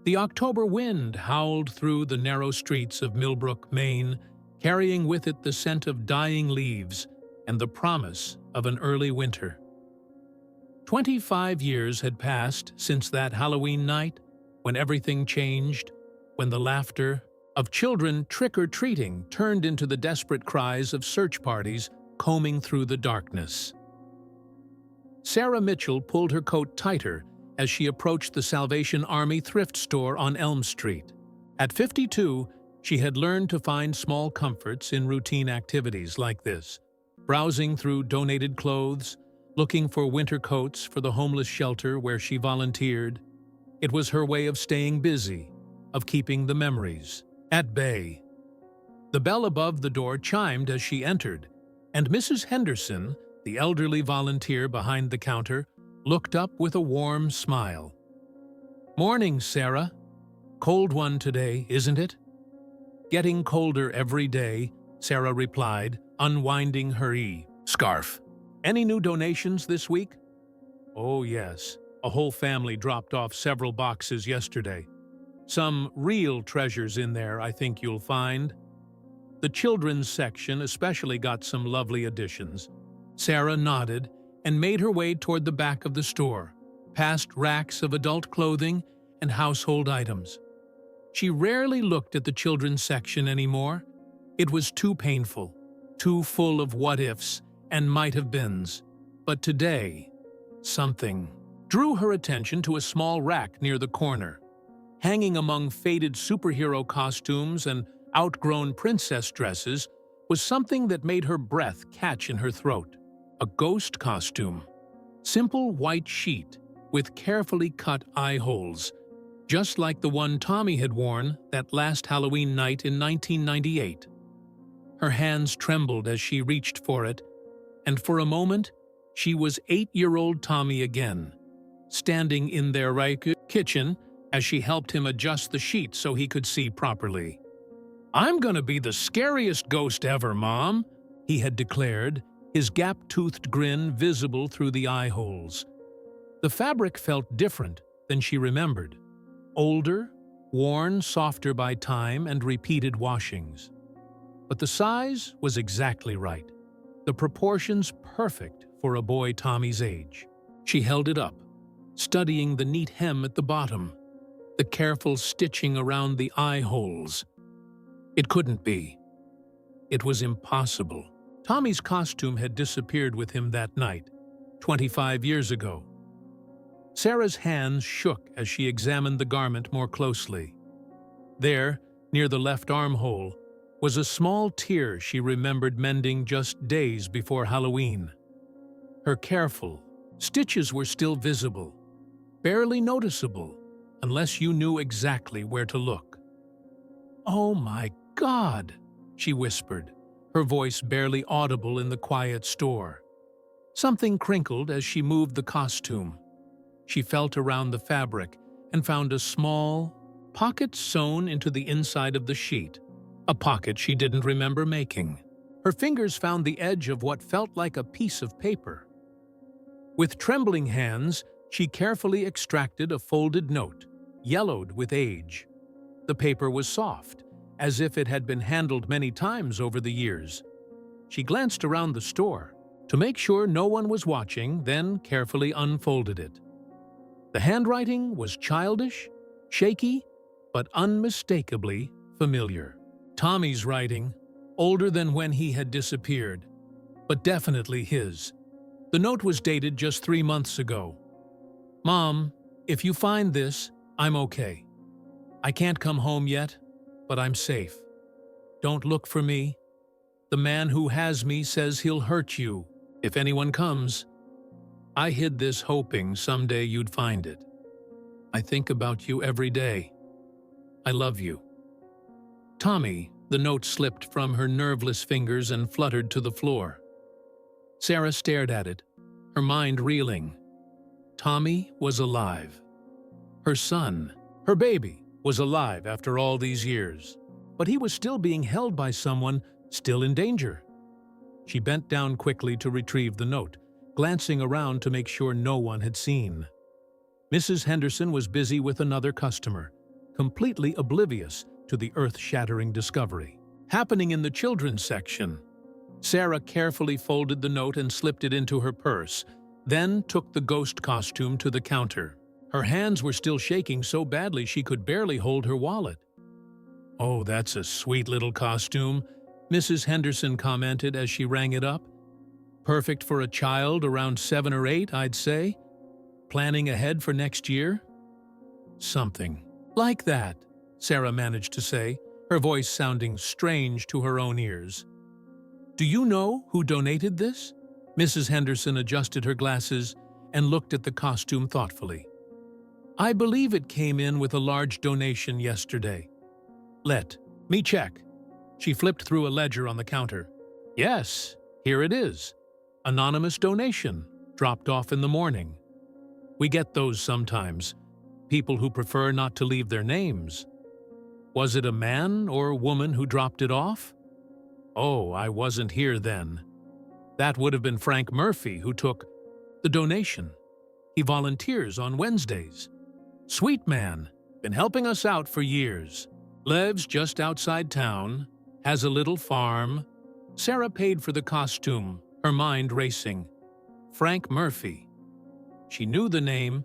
The October wind howled through the narrow streets of Millbrook, Maine, carrying with it the scent of dying leaves and the promise of an early winter. 25 years had passed since that Halloween night, when everything changed, when the laughter of children trick-or-treating turned into the desperate cries of search parties combing through the darkness. Sarah Mitchell pulled her coat tighter as she approached the Salvation Army thrift store on Elm Street. At 52, she had learned to find small comforts in routine activities like this, browsing through donated clothes, looking for winter coats for the homeless shelter where she volunteered. It was her way of staying busy, of keeping the memories at bay. The bell above the door chimed as she entered, and Mrs. Henderson, the elderly volunteer behind the counter, looked up with a warm smile. "Morning, Sarah. Cold one today, isn't it?" "Getting colder every day," Sarah replied, unwinding her scarf. "Any new donations this week?" "Oh, yes. A whole family dropped off several boxes yesterday. Some real treasures in there, I think you'll find. The children's section especially got some lovely additions." Sarah nodded and made her way toward the back of the store, past racks of adult clothing and household items. She rarely looked at the children's section anymore. It was too painful, too full of what-ifs and might-have-beens. But today, something drew her attention to a small rack near the corner. Hanging among faded superhero costumes and outgrown princess dresses was something that made her breath catch in her throat. A ghost costume. Simple white sheet with carefully cut eye holes, just like the one Tommy had worn that last Halloween night in 1998. Her hands trembled as she reached for it, and for a moment, she was 8-year-old Tommy again, standing in their kitchen as she helped him adjust the sheet so he could see properly. "I'm gonna be the scariest ghost ever, Mom," he had declared, his gap-toothed grin visible through the eye holes. The fabric felt different than she remembered. Older, worn softer by time and repeated washings. But the size was exactly right. The proportions perfect for a boy Tommy's age. She held it up, studying the neat hem at the bottom, the careful stitching around the eye holes. It couldn't be. It was impossible. Tommy's costume had disappeared with him that night, 25 years ago. Sarah's hands shook as she examined the garment more closely. There, near the left armhole, was a small tear she remembered mending just days before Halloween. Her careful stitches were still visible, barely noticeable, unless you knew exactly where to look. "Oh my God," she whispered, her voice barely audible in the quiet store. Something crinkled as she moved the costume. She felt around the fabric and found a small pocket sewn into the inside of the sheet, a pocket she didn't remember making. Her fingers found the edge of what felt like a piece of paper. With trembling hands, she carefully extracted a folded note, yellowed with age. The paper was soft, as if it had been handled many times over the years. She glanced around the store to make sure no one was watching, then carefully unfolded it. The handwriting was childish, shaky, but unmistakably familiar. Tommy's writing, older than when he had disappeared, but definitely his. The note was dated just 3 months ago. "Mom, if you find this, I'm okay. I can't come home yet, but I'm safe. Don't look for me. The man who has me says he'll hurt you if anyone comes. I hid this hoping someday you'd find it. I think about you every day. I love you." "Tommy," the note slipped from her nerveless fingers and fluttered to the floor. Sarah stared at it, her mind reeling. Tommy was alive. Her son, her baby, was alive after all these years, but he was still being held by someone still in danger. She bent down quickly to retrieve the note, glancing around to make sure no one had seen. Mrs. Henderson was busy with another customer, completely oblivious to the earth-shattering discovery. Happening in the children's section. Sarah carefully folded the note and slipped it into her purse, then took the ghost costume to the counter. Her hands were still shaking so badly she could barely hold her wallet. "Oh, that's a sweet little costume," Mrs. Henderson commented as she rang it up. "Perfect for a child around 7 or 8, I'd say. Planning ahead for next year?" "Something like that," Sarah managed to say, her voice sounding strange to her own ears. "Do you know who donated this?" Mrs. Henderson adjusted her glasses and looked at the costume thoughtfully. "I believe it came in with a large donation yesterday. Let me check." She flipped through a ledger on the counter. "Yes, here it is. Anonymous donation, dropped off in the morning. We get those sometimes. People who prefer not to leave their names. Was it a man or woman who dropped it off? Oh, I wasn't here then. That would have been Frank Murphy who took the donation. He volunteers on Wednesdays. Sweet man, been helping us out for years. Lives just outside town, has a little farm." Sarah paid for the costume, her mind racing. Frank Murphy. She knew the name.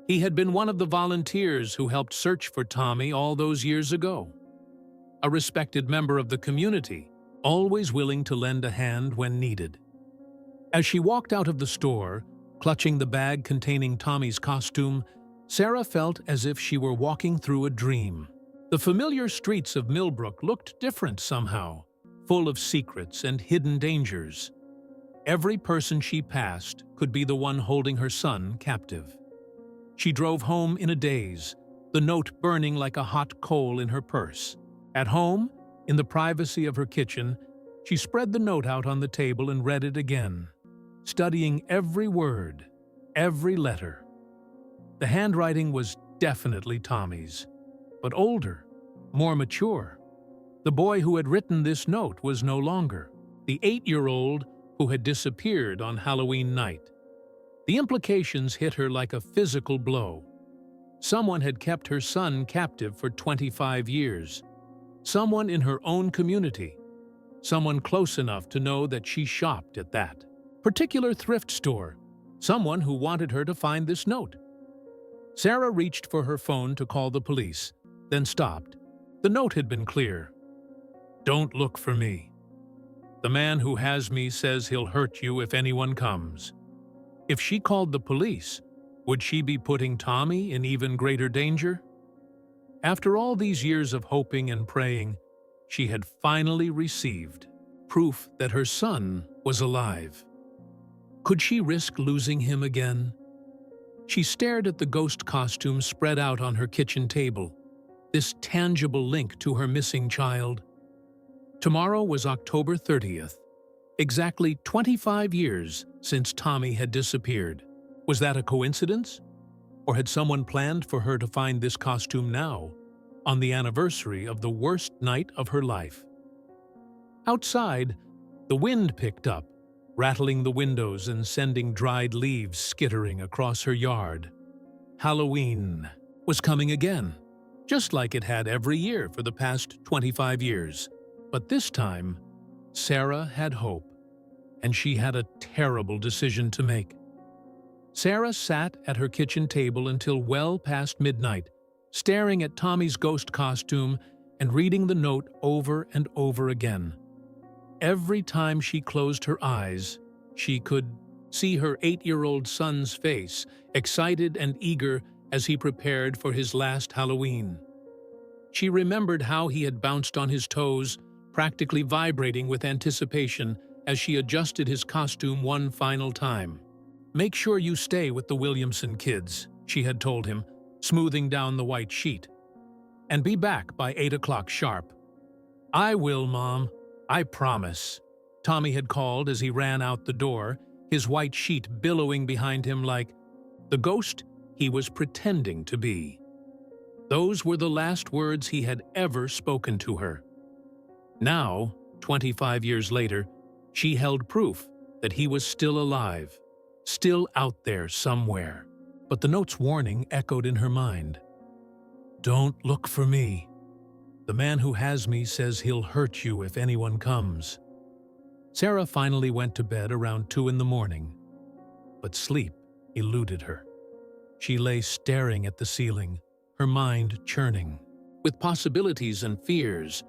He had been one of the volunteers who helped search for Tommy all those years ago. A respected member of the community, always willing to lend a hand when needed. As she walked out of the store, clutching the bag containing Tommy's costume, Sarah felt as if she were walking through a dream. The familiar streets of Millbrook looked different somehow, full of secrets and hidden dangers. Every person she passed could be the one holding her son captive. She drove home in a daze, the note burning like a hot coal in her purse. At home, in the privacy of her kitchen, she spread the note out on the table and read it again, studying every word, every letter. The handwriting was definitely Tommy's, but older, more mature. The boy who had written this note was no longer the 8-year-old who had disappeared on Halloween night. The implications hit her like a physical blow. Someone had kept her son captive for 25 years. Someone in her own community. Someone close enough to know that she shopped at that particular thrift store. Someone who wanted her to find this note. Sarah reached for her phone to call the police, then stopped. The note had been clear. "Don't look for me. The man who has me says he'll hurt you if anyone comes." If she called the police, would she be putting Tommy in even greater danger? After all these years of hoping and praying, she had finally received proof that her son was alive. Could she risk losing him again? She stared at the ghost costume spread out on her kitchen table, this tangible link to her missing child. Tomorrow was October 30th, exactly 25 years since Tommy had disappeared. Was that a coincidence? Or had someone planned for her to find this costume now, on the anniversary of the worst night of her life? Outside, the wind picked up, rattling the windows and sending dried leaves skittering across her yard. Halloween was coming again, just like it had every year for the past 25 years. But this time, Sarah had hope, and she had a terrible decision to make. Sarah sat at her kitchen table until well past midnight, staring at Tommy's ghost costume and reading the note over and over again. Every time she closed her eyes, she could see her 8-year-old son's face, excited and eager as he prepared for his last Halloween. She remembered how he had bounced on his toes, practically vibrating with anticipation as she adjusted his costume one final time. "Make sure you stay with the Williamson kids," she had told him, smoothing down the white sheet. "And be back by 8 o'clock sharp." "I will, Mom. I promise," Tommy had called as he ran out the door, his white sheet billowing behind him like the ghost he was pretending to be. Those were the last words he had ever spoken to her. Now, 25 years later, she held proof that he was still alive, still out there somewhere. But the note's warning echoed in her mind. Don't look for me. The man who has me says he'll hurt you if anyone comes. Sarah finally went to bed around 2 in the morning, but sleep eluded her. She lay staring at the ceiling, her mind churning, with possibilities and fears.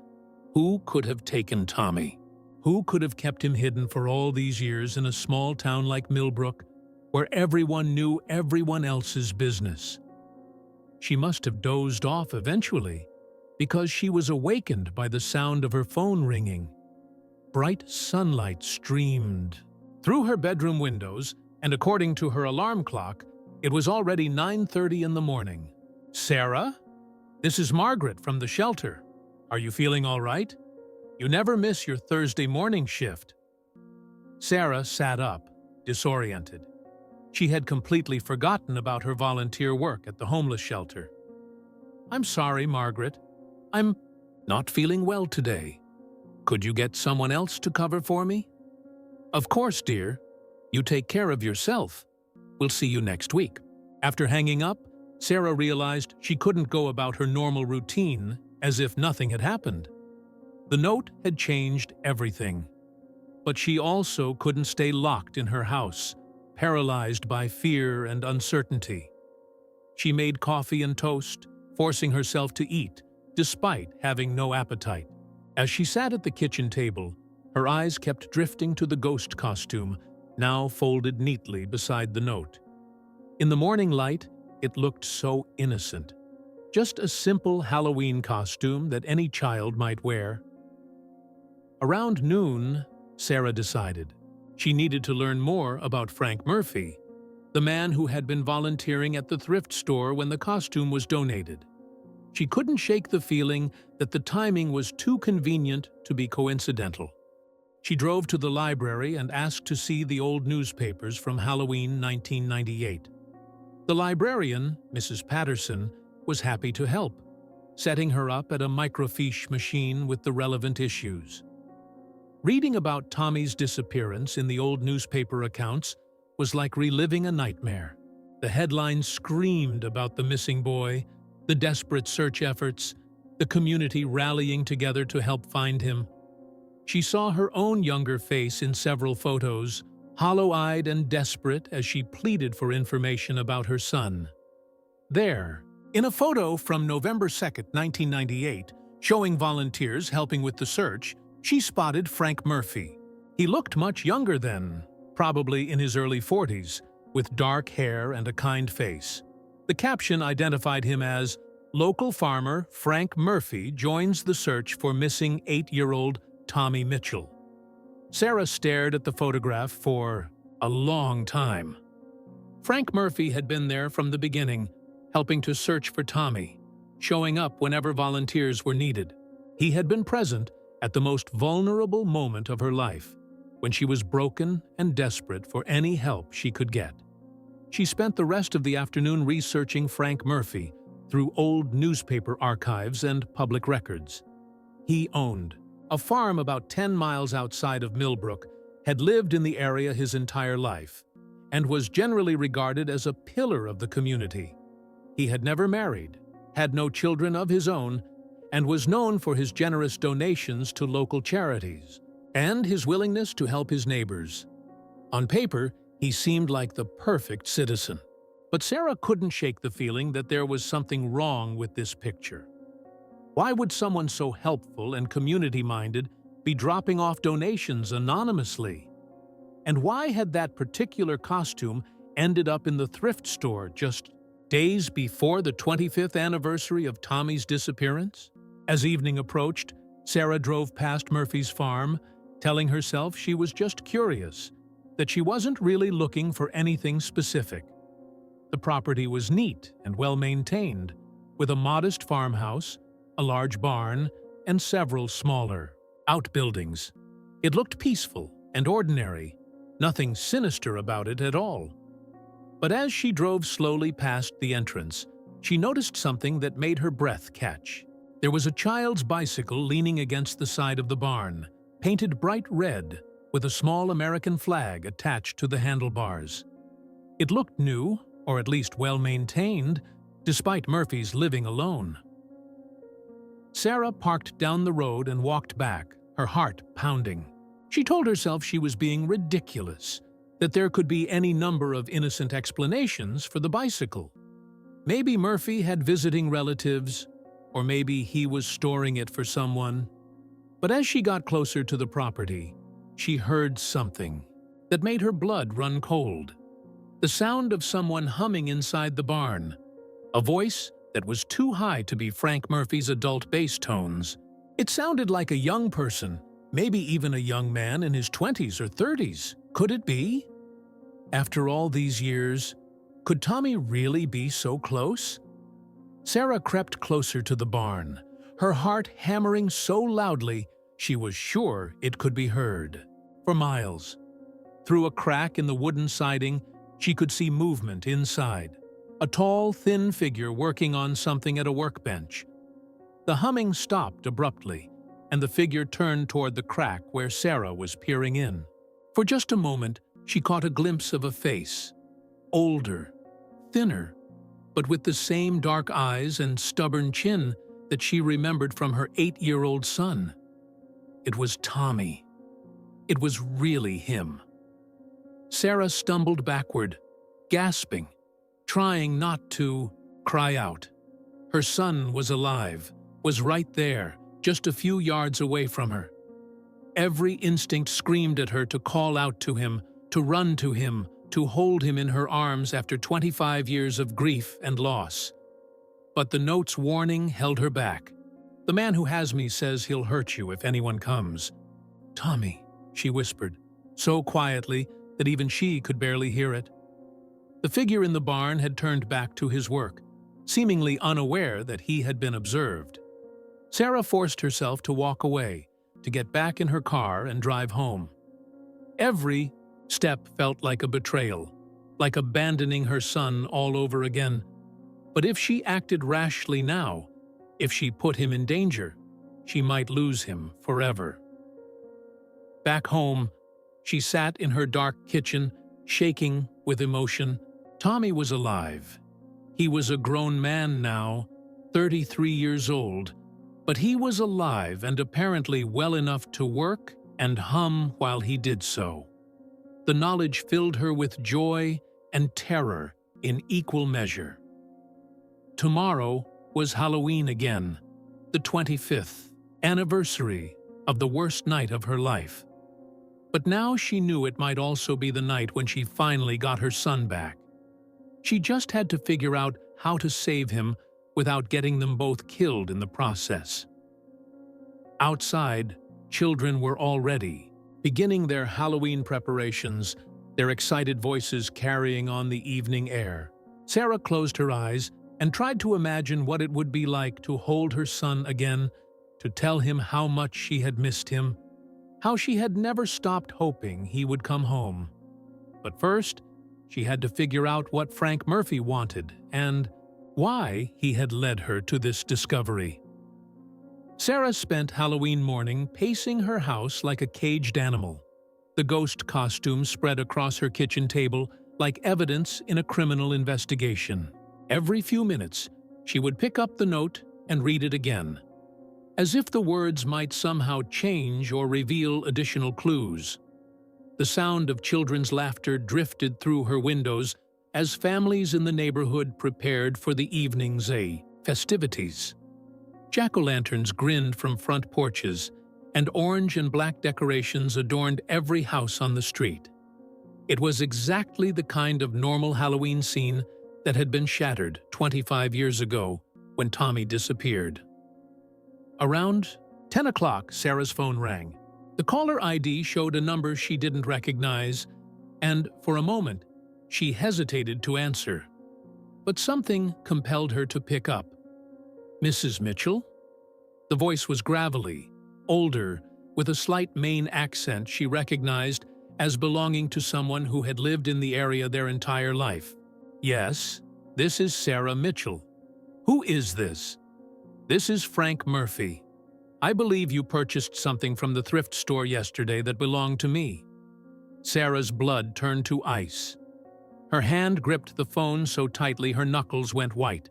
Who could have taken Tommy? Who could have kept him hidden for all these years in a small town like Millbrook, where everyone knew everyone else's business? She must have dozed off eventually, because she was awakened by the sound of her phone ringing. Bright sunlight streamed through her bedroom windows, and according to her alarm clock, it was already 9:30 in the morning. "Sarah? This is Margaret from the shelter. Are you feeling all right? You never miss your Thursday morning shift." Sarah sat up, disoriented. She had completely forgotten about her volunteer work at the homeless shelter. "I'm sorry, Margaret. I'm not feeling well today. Could you get someone else to cover for me?" "Of course, dear. You take care of yourself. We'll see you next week." After hanging up, Sarah realized she couldn't go about her normal routine as if nothing had happened. The note had changed everything. But she also couldn't stay locked in her house, paralyzed by fear and uncertainty. She made coffee and toast, forcing herself to eat, despite having no appetite. As she sat at the kitchen table, her eyes kept drifting to the ghost costume, now folded neatly beside the note. In the morning light, it looked so innocent. Just a simple Halloween costume that any child might wear. Around noon, Sarah decided she needed to learn more about Frank Murphy, the man who had been volunteering at the thrift store when the costume was donated. She couldn't shake the feeling that the timing was too convenient to be coincidental. She drove to the library and asked to see the old newspapers from Halloween 1998. The librarian, Mrs. Patterson, was happy to help, setting her up at a microfiche machine with the relevant issues. Reading about Tommy's disappearance in the old newspaper accounts was like reliving a nightmare. The headlines screamed about the missing boy, the desperate search efforts, the community rallying together to help find him. She saw her own younger face in several photos, hollow-eyed and desperate as she pleaded for information about her son. There, in a photo from November 2, 1998, showing volunteers helping with the search, she spotted Frank Murphy. He looked much younger then, probably in his early 40s, with dark hair and a kind face. The caption identified him as, "Local farmer Frank Murphy joins the search for missing 8-year-old Tommy Mitchell." Sarah stared at the photograph for a long time. Frank Murphy had been there from the beginning, helping to search for Tommy, showing up whenever volunteers were needed. He had been present at the most vulnerable moment of her life, when she was broken and desperate for any help she could get. She spent the rest of the afternoon researching Frank Murphy through old newspaper archives and public records. He owned a farm about 10 miles outside of Millbrook, had lived in the area his entire life, and was generally regarded as a pillar of the community. He had never married, had no children of his own, and was known for his generous donations to local charities and his willingness to help his neighbors. On paper, he seemed like the perfect citizen. But Sarah couldn't shake the feeling that there was something wrong with this picture. Why would someone so helpful and community-minded be dropping off donations anonymously? And why had that particular costume ended up in the thrift store just days before the 25th anniversary of Tommy's disappearance? As evening approached, Sarah drove past Murphy's farm, telling herself she was just curious, that she wasn't really looking for anything specific. The property was neat and well-maintained, with a modest farmhouse, a large barn, and several smaller outbuildings. It looked peaceful and ordinary, nothing sinister about it at all. But as she drove slowly past the entrance, she noticed something that made her breath catch. There was a child's bicycle leaning against the side of the barn, painted bright red, with a small American flag attached to the handlebars. It looked new, or at least well-maintained, despite Murphy's living alone. Sarah parked down the road and walked back, her heart pounding. She told herself she was being ridiculous, that there could be any number of innocent explanations for the bicycle. Maybe Murphy had visiting relatives, or maybe he was storing it for someone. But as she got closer to the property, she heard something that made her blood run cold. The sound of someone humming inside the barn, a voice that was too high to be Frank Murphy's adult bass tones. It sounded like a young person, maybe even a young man in his 20s or 30s. Could it be? After all these years, could Tommy really be so close? Sarah crept closer to the barn, her heart hammering so loudly she was sure it could be heard. For miles. Through a crack in the wooden siding, she could see movement inside. A tall, thin figure working on something at a workbench. The humming stopped abruptly, and the figure turned toward the crack where Sarah was peering in. For just a moment, she caught a glimpse of a face. Older, thinner, but with the same dark eyes and stubborn chin that she remembered from her 8-year-old son. It was Tommy. It was really him. Sarah stumbled backward, gasping, trying not to cry out. Her son was alive, was right there, just a few yards away from her. Every instinct screamed at her to call out to him, to run to him, to hold him in her arms after 25 years of grief and loss. But the note's warning held her back. "The man who has me says he'll hurt you if anyone comes." "Tommy," she whispered, so quietly that even she could barely hear it. The figure in the barn had turned back to his work, seemingly unaware that he had been observed. Sarah forced herself to walk away, to get back in her car and drive home. Every step felt like a betrayal, like abandoning her son all over again. But if she acted rashly now, if she put him in danger, she might lose him forever. Back home, she sat in her dark kitchen, shaking with emotion. Tommy was alive. He was a grown man now, 33 years old, but he was alive and apparently well enough to work and hum while he did so. The knowledge filled her with joy and terror in equal measure. Tomorrow was Halloween again, the 25th anniversary of the worst night of her life. But now she knew it might also be the night when she finally got her son back. She just had to figure out how to save him without getting them both killed in the process. Outside, children were already beginning their Halloween preparations, their excited voices carrying on the evening air. Sarah closed her eyes and tried to imagine what it would be like to hold her son again, to tell him how much she had missed him, how she had never stopped hoping he would come home. But first, she had to figure out what Frank Murphy wanted and why he had led her to this discovery. Sarah spent Halloween morning pacing her house like a caged animal, the ghost costume spread across her kitchen table like evidence in a criminal investigation. Every few minutes, she would pick up the note and read it again, as if the words might somehow change or reveal additional clues. The sound of children's laughter drifted through her windows as families in the neighborhood prepared for the evening's festivities. Jack-o'-lanterns grinned from front porches, and orange and black decorations adorned every house on the street. It was exactly the kind of normal Halloween scene that had been shattered 25 years ago when Tommy disappeared. Around 10 o'clock, Sarah's phone rang. The caller ID showed a number she didn't recognize, and for a moment, she hesitated to answer. But something compelled her to pick up. "Mrs. Mitchell?" The voice was gravelly, older, with a slight Maine accent she recognized as belonging to someone who had lived in the area their entire life. "Yes, this is Sarah Mitchell." "Who is this?" "This is Frank Murphy. I believe you purchased something from the thrift store yesterday that belonged to me." Sarah's blood turned to ice. Her hand gripped the phone so tightly her knuckles went white.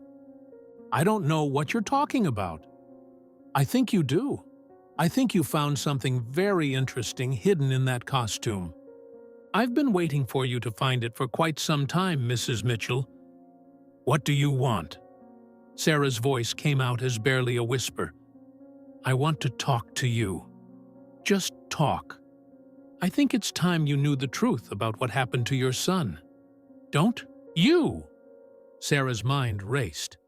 I don't know what you're talking about. I think you do. I think you found something very interesting hidden in that costume. I've been waiting for you to find it for quite some time, Mrs. Mitchell. What do you want? Sarah's voice came out as barely a whisper. I want to talk to you. Just talk. I think it's time you knew the truth about what happened to your son. Don't you? Sarah's mind raced.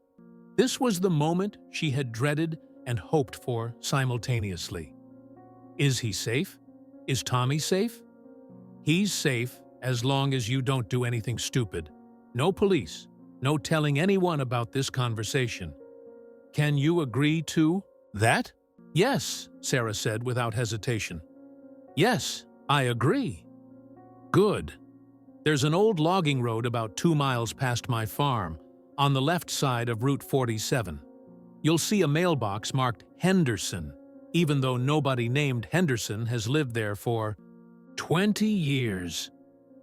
This was the moment she had dreaded and hoped for simultaneously. Is he safe? Is Tommy safe? He's safe as long as you don't do anything stupid. No police, no telling anyone about this conversation. Can you agree to that? Yes, Sarah said without hesitation. Yes, I agree. Good. There's an old logging road about 2 miles past my farm, on the left side of Route 47. You'll see a mailbox marked Henderson, even though nobody named Henderson has lived there for 20 years.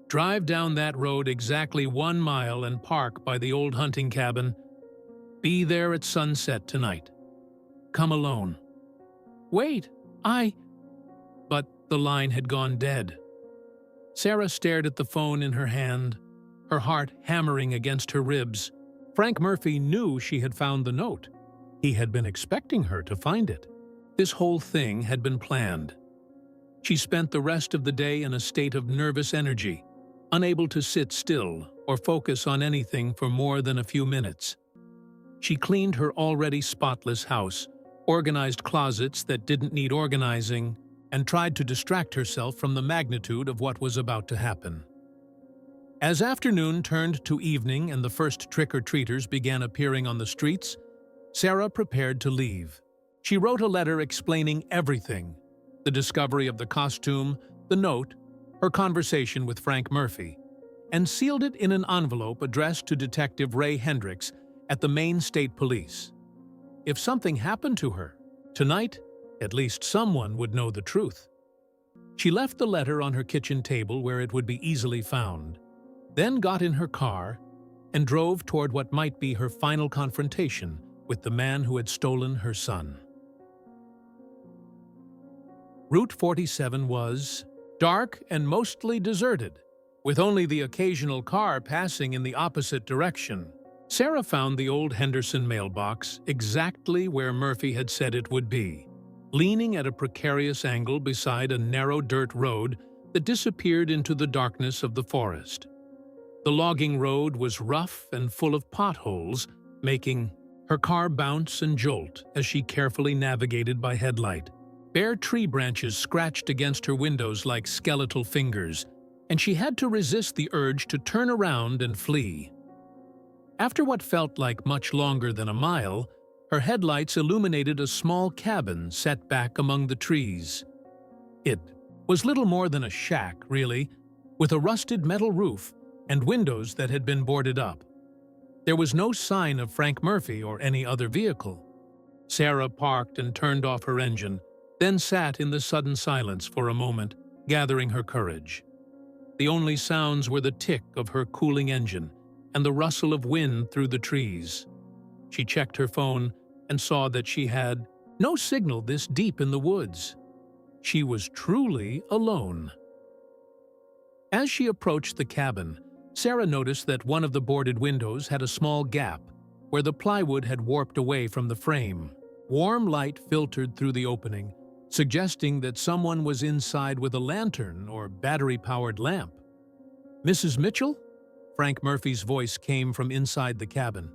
Drive down that road exactly 1 mile and park by the old hunting cabin. Be there at sunset tonight. Come alone. Wait, But the line had gone dead. Sarah stared at the phone in her hand, her heart hammering against her ribs. Frank Murphy knew she had found the note. He had been expecting her to find it. This whole thing had been planned. She spent the rest of the day in a state of nervous energy, unable to sit still or focus on anything for more than a few minutes. She cleaned her already spotless house, organized closets that didn't need organizing, and tried to distract herself from the magnitude of what was about to happen. As afternoon turned to evening and the first trick-or-treaters began appearing on the streets, Sarah prepared to leave. She wrote a letter explaining everything: the discovery of the costume, the note, her conversation with Frank Murphy, and sealed it in an envelope addressed to Detective Ray Hendricks at the Maine State Police. If something happened to her, tonight, at least someone would know the truth. She left the letter on her kitchen table where it would be easily found, then got in her car and drove toward what might be her final confrontation with the man who had stolen her son. Route 47 was dark and mostly deserted, with only the occasional car passing in the opposite direction. Sarah found the old Henderson mailbox exactly where Murphy had said it would be, leaning at a precarious angle beside a narrow dirt road that disappeared into the darkness of the forest. The logging road was rough and full of potholes, making her car bounce and jolt as she carefully navigated by headlight. Bare tree branches scratched against her windows like skeletal fingers, and she had to resist the urge to turn around and flee. After what felt like much longer than a mile, her headlights illuminated a small cabin set back among the trees. It was little more than a shack, really, with a rusted metal roof and windows that had been boarded up. There was no sign of Frank Murphy or any other vehicle. Sarah parked and turned off her engine, then sat in the sudden silence for a moment, gathering her courage. The only sounds were the tick of her cooling engine and the rustle of wind through the trees. She checked her phone and saw that she had no signal this deep in the woods. She was truly alone. As she approached the cabin, Sarah noticed that one of the boarded windows had a small gap where the plywood had warped away from the frame. Warm light filtered through the opening, suggesting that someone was inside with a lantern or battery-powered lamp. "Mrs. Mitchell?" Frank Murphy's voice came from inside the cabin.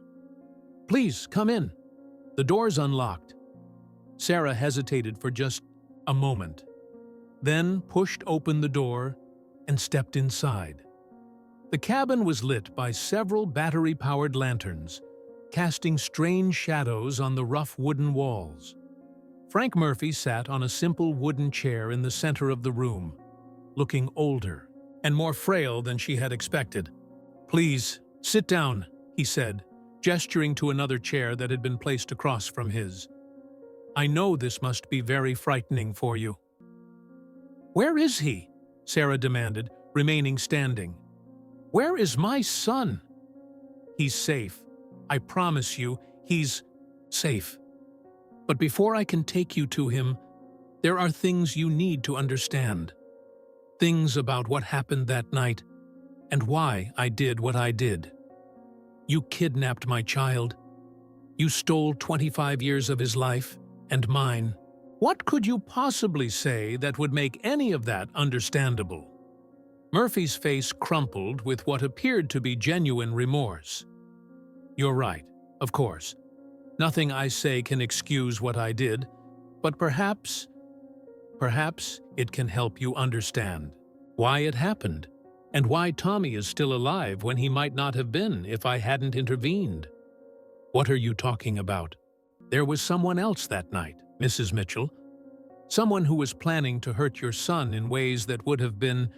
"Please, come in. The door's unlocked." Sarah hesitated for just a moment, then pushed open the door and stepped inside. The cabin was lit by several battery-powered lanterns, casting strange shadows on the rough wooden walls. Frank Murphy sat on a simple wooden chair in the center of the room, looking older and more frail than she had expected. "Please, sit down," he said, gesturing to another chair that had been placed across from his. "I know this must be very frightening for you." "Where is he?" Sarah demanded, remaining standing. "Where is my son?" "He's safe. I promise you, He's safe. But before I can take you to him, there are things you need to understand. Things about what happened that night and why I did what I did. You kidnapped my child. You stole 25 years of his life and mine. What could you possibly say that would make any of that understandable? Murphy's face crumpled with what appeared to be genuine remorse. You're right, of course. Nothing I say can excuse what I did, but perhaps it can help you understand why it happened and why Tommy is still alive when he might not have been if I hadn't intervened. What are you talking about? There was someone else that night, Mrs. Mitchell. Someone who was planning to hurt your son in ways that would have been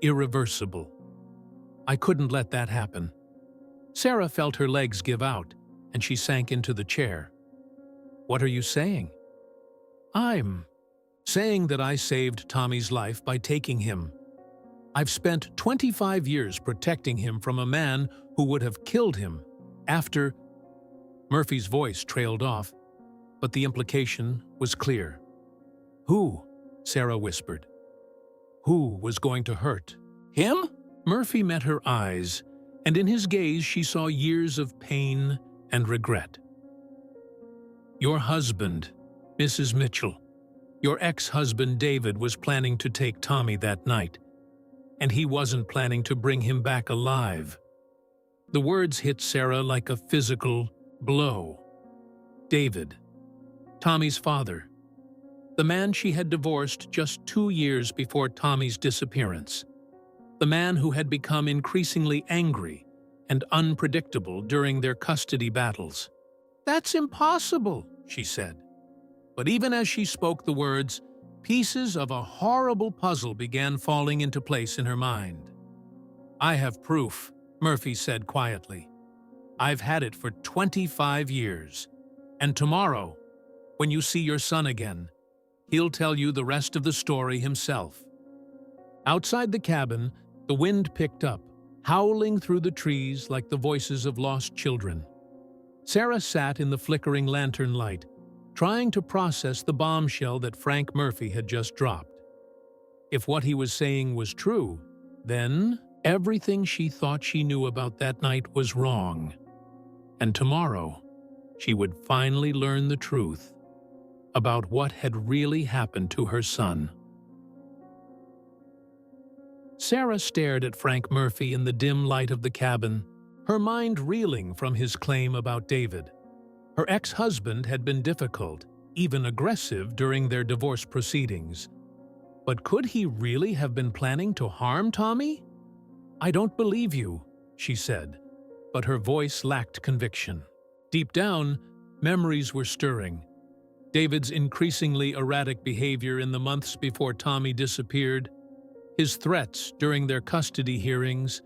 irreversible. I couldn't let that happen. Sarah felt her legs give out, and she sank into the chair. What are you saying? I'm saying that I saved Tommy's life by taking him. I've spent 25 years protecting him from a man who would have killed him after... Murphy's voice trailed off, but the implication was clear. Who? Sarah whispered. Who was going to hurt? Him? Murphy met her eyes, and in his gaze she saw years of pain and regret. Your husband, Mrs. Mitchell, your ex-husband David was planning to take Tommy that night, and he wasn't planning to bring him back alive. The words hit Sarah like a physical blow. David, Tommy's father, the man she had divorced just 2 years before Tommy's disappearance, the man who had become increasingly angry and unpredictable during their custody battles. That's impossible, she said. But even as she spoke the words, pieces of a horrible puzzle began falling into place in her mind. I have proof, Murphy said quietly. I've had it for 25 years. And tomorrow, when you see your son again, he'll tell you the rest of the story himself. Outside the cabin, the wind picked up, howling through the trees like the voices of lost children. Sarah sat in the flickering lantern light, trying to process the bombshell that Frank Murphy had just dropped. If what he was saying was true, then everything she thought she knew about that night was wrong. And tomorrow, she would finally learn the truth about what had really happened to her son. Sarah stared at Frank Murphy in the dim light of the cabin, her mind reeling from his claim about David. Her ex-husband had been difficult, even aggressive during their divorce proceedings. But could he really have been planning to harm Tommy? I don't believe you, she said, but her voice lacked conviction. Deep down, memories were stirring. David's increasingly erratic behavior in the months before Tommy disappeared, his threats during their custody hearings,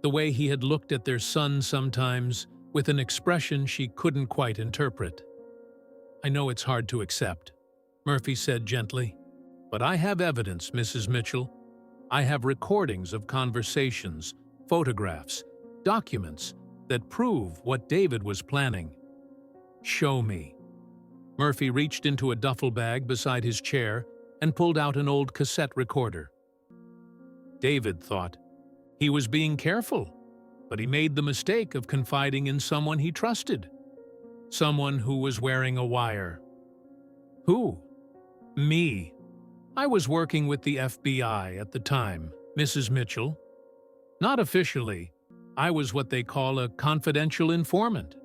the way he had looked at their son sometimes with an expression she couldn't quite interpret. I know it's hard to accept, Murphy said gently, but I have evidence, Mrs. Mitchell. I have recordings of conversations, photographs, documents that prove what David was planning. Show me. Murphy reached into a duffel bag beside his chair and pulled out an old cassette recorder. David thought he was being careful, but he made the mistake of confiding in someone he trusted. Someone who was wearing a wire. Who? Me. I was working with the FBI at the time, Mrs. Mitchell. Not officially. I was what they call a confidential informant.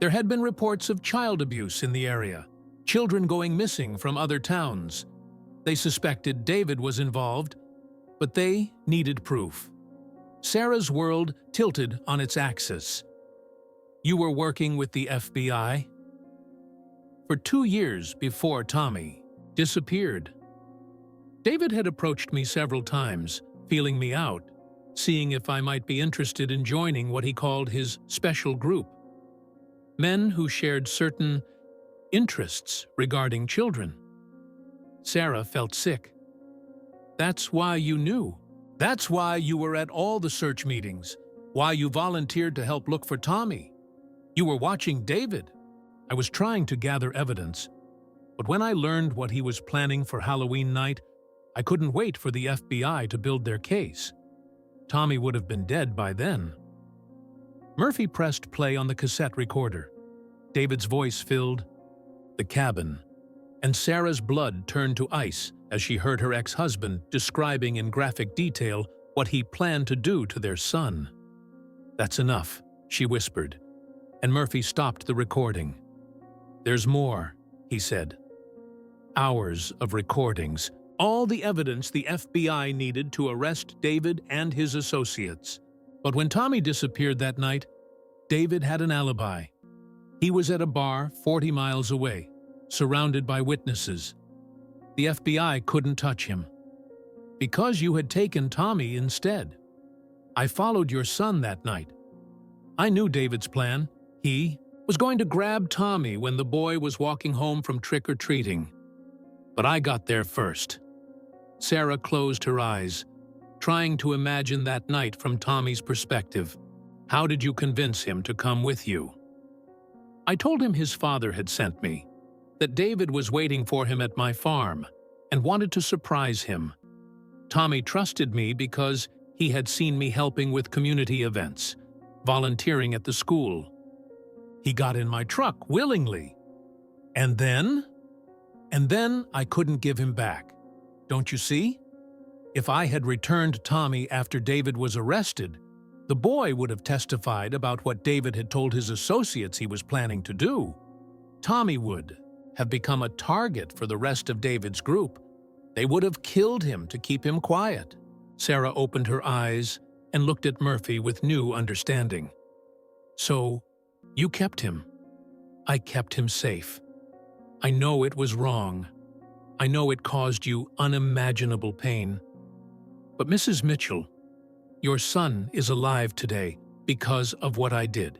There had been reports of child abuse in the area, children going missing from other towns. They suspected David was involved, but they needed proof. Sarah's world tilted on its axis. You were working with the FBI? For 2 years before Tommy disappeared. David had approached me several times, feeling me out, seeing if I might be interested in joining what he called his special group. Men who shared certain interests regarding children. Sarah felt sick. That's why you knew. That's why you were at all the search meetings, why you volunteered to help look for Tommy. You were watching David. I was trying to gather evidence, but when I learned what he was planning for Halloween night, I couldn't wait for the FBI to build their case. Tommy would have been dead by then. Murphy pressed play on the cassette recorder. David's voice filled the cabin, and Sarah's blood turned to ice as she heard her ex-husband describing in graphic detail what he planned to do to their son. "That's enough," she whispered, and Murphy stopped the recording. "There's more," he said. Hours of recordings, all the evidence the FBI needed to arrest David and his associates. But when Tommy disappeared that night, David had an alibi. He was at a bar 40 miles away, surrounded by witnesses. The FBI couldn't touch him. "Because you had taken Tommy instead. I followed your son that night. I knew David's plan. He was going to grab Tommy when the boy was walking home from trick-or-treating. But I got there first." Sarah closed her eyes, trying to imagine that night from Tommy's perspective. "How did you convince him to come with you?" "I told him his father had sent me, that David was waiting for him at my farm and wanted to surprise him. Tommy trusted me because he had seen me helping with community events, volunteering at the school. He got in my truck willingly. And then I couldn't give him back. Don't you see? If I had returned Tommy after David was arrested, the boy would have testified about what David had told his associates he was planning to do. Tommy would have become a target for the rest of David's group. They would have killed him to keep him quiet." Sarah opened her eyes and looked at Murphy with new understanding. "So, you kept him. I kept him safe. I know it was wrong. I know it caused you unimaginable pain. But Mrs. Mitchell, your son is alive today because of what I did.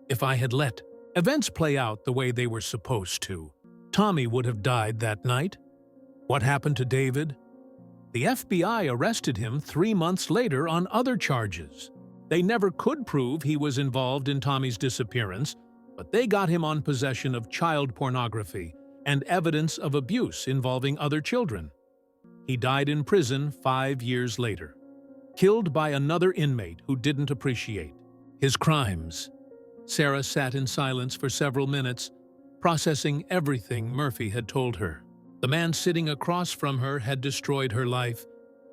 If I had let events play out the way they were supposed to, Tommy would have died that night. What happened to David? The FBI arrested him 3 months later on other charges. They never could prove he was involved in Tommy's disappearance, but they got him on possession of child pornography and evidence of abuse involving other children. He died in prison 5 years later, killed by another inmate who didn't appreciate his crimes." Sarah sat in silence for several minutes, processing everything Murphy had told her. The man sitting across from her had destroyed her life,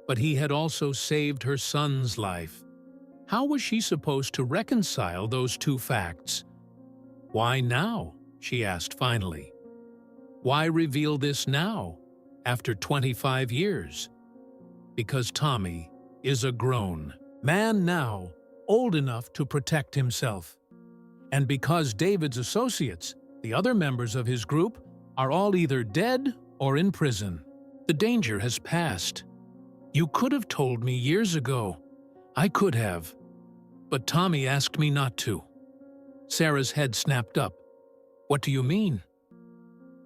but he had also saved her son's life. How was she supposed to reconcile those two facts? "Why now?" she asked finally. "Why reveal this now, after 25 years? Because Tommy is a grown man now, old enough to protect himself. And because David's associates, the other members of his group, are all either dead or in prison. The danger has passed. You could have told me years ago. I could have. But Tommy asked me not to." Sarah's head snapped up. "What do you mean?"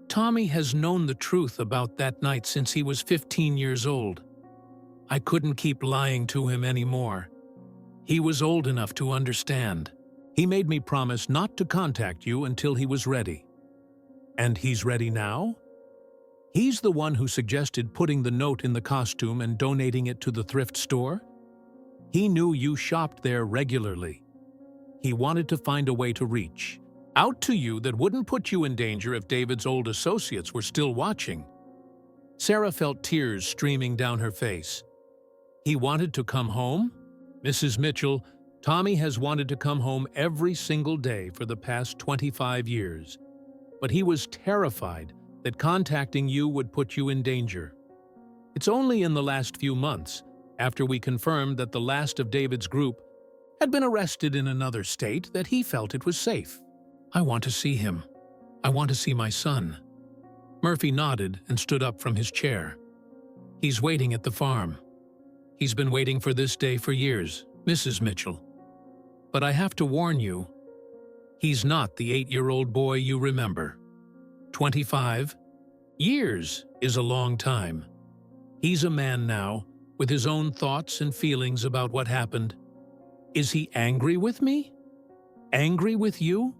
"Tommy has known the truth about that night since he was 15 years old. I couldn't keep lying to him anymore. He was old enough to understand. He made me promise not to contact you until he was ready." "And he's ready now?" "He's the one who suggested putting the note in the costume and donating it to the thrift store. He knew you shopped there regularly. He wanted to find a way to reach out to you that wouldn't put you in danger if David's old associates were still watching." Sarah felt tears streaming down her face. "He wanted to come home? Mrs. Mitchell, Tommy has wanted to come home every single day for the past 25 years. But he was terrified that contacting you would put you in danger. It's only in the last few months, after we confirmed that the last of David's group had been arrested in another state, that he felt it was safe. I want to see him. I want to see my son." Murphy nodded and stood up from his chair. "He's waiting at the farm. He's been waiting for this day for years, Mrs. Mitchell. But I have to warn you, he's not the 8-year-old boy you remember. 25 years is a long time. He's a man now, with his own thoughts and feelings about what happened. Is he angry with me? Angry with you?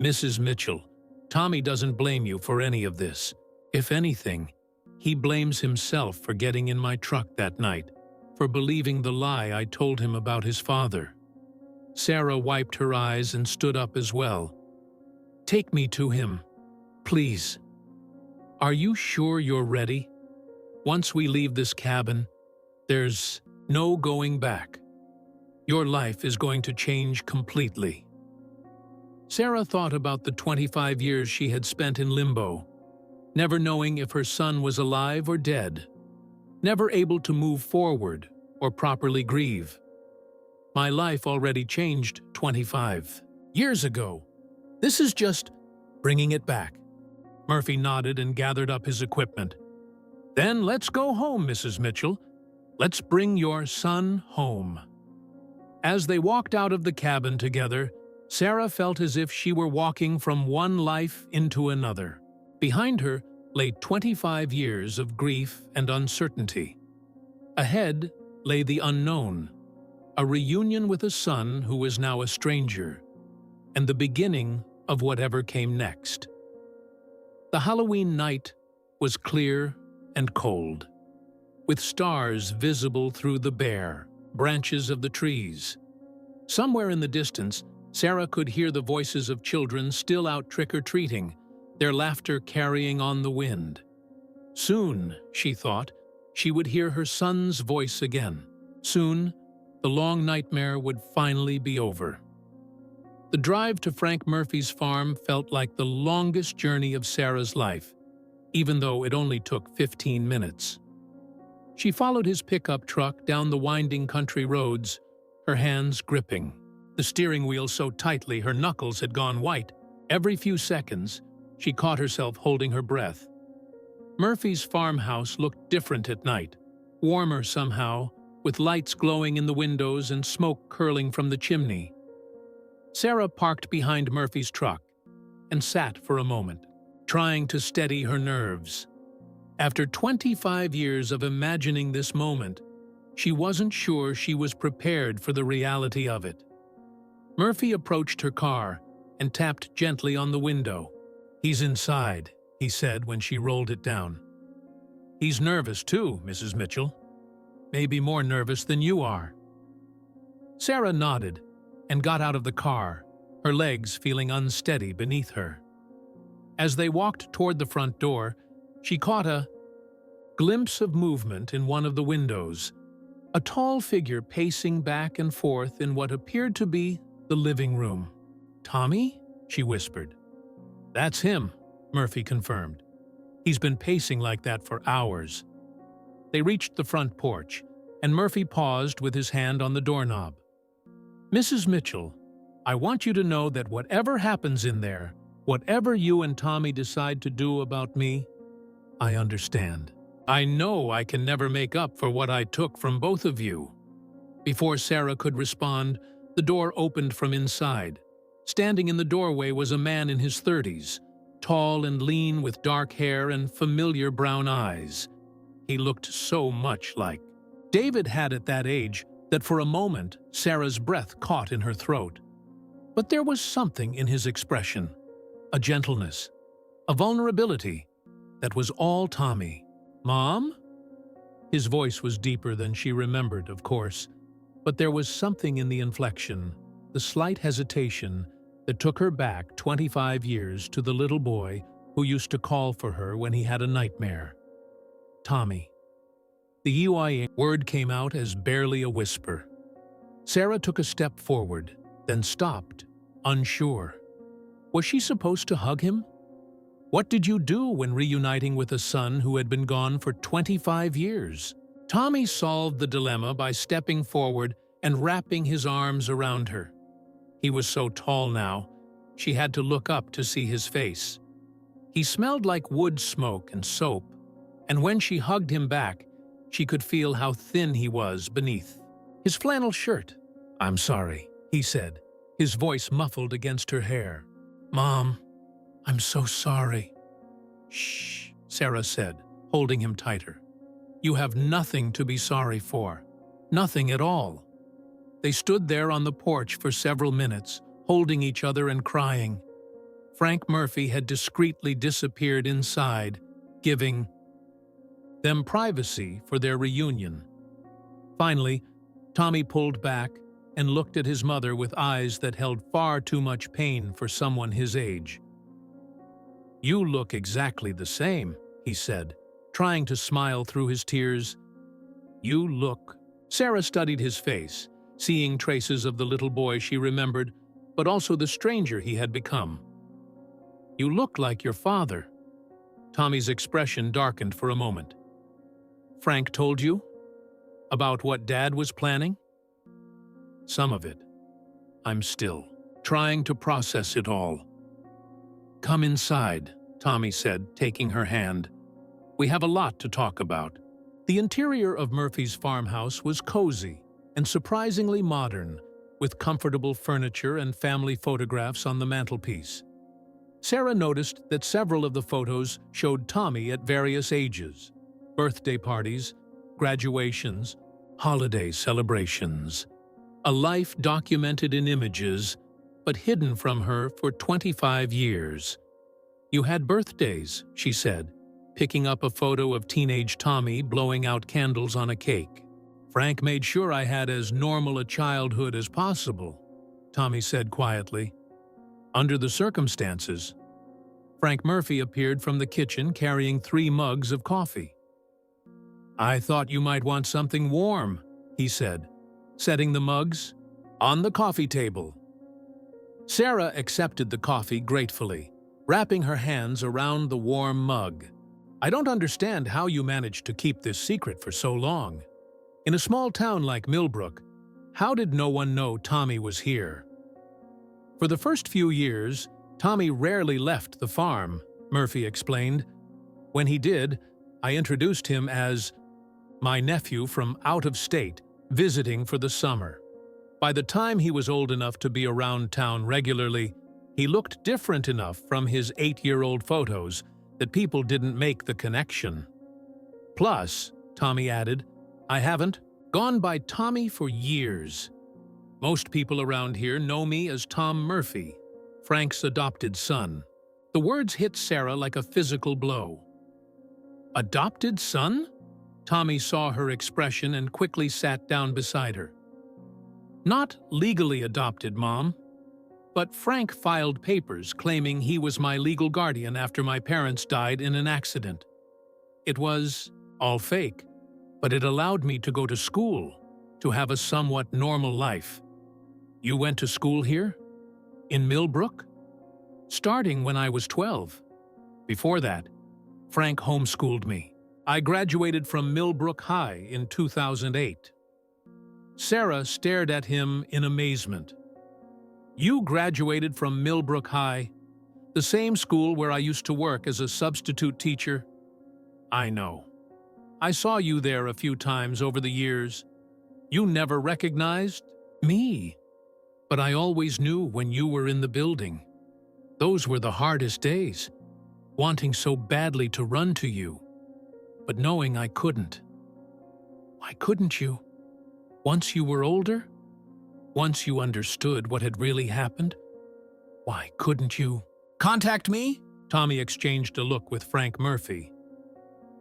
Mrs. Mitchell, Tommy doesn't blame you for any of this. If anything, he blames himself for getting in my truck that night, for believing the lie I told him about his father. Sarah wiped her eyes and stood up as well. Take me to him, please. Are you sure you're ready? Once we leave this cabin, there's no going back. Your life is going to change completely. Sarah thought about the 25 years she had spent in limbo, never knowing if her son was alive or dead, never able to move forward or properly grieve. My life already changed 25 years ago. This is just bringing it back. Murphy nodded and gathered up his equipment. Then let's go home, Mrs. Mitchell. Let's bring your son home. As they walked out of the cabin together, Sarah felt as if she were walking from one life into another. Behind her lay 25 years of grief and uncertainty. Ahead lay the unknown, a reunion with a son who was now a stranger, and the beginning of whatever came next. The Halloween night was clear and cold, with stars visible through the bare branches of the trees. Somewhere in the distance, Sarah could hear the voices of children still out trick-or-treating, their laughter carrying on the wind. Soon, she thought, she would hear her son's voice again. Soon, the long nightmare would finally be over. The drive to Frank Murphy's farm felt like the longest journey of Sarah's life, even though it only took 15 minutes. She followed his pickup truck down the winding country roads, her hands gripping the steering wheel so tightly her knuckles had gone white. Every few seconds, she caught herself holding her breath. Murphy's farmhouse looked different at night, warmer somehow, with lights glowing in the windows and smoke curling from the chimney. Sarah parked behind Murphy's truck and sat for a moment, trying to steady her nerves. After 25 years of imagining this moment, she wasn't sure she was prepared for the reality of it. Murphy approached her car and tapped gently on the window. "He's inside," he said when she rolled it down. "He's nervous too, Mrs. Mitchell. Maybe more nervous than you are." Sarah nodded and got out of the car, her legs feeling unsteady beneath her. As they walked toward the front door, she caught a glimpse of movement in one of the windows, a tall figure pacing back and forth in what appeared to be the living room. "Tommy?" she whispered. "That's him," Murphy confirmed. "He's been pacing like that for hours." They reached the front porch, and Murphy paused with his hand on the doorknob. "Mrs. Mitchell, I want you to know that whatever happens in there, whatever you and Tommy decide to do about me, I understand. I know I can never make up for what I took from both of you." Before Sarah could respond, the door opened from inside. Standing in the doorway was a man in his 30s, tall and lean with dark hair and familiar brown eyes. He looked so much like David had at that age that for a moment Sarah's breath caught in her throat. But there was something in his expression, a gentleness, a vulnerability, that was all Tommy. "Mom?" His voice was deeper than she remembered, of course, but there was something in the inflection, the slight hesitation, that took her back 25 years to the little boy who used to call for her when he had a nightmare. Tommy. The EYA word came out as barely a whisper. Sarah took a step forward, then stopped, unsure. Was she supposed to hug him? What did you do when reuniting with a son who had been gone for 25 years? Tommy solved the dilemma by stepping forward and wrapping his arms around her. He was so tall now, she had to look up to see his face. He smelled like wood smoke and soap, and when she hugged him back, she could feel how thin he was beneath his flannel shirt. "I'm sorry," he said, his voice muffled against her hair. "Mom, I'm so sorry." "Shh," Sarah said, holding him tighter. "You have nothing to be sorry for. Nothing at all." They stood there on the porch for several minutes, holding each other and crying. Frank Murphy had discreetly disappeared inside, giving them privacy for their reunion. Finally, Tommy pulled back and looked at his mother with eyes that held far too much pain for someone his age. "You look exactly the same," he said, trying to smile through his tears. "You look—" Sarah studied his face, seeing traces of the little boy she remembered, but also the stranger he had become. "You look like your father." Tommy's expression darkened for a moment. "Frank told you? About what Dad was planning?" "Some of it. I'm still trying to process it all." "Come inside," Tommy said, taking her hand. "We have a lot to talk about." The interior of Murphy's farmhouse was cozy and surprisingly modern, with comfortable furniture and family photographs on the mantelpiece. Sarah noticed that several of the photos showed Tommy at various ages: birthday parties, graduations, holiday celebrations. A life documented in images, but hidden from her for 25 years. "You had birthdays," she said, picking up a photo of teenage Tommy blowing out candles on a cake. "Frank made sure I had as normal a childhood as possible," Tommy said quietly. "Under the circumstances." Frank Murphy appeared from the kitchen carrying 3 mugs of coffee. "I thought you might want something warm," he said, setting the mugs on the coffee table. Sarah accepted the coffee gratefully, wrapping her hands around the warm mug. "I don't understand how you managed to keep this secret for so long. In a small town like Millbrook, how did no one know Tommy was here?" "For the first few years, Tommy rarely left the farm," Murphy explained. "When he did, I introduced him as my nephew from out of state, visiting for the summer. By the time he was old enough to be around town regularly, he looked different enough from his 8-year-old photos that people didn't make the connection. Plus," Tommy added, "I haven't gone by Tommy for years. Most people around here know me as Tom Murphy, Frank's adopted son." The words hit Sarah like a physical blow. "Adopted son?" Tommy saw her expression and quickly sat down beside her. "Not legally adopted, Mom. But Frank filed papers claiming he was my legal guardian after my parents died in an accident. It was all fake, but it allowed me to go to school, to have a somewhat normal life." "You went to school here? In Millbrook?" "Starting when I was 12. Before that, Frank homeschooled me. I graduated from Millbrook High in 2008. Sarah stared at him in amazement. "You graduated from Millbrook High, the same school where I used to work as a substitute teacher?" "I know. I saw you there a few times over the years. You never recognized me. But I always knew when you were in the building. Those were the hardest days, wanting so badly to run to you, but knowing I couldn't." "Why couldn't you? Once you were older? Once you understood what had really happened? Why couldn't you contact me?" Tommy exchanged a look with Frank Murphy.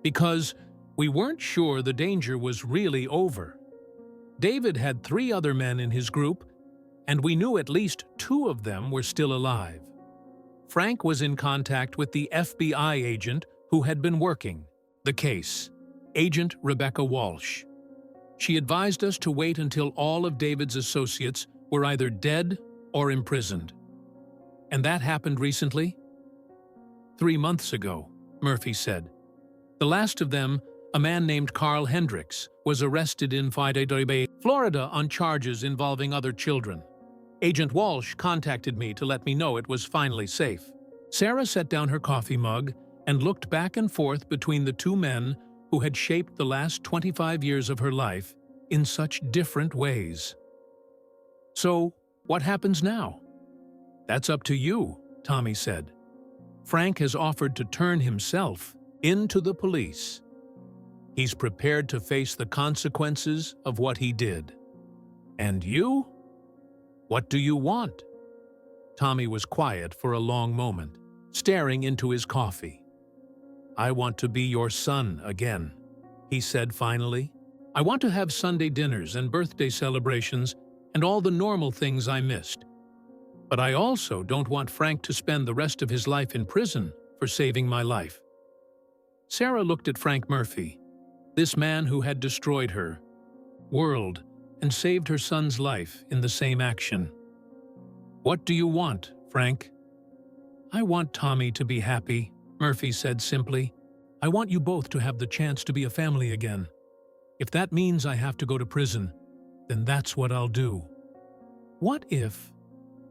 "Because we weren't sure the danger was really over. David had 3 other men in his group, and we knew at least 2 of them were still alive. Frank was in contact with the FBI agent who had been working the case, Agent Rebecca Walsh. She advised us to wait until all of David's associates were either dead or imprisoned. And that happened recently?" 3 months ago, Murphy said. "The last of them, a man named Carl Hendricks, was arrested in Florida on charges involving other children. Agent Walsh contacted me to let me know it was finally safe." Sarah set down her coffee mug and looked back and forth between the 2 men who had shaped the last 25 years of her life in such different ways. "So, what happens now?" "That's up to you," Tommy said. "Frank has offered to turn himself into the police. He's prepared to face the consequences of what he did. And you? What do you want?" Tommy was quiet for a long moment, staring into his coffee. "I want to be your son again," he said finally. "I want to have Sunday dinners and birthday celebrations and all the normal things I missed. But I also don't want Frank to spend the rest of his life in prison for saving my life." Sarah looked at Frank Murphy, this man who had destroyed her world and saved her son's life in the same action. "What do you want, Frank?" "I want Tommy to be happy," Murphy said simply. "I want you both to have the chance to be a family again. If that means I have to go to prison, then that's what I'll do." "What if—"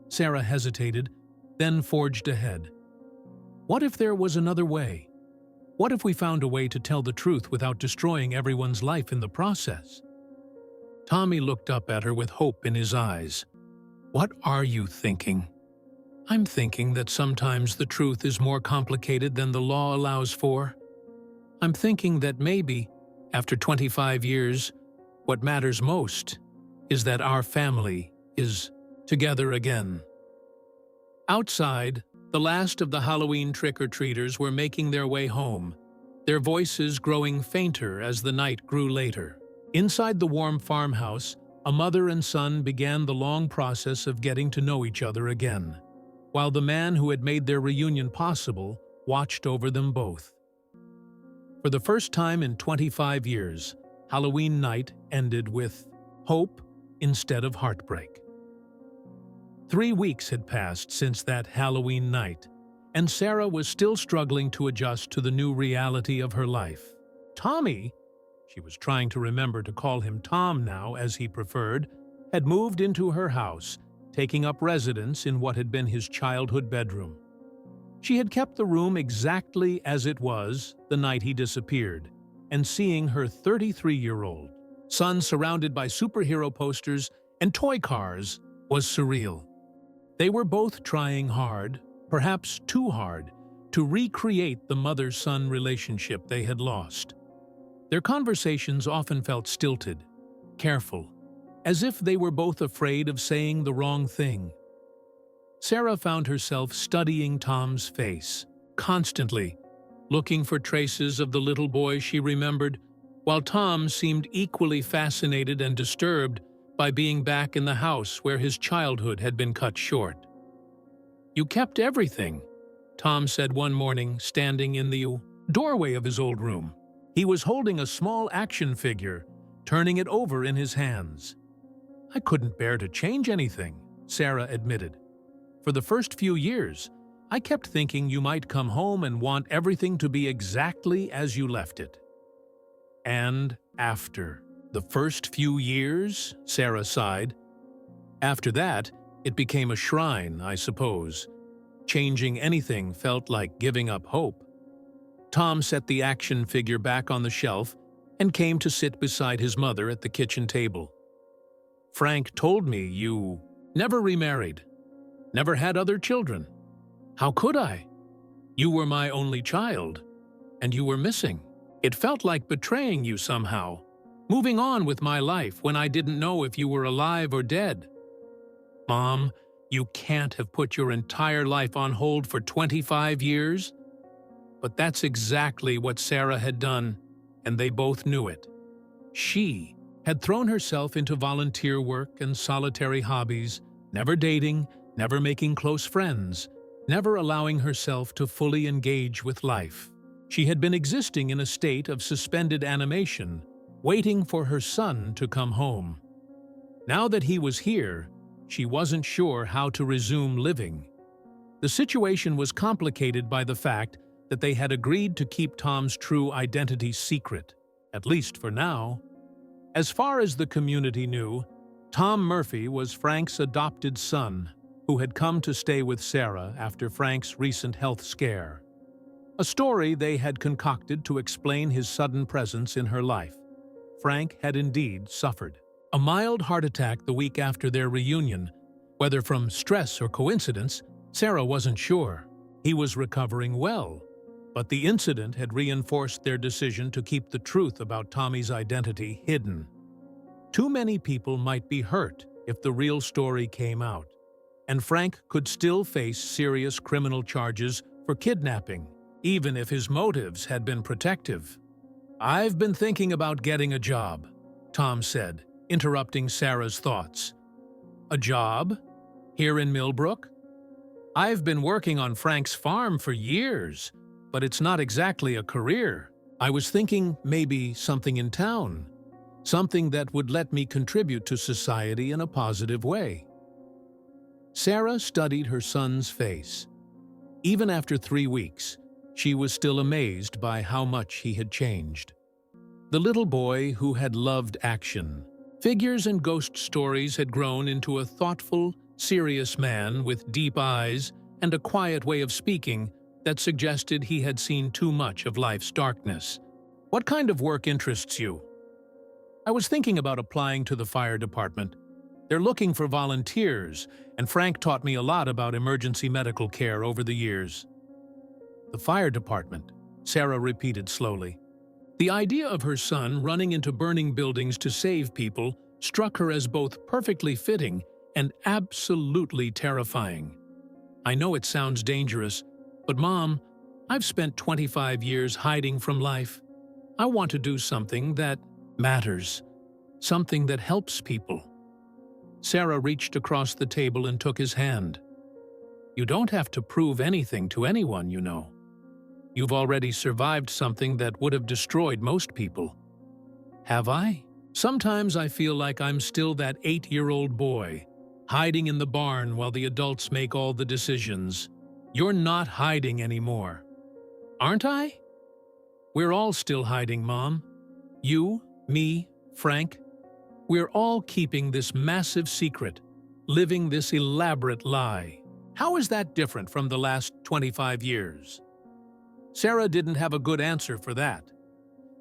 Sarah hesitated, then forged ahead. "What if there was another way? What if we found a way to tell the truth without destroying everyone's life in the process?" Tommy looked up at her with hope in his eyes. "What are you thinking?" "I'm thinking that sometimes the truth is more complicated than the law allows for. I'm thinking that maybe, after 25 years, what matters most is that our family is together again." Outside, the last of the Halloween trick-or-treaters were making their way home, their voices growing fainter as the night grew later. Inside the warm farmhouse, a mother and son began the long process of getting to know each other again, while the man who had made their reunion possible watched over them both. For the first time in 25 years, Halloween night ended with hope instead of heartbreak. 3 weeks had passed since that Halloween night, and Sarah was still struggling to adjust to the new reality of her life. Tommy, she was trying to remember to call him Tom now as he preferred, had moved into her house, taking up residence in what had been his childhood bedroom. She had kept the room exactly as it was the night he disappeared, and seeing her 33-year-old son surrounded by superhero posters and toy cars was surreal. They were both trying hard, perhaps too hard, to recreate the mother-son relationship they had lost. Their conversations often felt stilted, careful, as if they were both afraid of saying the wrong thing. Sarah found herself studying Tom's face, constantly, looking for traces of the little boy she remembered, while Tom seemed equally fascinated and disturbed by being back in the house where his childhood had been cut short. "You kept everything," Tom said one morning, standing in the doorway of his old room. He was holding a small action figure, turning it over in his hands. "I couldn't bear to change anything," Sarah admitted. "For the first few years, I kept thinking you might come home and want everything to be exactly as you left it." "And after the first few years?" Sarah sighed. "After that, it became a shrine, I suppose. Changing anything felt like giving up hope." Tom set the action figure back on the shelf and came to sit beside his mother at the kitchen table. "Frank told me you never remarried, never had other children. How could I? You were my only child, and you were missing. It felt like betraying you somehow, moving on with my life when I didn't know if you were alive or dead." "Mom, you can't have put your entire life on hold for 25 years? But that's exactly what Sarah had done, and they both knew it. She had thrown herself into volunteer work and solitary hobbies, never dating, never making close friends, never allowing herself to fully engage with life. She had been existing in a state of suspended animation, waiting for her son to come home. Now that he was here, she wasn't sure how to resume living. The situation was complicated by the fact that they had agreed to keep Tom's true identity secret, at least for now. As far as the community knew, Tom Murphy was Frank's adopted son, who had come to stay with Sarah after Frank's recent health scare. A story they had concocted to explain his sudden presence in her life. Frank had indeed suffered a mild heart attack the week after their reunion. Whether from stress or coincidence, Sarah wasn't sure. He was recovering well, but the incident had reinforced their decision to keep the truth about Tommy's identity hidden. Too many people might be hurt if the real story came out, and Frank could still face serious criminal charges for kidnapping, even if his motives had been protective. "I've been thinking about getting a job," Tom said, interrupting Sarah's thoughts. "A job? Here in Millbrook? I've been working on Frank's farm for years, but it's not exactly a career. I was thinking maybe something in town, something that would let me contribute to society in a positive way." Sarah studied her son's face. Even after 3 weeks, she was still amazed by how much he had changed. The little boy who had loved action, figures and ghost stories had grown into a thoughtful, serious man with deep eyes and a quiet way of speaking that suggested he had seen too much of life's darkness. "What kind of work interests you?" "I was thinking about applying to the fire department. They're looking for volunteers, and Frank taught me a lot about emergency medical care over the years." "The fire department," Sarah repeated slowly. The idea of her son running into burning buildings to save people struck her as both perfectly fitting and absolutely terrifying. "I know it sounds dangerous, but Mom, I've spent 25 years hiding from life. I want to do something that matters, something that helps people." Sarah reached across the table and took his hand. "You don't have to prove anything to anyone, you know. You've already survived something that would have destroyed most people." "Have I? Sometimes I feel like I'm still that 8-year-old boy, hiding in the barn while the adults make all the decisions." "You're not hiding anymore." "Aren't I?" "We're all still hiding, Mom. You, me, Frank. We're all keeping this massive secret, living this elaborate lie. How is that different from the last 25 years? Sarah didn't have a good answer for that.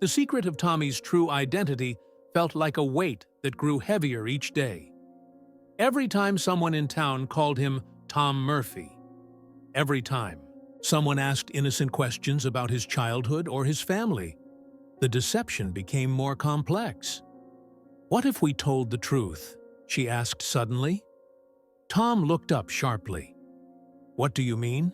The secret of Tommy's true identity felt like a weight that grew heavier each day. Every time someone in town called him Tom Murphy, every time someone asked innocent questions about his childhood or his family, the deception became more complex. "What if we told the truth?" she asked suddenly. Tom looked up sharply. "What do you mean?"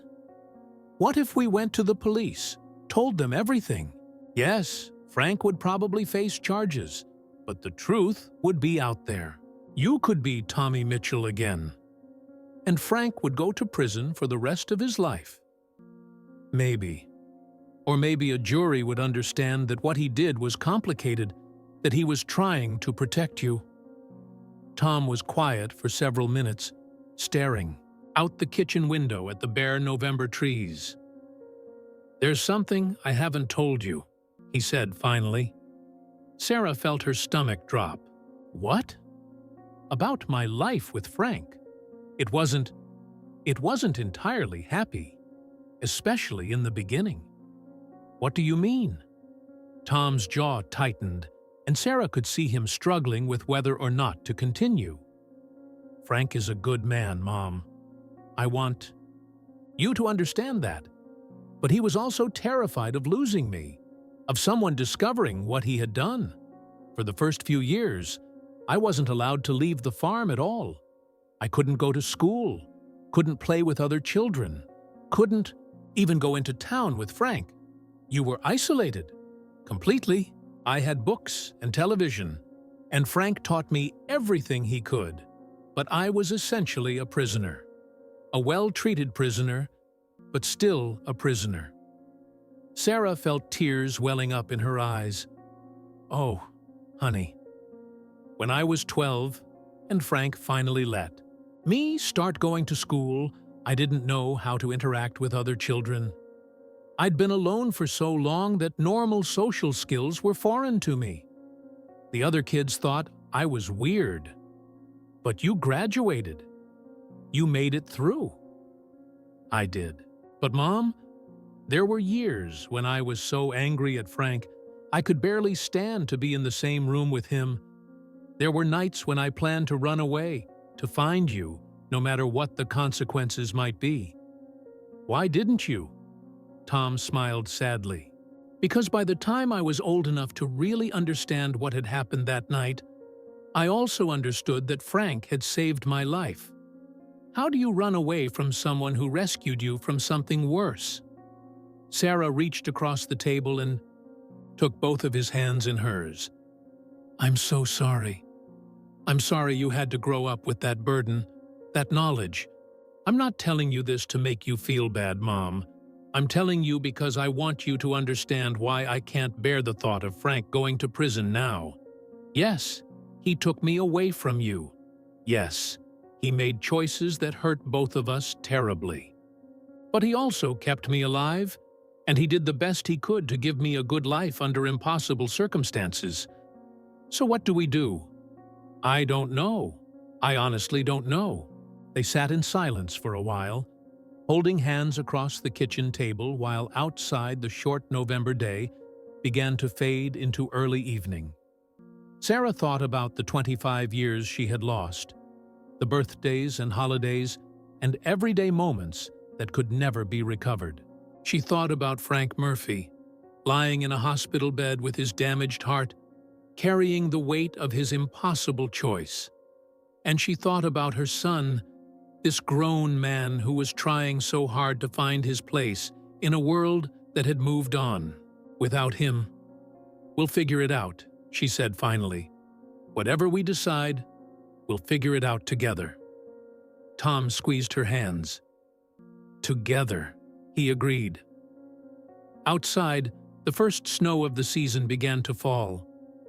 "What if we went to the police, told them everything? Yes, Frank would probably face charges, but the truth would be out there. You could be Tommy Mitchell again. And Frank would go to prison for the rest of his life. Maybe. Or maybe a jury would understand that what he did was complicated, that he was trying to protect you." Tom was quiet for several minutes, staring out the kitchen window at the bare November trees. "There's something I haven't told you," he said finally. Sarah felt her stomach drop. "What?" "About my life with Frank. It wasn't entirely happy, especially in the beginning." "What do you mean?" Tom's jaw tightened, and Sarah could see him struggling with whether or not to continue. "Frank is a good man, Mom. I want you to understand that. But he was also terrified of losing me, of someone discovering what he had done. For the first few years, I wasn't allowed to leave the farm at all. I couldn't go to school, couldn't play with other children, couldn't even go into town with Frank. You were isolated. Completely. I had books and television, and Frank taught me everything he could. But I was essentially a prisoner. A well-treated prisoner, but still a prisoner." Sarah felt tears welling up in her eyes. "Oh, honey. When I was 12, and Frank finally let me start going to school, I didn't know how to interact with other children. I'd been alone for so long that normal social skills were foreign to me. The other kids thought I was weird. But you graduated. You made it through." "I did. But Mom, there were years when I was so angry at Frank, I could barely stand to be in the same room with him. There were nights when I planned to run away, to find you, no matter what the consequences might be." "Why didn't you?" Tom smiled sadly. "Because by the time I was old enough to really understand what had happened that night, I also understood that Frank had saved my life. How do you run away from someone who rescued you from something worse? Sarah reached across the table and took both of his hands in hers. I'm so sorry. I'm sorry you had to grow up with that burden, that knowledge. I'm not telling you this to make you feel bad, Mom. I'm telling you because I want you to understand why I can't bear the thought of Frank going to prison now. Yes, he took me away from you. Yes, he made choices that hurt both of us terribly. But he also kept me alive, and he did the best he could to give me a good life under impossible circumstances. So what do we do? I don't know. I honestly don't know. They sat in silence for a while, holding hands across the kitchen table while outside the short November day began to fade into early evening. Sarah thought about the 25 years she had lost, the birthdays and holidays and everyday moments that could never be recovered. She thought about Frank Murphy, lying in a hospital bed with his damaged heart, carrying the weight of his impossible choice. And she thought about her son, this grown man who was trying so hard to find his place in a world that had moved on without him. We'll figure it out, she said finally. Whatever we decide, we'll figure it out together. Tom squeezed her hands. Together, he agreed. Outside, the first snow of the season began to fall,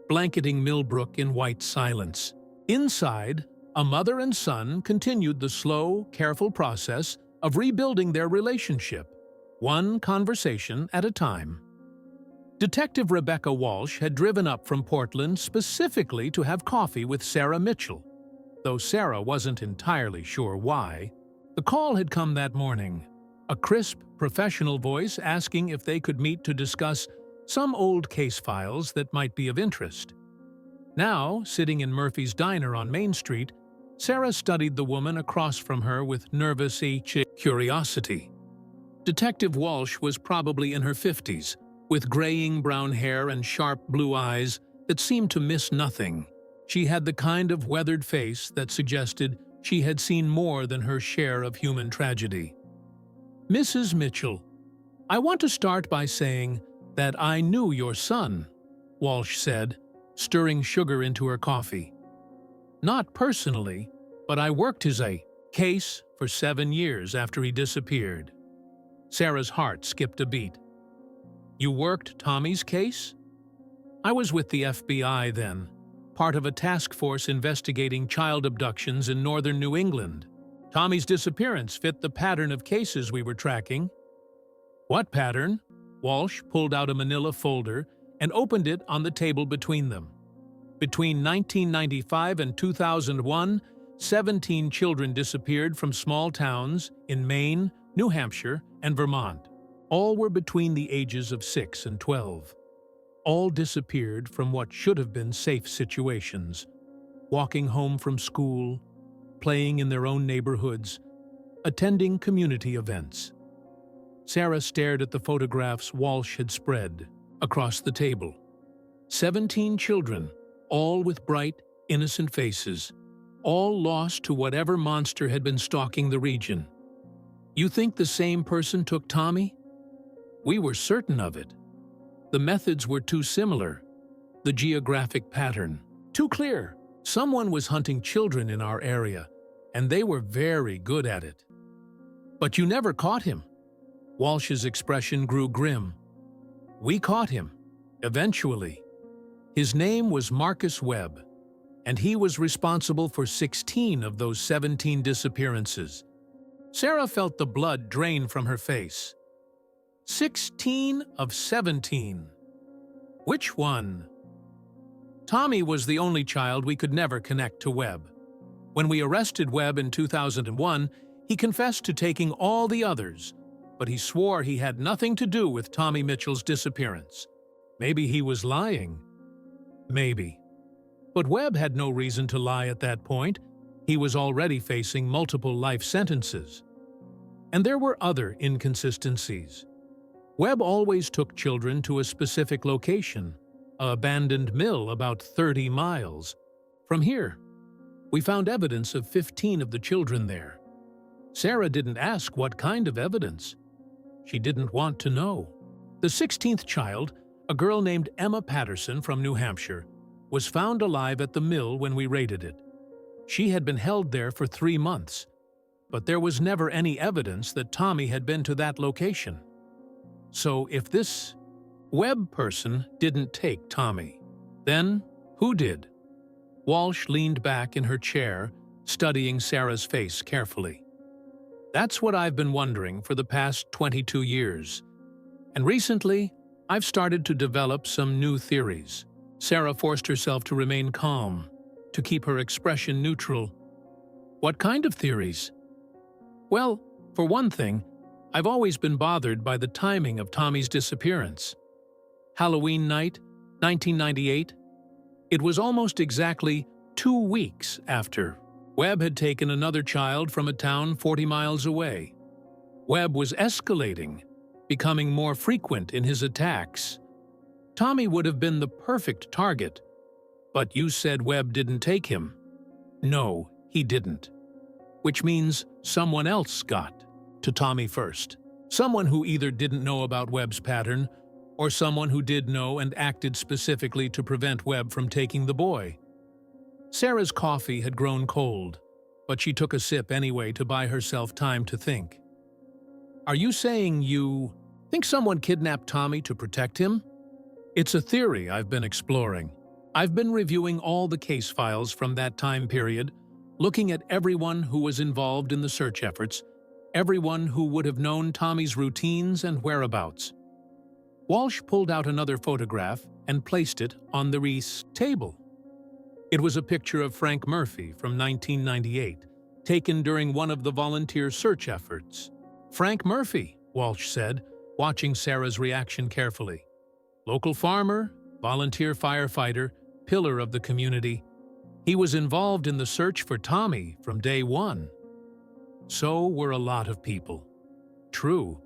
blanketing Millbrook in white silence. Inside, a mother and son continued the slow, careful process of rebuilding their relationship, one conversation at a time. Detective Rebecca Walsh had driven up from Portland specifically to have coffee with Sarah Mitchell, though Sarah wasn't entirely sure why. The call had come that morning, a crisp, professional voice asking if they could meet to discuss some old case files that might be of interest. Now, sitting in Murphy's Diner on Main Street, Sarah studied the woman across from her with nervous curiosity. Detective Walsh was probably in her 50s, with graying brown hair and sharp blue eyes that seemed to miss nothing. She had the kind of weathered face that suggested she had seen more than her share of human tragedy. Mrs. Mitchell, I want to start by saying that I knew your son, Walsh said, stirring sugar into her coffee. Not personally, but I worked his case for 7 years after he disappeared. Sarah's heart skipped a beat. You worked Tommy's case? I was with the FBI then, part of a task force investigating child abductions in northern New England. Tommy's disappearance fit the pattern of cases we were tracking. What pattern? Walsh pulled out a manila folder and opened it on the table between them. Between 1995 and 2001, 17 children disappeared from small towns in Maine, New Hampshire, and Vermont. All were between the ages of 6 and 12. All disappeared from what should have been safe situations, walking home from school, playing in their own neighborhoods, attending community events. Sarah stared at the photographs Walsh had spread across the table. 17 children, all with bright, innocent faces, all lost to whatever monster had been stalking the region. You think the same person took Tommy? We were certain of it. The methods were too similar, the geographic pattern too clear. Someone was hunting children in our area, and they were very good at it. But you never caught him. Walsh's expression grew grim. We caught him, eventually. His name was Marcus Webb, and he was responsible for 16 of those 17 disappearances. Sarah felt the blood drain from her face. 16 of 17. Which one? Tommy was the only child we could never connect to Webb. When we arrested Webb in 2001, he confessed to taking all the others, but he swore he had nothing to do with Tommy Mitchell's disappearance. Maybe he was lying. Maybe. But Webb had no reason to lie at that point. He was already facing multiple life sentences. And there were other inconsistencies. Webb always took children to a specific location, an abandoned mill about 30 miles from here. We found evidence of 15 of the children there. Sarah didn't ask what kind of evidence. She didn't want to know. The 16th child, a girl named Emma Patterson from New Hampshire, was found alive at the mill when we raided it. She had been held there for 3 months, but there was never any evidence that Tommy had been to that location. So if this Webb person didn't take Tommy, then who did? Walsh leaned back in her chair, studying Sarah's face carefully. That's what I've been wondering for the past 22 years. And recently, I've started to develop some new theories. Sarah forced herself to remain calm, to keep her expression neutral. What kind of theories? Well, for one thing, I've always been bothered by the timing of Tommy's disappearance. Halloween night, 1998. It was almost exactly 2 weeks after Webb had taken another child from a town 40 miles away. Webb was escalating, becoming more frequent in his attacks. Tommy would have been the perfect target, but you said Webb didn't take him. No, he didn't. Which means someone else got to Tommy first. Someone who either didn't know about Webb's pattern, or someone who did know and acted specifically to prevent Webb from taking the boy. Sarah's coffee had grown cold, but she took a sip anyway to buy herself time to think. Are you saying you think someone kidnapped Tommy to protect him? It's a theory I've been exploring. I've been reviewing all the case files from that time period, looking at everyone who was involved in the search efforts, everyone who would have known Tommy's routines and whereabouts. Walsh pulled out another photograph and placed it on the Reese table. It was a picture of Frank Murphy from 1998, taken during one of the volunteer search efforts. Frank Murphy, Walsh said, watching Sarah's reaction carefully. Local farmer, volunteer firefighter, pillar of the community. He was involved in the search for Tommy from day one. So were a lot of people. True,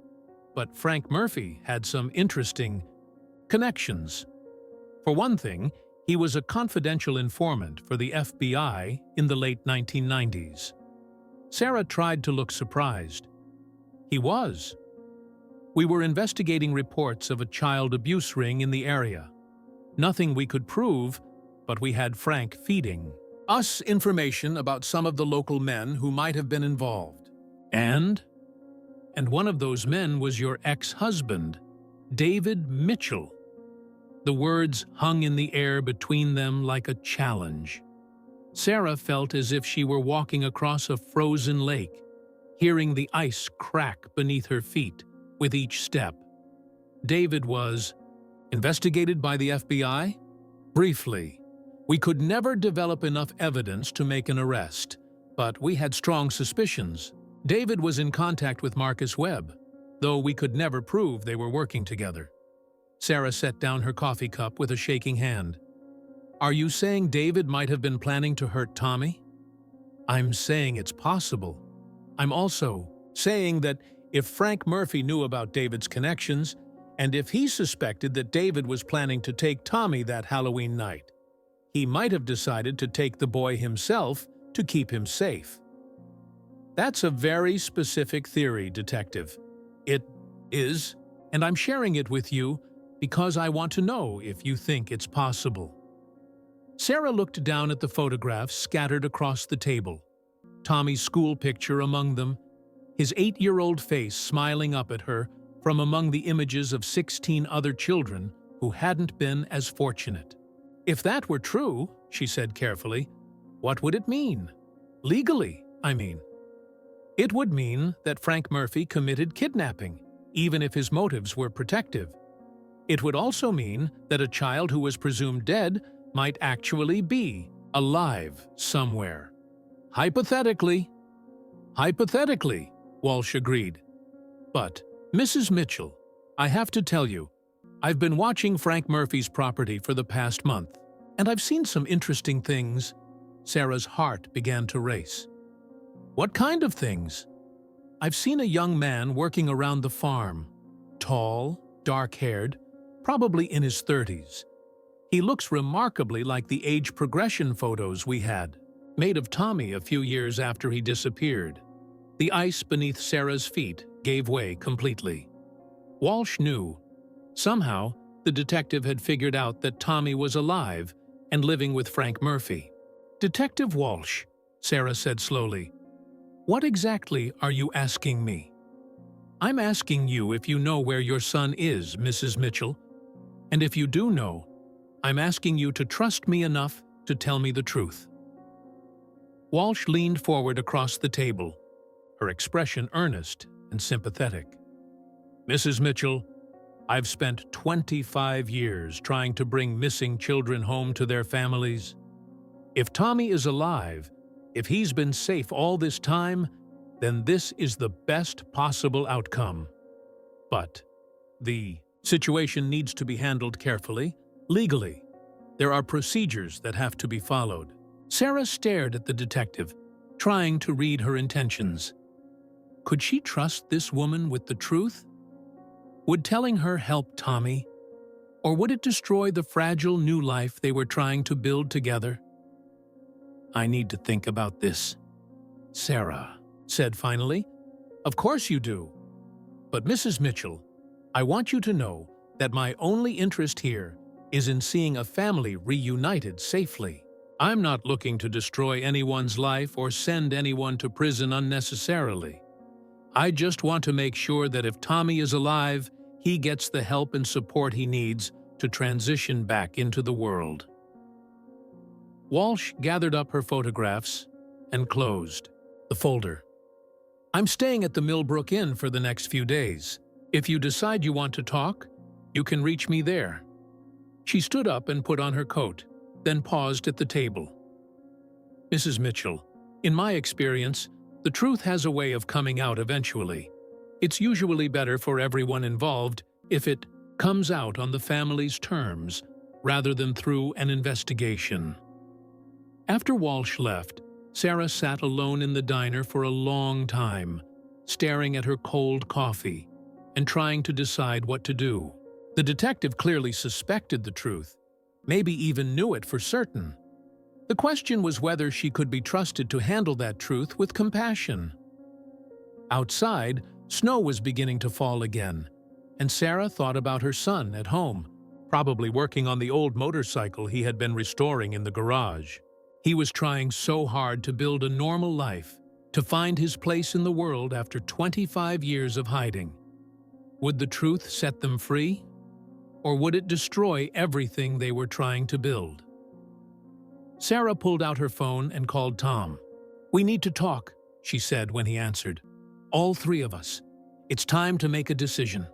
but Frank Murphy had some interesting connections. For one thing, he was a confidential informant for the FBI in the late 1990s. Sarah tried to look surprised. He was. We were investigating reports of a child abuse ring in the area. Nothing we could prove, but we had Frank feeding us information about some of the local men who might have been involved. And one of those men was your ex-husband, David Mitchell. The words hung in the air between them like a challenge. Sarah felt as if she were walking across a frozen lake, hearing the ice crack beneath her feet with each step. David was investigated by the FBI? Briefly. We could never develop enough evidence to make an arrest, but we had strong suspicions. David was in contact with Marcus Webb, though we could never prove they were working together. Sarah set down her coffee cup with a shaking hand. Are you saying David might have been planning to hurt Tommy? I'm saying it's possible. I'm also saying that if Frank Murphy knew about David's connections, and if he suspected that David was planning to take Tommy that Halloween night, he might have decided to take the boy himself to keep him safe. That's a very specific theory, Detective. It is, and I'm sharing it with you because I want to know if you think it's possible. Sarah looked down at the photographs scattered across the table, Tommy's school picture among them, his 8-year-old face smiling up at her from among the images of 16 other children who hadn't been as fortunate. If that were true, she said carefully, what would it mean? Legally, I mean. It would mean that Frank Murphy committed kidnapping, even if his motives were protective. It would also mean that a child who was presumed dead might actually be alive somewhere. Hypothetically, Walsh agreed. But, Mrs. Mitchell, I have to tell you, I've been watching Frank Murphy's property for the past month, and I've seen some interesting things. Sarah's heart began to race. What kind of things? I've seen a young man working around the farm. Tall, dark-haired, probably in his 30s. He looks remarkably like the age progression photos we had, made of Tommy a few years after he disappeared. The ice beneath Sarah's feet gave way completely. Walsh knew. Somehow, the detective had figured out that Tommy was alive and living with Frank Murphy. "Detective Walsh," Sarah said slowly, "what exactly are you asking me?" "I'm asking you if you know where your son is, Mrs. Mitchell. And if you do know, I'm asking you to trust me enough to tell me the truth." Walsh leaned forward across the table, her expression earnest and sympathetic. "Mrs. Mitchell, I've spent 25 years trying to bring missing children home to their families. If Tommy is alive, if he's been safe all this time, then this is the best possible outcome. But the situation needs to be handled carefully, legally. There are procedures that have to be followed." Sarah stared at the detective, trying to read her intentions. Could she trust this woman with the truth? Would telling her help Tommy? Or would it destroy the fragile new life they were trying to build together? "I need to think about this," Sarah said finally. "Of course you do. But Mrs. Mitchell, I want you to know that my only interest here is in seeing a family reunited safely. I'm not looking to destroy anyone's life or send anyone to prison unnecessarily. I just want to make sure that if Tommy is alive, he gets the help and support he needs to transition back into the world." Walsh gathered up her photographs and closed the folder. "I'm staying at the Millbrook Inn for the next few days. If you decide you want to talk, you can reach me there." She stood up and put on her coat, then paused at the table. "Mrs. Mitchell, in my experience, the truth has a way of coming out eventually. It's usually better for everyone involved if it comes out on the family's terms, rather than through an investigation." After Walsh left, Sarah sat alone in the diner for a long time, staring at her cold coffee and trying to decide what to do. The detective clearly suspected the truth, maybe even knew it for certain. The question was whether she could be trusted to handle that truth with compassion. Outside, snow was beginning to fall again, and Sarah thought about her son at home, probably working on the old motorcycle he had been restoring in the garage. He was trying so hard to build a normal life, to find his place in the world after 25 years of hiding. Would the truth set them free? Or would it destroy everything they were trying to build? Sarah pulled out her phone and called Tom. "We need to talk," she said when he answered. "All three of us. It's time to make a decision."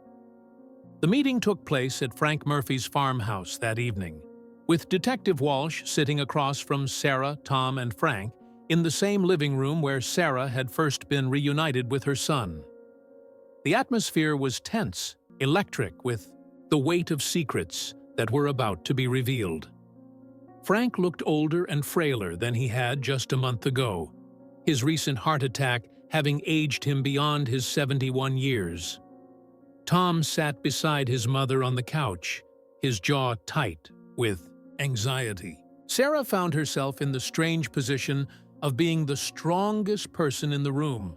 The meeting took place at Frank Murphy's farmhouse that evening, with Detective Walsh sitting across from Sarah, Tom, and Frank in the same living room where Sarah had first been reunited with her son. The atmosphere was tense, electric, with the weight of secrets that were about to be revealed. Frank looked older and frailer than he had just a month ago, his recent heart attack having aged him beyond his 71 years. Tom sat beside his mother on the couch, his jaw tight with anxiety. Sarah found herself in the strange position of being the strongest person in the room,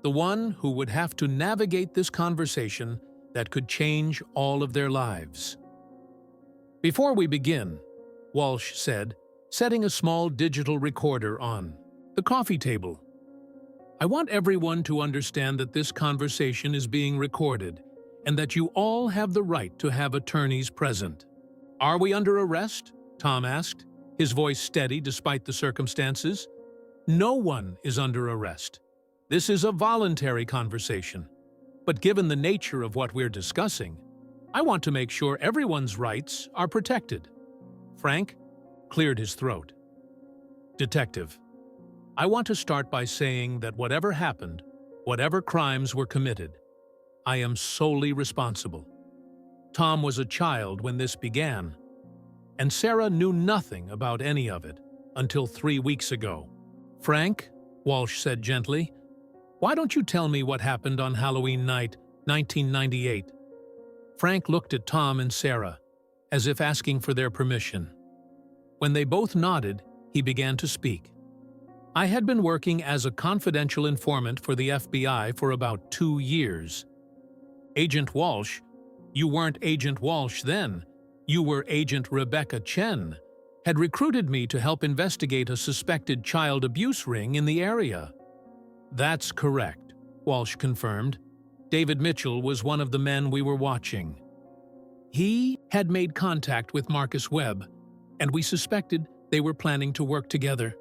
the one who would have to navigate this conversation that could change all of their lives. "Before we begin," Walsh said, setting a small digital recorder on the coffee table, "I want everyone to understand that this conversation is being recorded and that you all have the right to have attorneys present." "Are we under arrest?" Tom asked, his voice steady despite the circumstances. "No one is under arrest. This is a voluntary conversation. But given the nature of what we're discussing, I want to make sure everyone's rights are protected." Frank cleared his throat. "Detective, I want to start by saying that whatever happened, whatever crimes were committed, I am solely responsible. Tom was a child when this began, and Sarah knew nothing about any of it until 3 weeks ago." "Frank," Walsh said gently, "why don't you tell me what happened on Halloween night, 1998? Frank looked at Tom and Sarah, as if asking for their permission. When they both nodded, he began to speak. I had been working as a confidential informant for the FBI for about 2 years. Agent Walsh, you weren't Agent Walsh then, you were Agent Rebecca Chen, had recruited me to help investigate a suspected child abuse ring in the area. That's correct, Walsh confirmed. David Mitchell was one of the men we were watching. He had made contact with Marcus Webb, and we suspected they were planning to work together.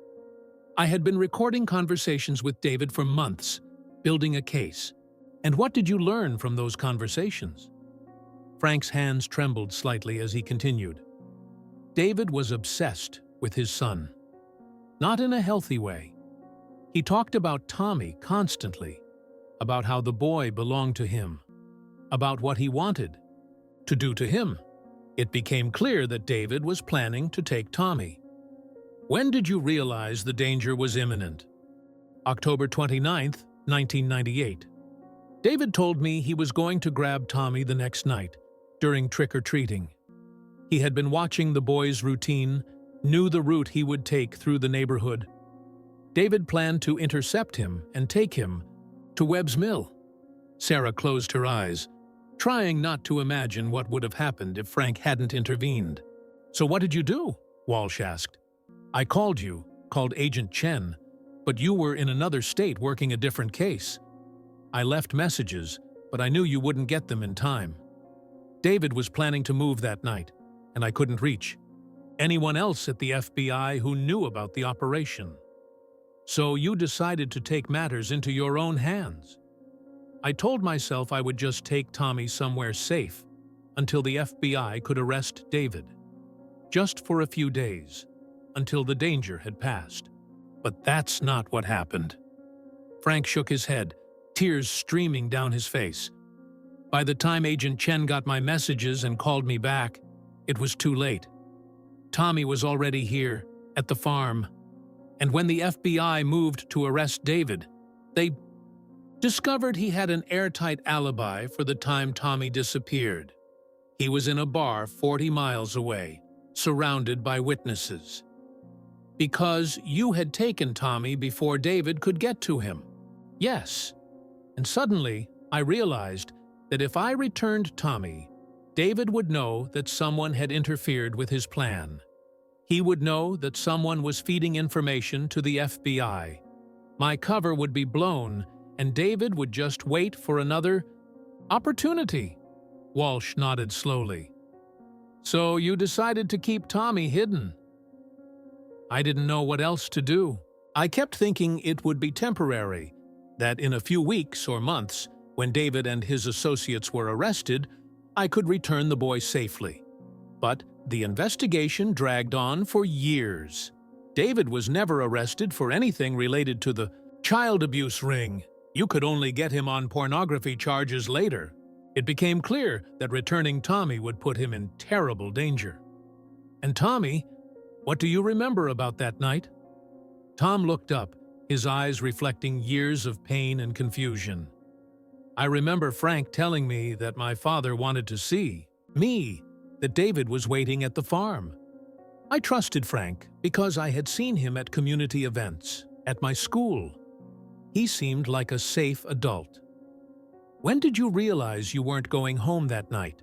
I had been recording conversations with David for months, building a case. And what did you learn from those conversations? Frank's hands trembled slightly as he continued. David was obsessed with his son. Not in a healthy way. He talked about Tommy constantly, about how the boy belonged to him, about what he wanted to do to him. It became clear that David was planning to take Tommy. When did you realize the danger was imminent? October 29th, 1998. David told me he was going to grab Tommy the next night, during trick-or-treating. He had been watching the boy's routine, knew the route he would take through the neighborhood. David planned to intercept him and take him to Webb's Mill. Sarah closed her eyes, trying not to imagine what would have happened if Frank hadn't intervened. So what did you do? Walsh asked. I called Agent Chen, but you were in another state working a different case. I left messages, but I knew you wouldn't get them in time. David was planning to move that night, and I couldn't reach anyone else at the FBI who knew about the operation. So you decided to take matters into your own hands. I told myself I would just take Tommy somewhere safe until the FBI could arrest David. Just for a few days, until the danger had passed. But that's not what happened. Frank shook his head, tears streaming down his face. By the time Agent Chen got my messages and called me back, it was too late. Tommy was already here, at the farm. And when the FBI moved to arrest David, they discovered he had an airtight alibi for the time Tommy disappeared. He was in a bar 40 miles away, surrounded by witnesses. Because you had taken Tommy before David could get to him. Yes. And suddenly, I realized that if I returned Tommy, David would know that someone had interfered with his plan. He would know that someone was feeding information to the FBI. My cover would be blown, and David would just wait for another opportunity. Walsh nodded slowly. So you decided to keep Tommy hidden. I didn't know what else to do. I kept thinking it would be temporary, that in a few weeks or months, when David and his associates were arrested, I could return the boy safely. But the investigation dragged on for years. David was never arrested for anything related to the child abuse ring. You could only get him on pornography charges later. It became clear that returning Tommy would put him in terrible danger. And Tommy, what do you remember about that night? Tom looked up, his eyes reflecting years of pain and confusion. I remember Frank telling me that my father wanted to see me, that David was waiting at the farm. I trusted Frank because I had seen him at community events, at my school. He seemed like a safe adult. When did you realize you weren't going home that night?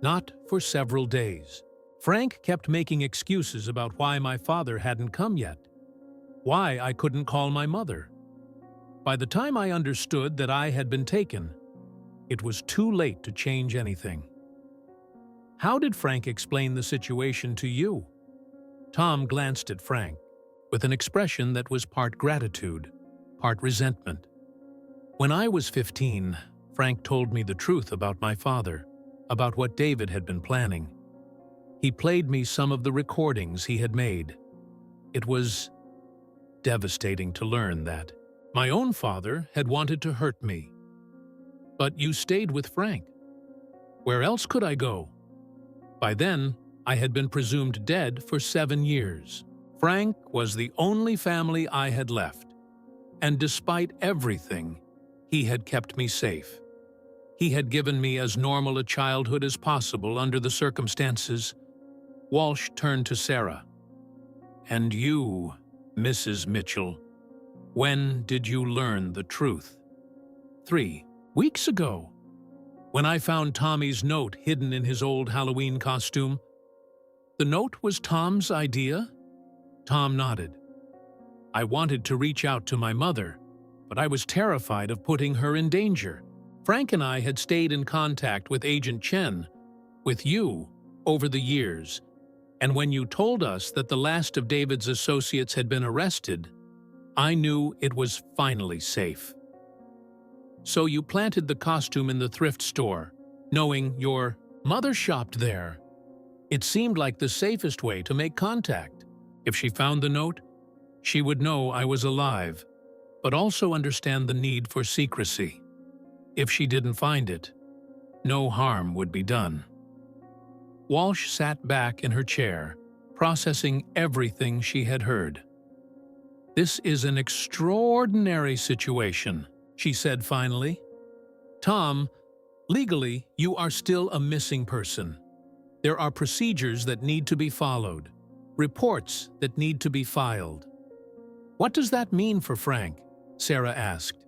Not for several days. Frank kept making excuses about why my father hadn't come yet, why I couldn't call my mother. By the time I understood that I had been taken, it was too late to change anything. How did Frank explain the situation to you? Tom glanced at Frank with an expression that was part gratitude, part resentment. When I was 15, Frank told me the truth about my father, about what David had been planning. He played me some of the recordings he had made. It was devastating to learn that my own father had wanted to hurt me. But you stayed with Frank. Where else could I go? By then, I had been presumed dead for 7 years. Frank was the only family I had left. And despite everything, he had kept me safe. He had given me as normal a childhood as possible under the circumstances. Walsh turned to Sarah. And you, Mrs. Mitchell, when did you learn the truth? 3 weeks ago, when I found Tommy's note hidden in his old Halloween costume. The note was Tom's idea? Tom nodded. I wanted to reach out to my mother, but I was terrified of putting her in danger. Frank and I had stayed in contact with Agent Chen, with you, over the years, and when you told us that the last of David's associates had been arrested, I knew it was finally safe. So you planted the costume in the thrift store, knowing your mother shopped there. It seemed like the safest way to make contact. If she found the note, she would know I was alive, but also understand the need for secrecy. If she didn't find it, no harm would be done. Walsh sat back in her chair, processing everything she had heard. This is an extraordinary situation, she said finally. Tom, legally, you are still a missing person. There are procedures that need to be followed, reports that need to be filed. What does that mean for Frank? Sarah asked.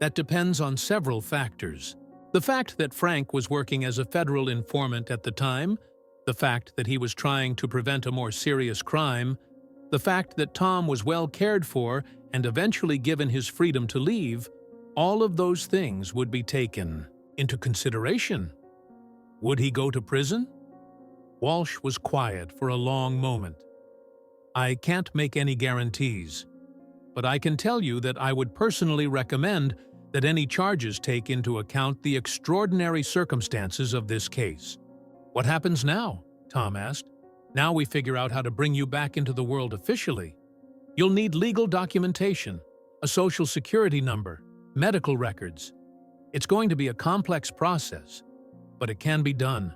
That depends on several factors. The fact that Frank was working as a federal informant at the time, the fact that he was trying to prevent a more serious crime, the fact that Tom was well cared for and eventually given his freedom to leave, all of those things would be taken into consideration. Would he go to prison? Walsh was quiet for a long moment. I can't make any guarantees, but I can tell you that I would personally recommend that any charges take into account the extraordinary circumstances of this case. What happens now? Tom asked. Now we figure out how to bring you back into the world officially. You'll need legal documentation, a social security number, medical records. It's going to be a complex process, but it can be done.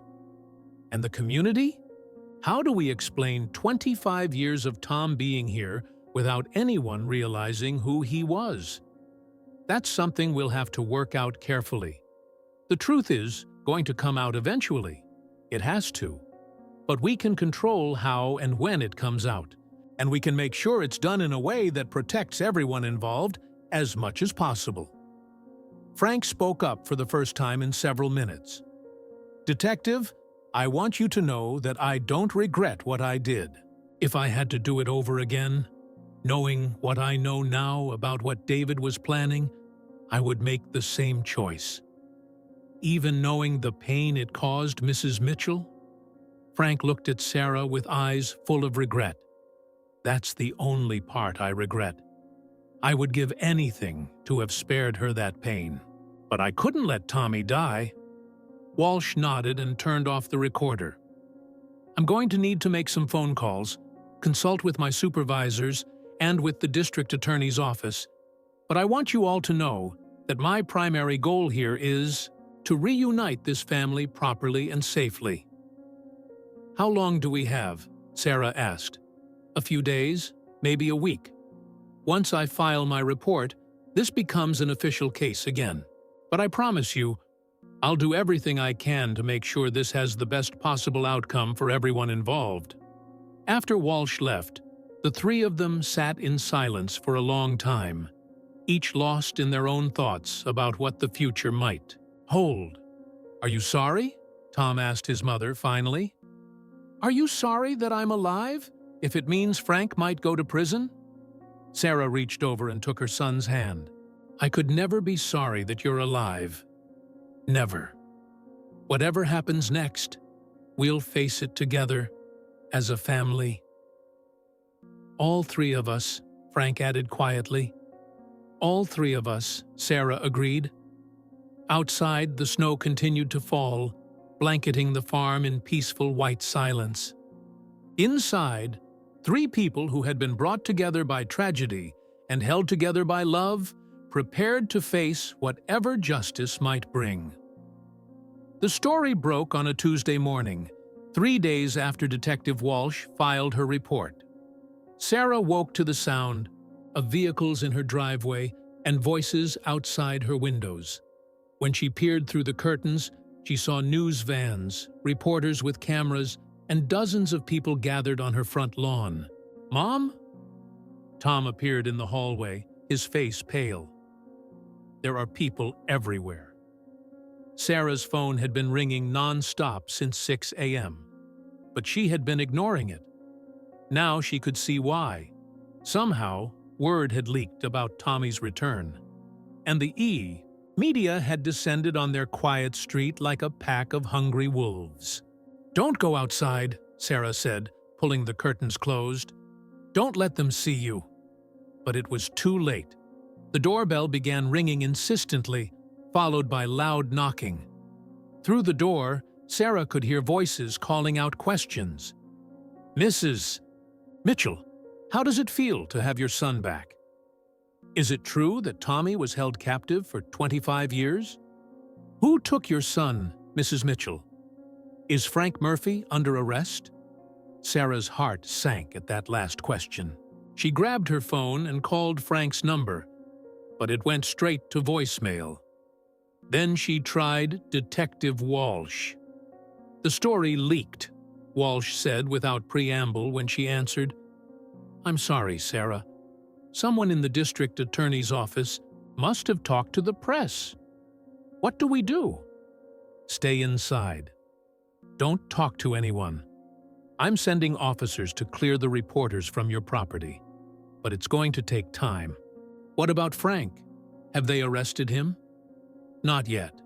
And the community? How do we explain 25 years of Tom being here without anyone realizing who he was? That's something we'll have to work out carefully. The truth is going to come out eventually. It has to. But we can control how and when it comes out, and we can make sure it's done in a way that protects everyone involved as much as possible. Frank spoke up for the first time in several minutes. Detective, I want you to know that I don't regret what I did. If I had to do it over again, knowing what I know now about what David was planning, I would make the same choice. Even knowing the pain it caused Mrs. Mitchell? Frank looked at Sarah with eyes full of regret. That's the only part I regret. I would give anything to have spared her that pain. But I couldn't let Tommy die. Walsh nodded and turned off the recorder. I'm going to need to make some phone calls, consult with my supervisors and with the district attorney's office, but I want you all to know that my primary goal here is to reunite this family properly and safely. How long do we have? Sarah asked. A few days, maybe a week. Once I file my report, this becomes an official case again. But I promise you, I'll do everything I can to make sure this has the best possible outcome for everyone involved. After Walsh left, the three of them sat in silence for a long time, each lost in their own thoughts about what the future might hold. Are you sorry? Tom asked his mother finally. Are you sorry that I'm alive, if it means Frank might go to prison? Sarah reached over and took her son's hand. I could never be sorry that you're alive. Never. Whatever happens next, we'll face it together as a family. All three of us, Frank added quietly. All three of us, Sarah agreed. Outside, the snow continued to fall, blanketing the farm in peaceful white silence. Inside, three people who had been brought together by tragedy and held together by love prepared to face whatever justice might bring. The story broke on a Tuesday morning, 3 days after Detective Walsh filed her report. Sarah woke to the sound of vehicles in her driveway and voices outside her windows. When she peered through the curtains, she saw news vans, reporters with cameras, and dozens of people gathered on her front lawn. Mom? Tom appeared in the hallway, his face pale. There are people everywhere. Sarah's phone had been ringing non-stop since 6 a.m., but she had been ignoring it. Now she could see why. Somehow, word had leaked about Tommy's return. And the media had descended on their quiet street like a pack of hungry wolves. "Don't go outside," Sarah said, pulling the curtains closed. "Don't let them see you." But it was too late. The doorbell began ringing insistently, followed by loud knocking. Through the door, Sarah could hear voices calling out questions. "Mrs. Mitchell, how does it feel to have your son back? Is it true that Tommy was held captive for 25 years? Who took your son, Mrs. Mitchell? Is Frank Murphy under arrest?" Sarah's heart sank at that last question. She grabbed her phone and called Frank's number, but it went straight to voicemail. Then she tried Detective Walsh. "The story leaked," Walsh said without preamble when she answered. "I'm sorry, Sarah. Someone in the district attorney's office must have talked to the press. What do we do?" "Stay inside. Don't talk to anyone. I'm sending officers to clear the reporters from your property, but it's going to take time." "What about Frank? Have they arrested him?" "Not yet.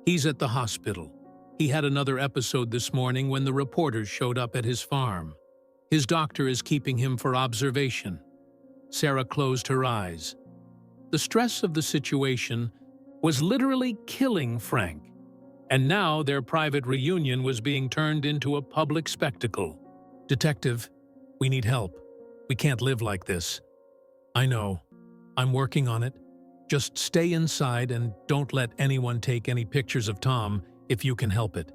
He's at the hospital. He had another episode this morning when the reporters showed up at his farm. His doctor is keeping him for observation." Sarah closed her eyes. The stress of the situation was literally killing Frank, and now their private reunion was being turned into a public spectacle. "Detective, we need help. We can't live like this." "I know. I'm working on it. Just stay inside and don't let anyone take any pictures of Tom if you can help it."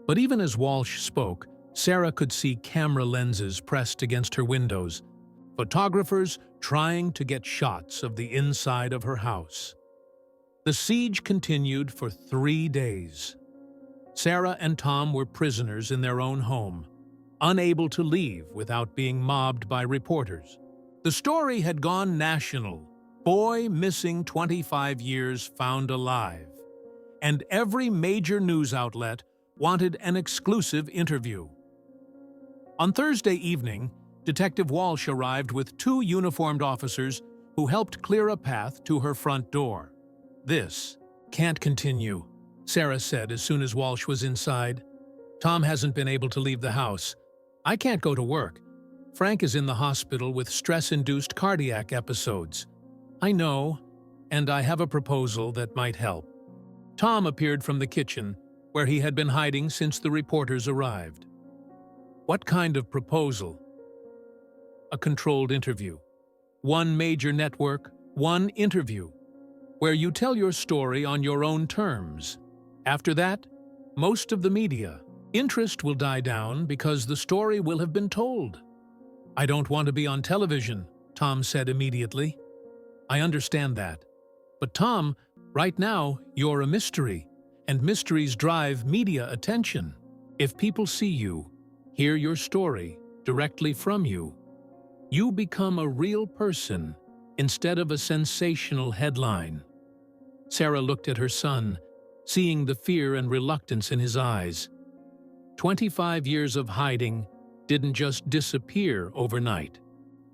But even as Walsh spoke, Sarah could see camera lenses pressed against her windows, photographers trying to get shots of the inside of her house. The siege continued for 3 days. Sarah and Tom were prisoners in their own home, unable to leave without being mobbed by reporters. The story had gone national. Boy missing 25 years found alive. And every major news outlet wanted an exclusive interview. On Thursday evening, Detective Walsh arrived with 2 uniformed officers who helped clear a path to her front door. "This can't continue," Sarah said as soon as Walsh was inside. "Tom hasn't been able to leave the house. I can't go to work. Frank is in the hospital with stress-induced cardiac episodes. I know, and I have a proposal that might help." Tom appeared from the kitchen, where he had been hiding since the reporters arrived. "What kind of proposal?" "A controlled interview. 1 major network, 1 interview, where you tell your story on your own terms. After that, most of the media interest will die down because the story will have been told." "I don't want to be on television," Tom said immediately. "I understand that. But Tom, right now, you're a mystery, and mysteries drive media attention. If people see you, hear your story directly from you, you become a real person instead of a sensational headline." Sarah looked at her son, seeing the fear and reluctance in his eyes. 25 years of hiding didn't just disappear overnight.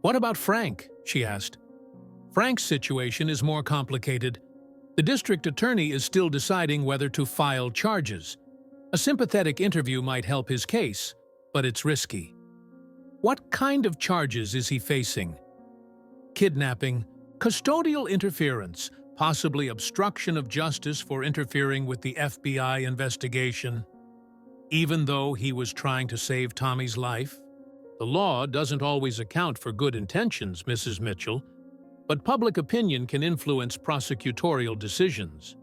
"What about Frank?" she asked. "Frank's situation is more complicated. The district attorney is still deciding whether to file charges. A sympathetic interview might help his case, but it's risky." "What kind of charges is he facing?" "Kidnapping, custodial interference, possibly obstruction of justice for interfering with the FBI investigation. Even though he was trying to save Tommy's life, the law doesn't always account for good intentions, Mrs. Mitchell, but public opinion can influence prosecutorial decisions."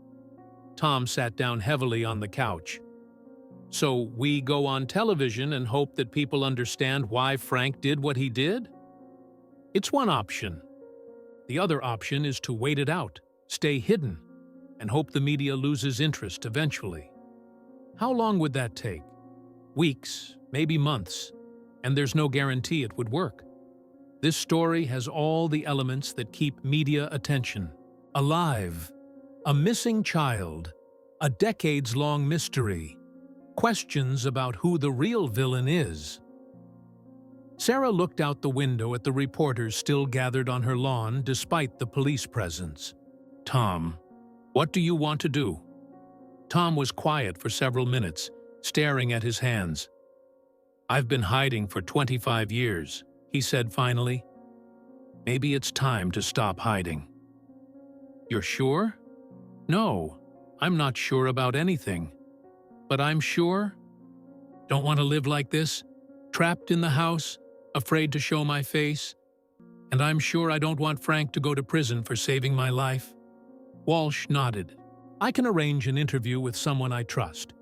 Tom sat down heavily on the couch. "So we go on television and hope that people understand why Frank did what he did? It's one option. The other option is to wait it out, stay hidden, and hope the media loses interest eventually. How long would that take? Weeks, maybe months, and there's no guarantee it would work." This story has all the elements that keep media attention. Alive, a missing child, a decades-long mystery, questions about who the real villain is. Sarah looked out the window at the reporters still gathered on her lawn despite the police presence. "Tom, what do you want to do?" Tom was quiet for several minutes, staring at his hands. "I've been hiding for 25 years, he said finally. "Maybe it's time to stop hiding." "You're sure?" "No, I'm not sure about anything. But I'm sure. Don't want to live like this, trapped in the house, afraid to show my face. And I'm sure I don't want Frank to go to prison for saving my life." Walsh nodded. "I can arrange an interview with someone I trust.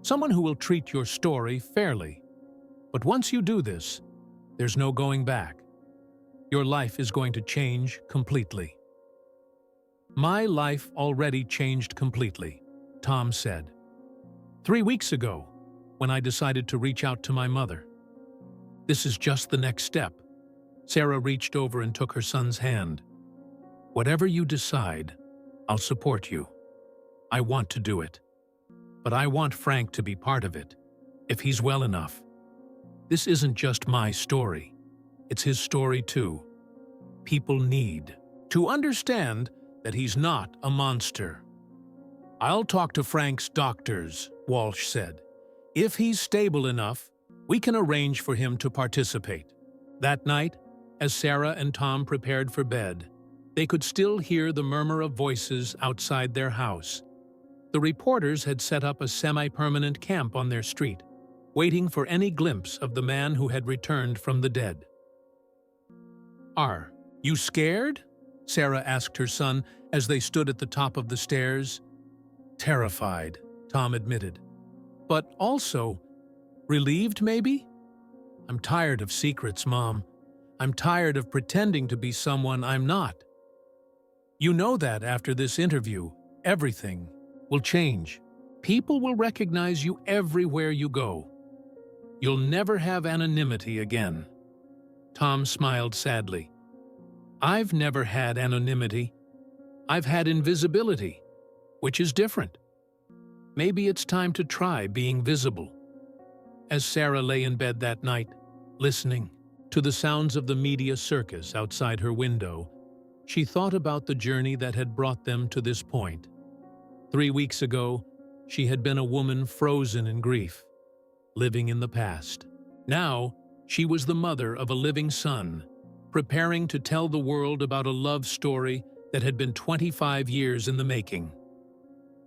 Someone who will treat your story fairly. But once you do this, there's no going back. Your life is going to change completely." "My life already changed completely," Tom said. 3 weeks ago, when I decided to reach out to my mother. This is just the next step." Sarah reached over and took her son's hand. "Whatever you decide, I'll support you. I want to do it. But I want Frank to be part of it, if he's well enough. This isn't just my story. It's his story too. People need to understand that he's not a monster." "I'll talk to Frank's doctors," Walsh said. "If he's stable enough, we can arrange for him to participate." That night, as Sarah and Tom prepared for bed, they could still hear the murmur of voices outside their house. The reporters had set up a semi-permanent camp on their street, waiting for any glimpse of the man who had returned from the dead. "Are you scared?" Sarah asked her son as they stood at the top of the stairs. "Terrified," Tom admitted. "But also, relieved maybe? I'm tired of secrets, Mom. I'm tired of pretending to be someone I'm not. You know that after this interview, everything will change. People will recognize you everywhere you go. You'll never have anonymity again." Tom smiled sadly. "I've never had anonymity. I've had invisibility, which is different. Maybe it's time to try being visible." As Sarah lay in bed that night, listening to the sounds of the media circus outside her window, she thought about the journey that had brought them to this point. 3 weeks ago, she had been a woman frozen in grief, living in the past. Now, she was the mother of a living son, preparing to tell the world about a love story that had been 25 years in the making.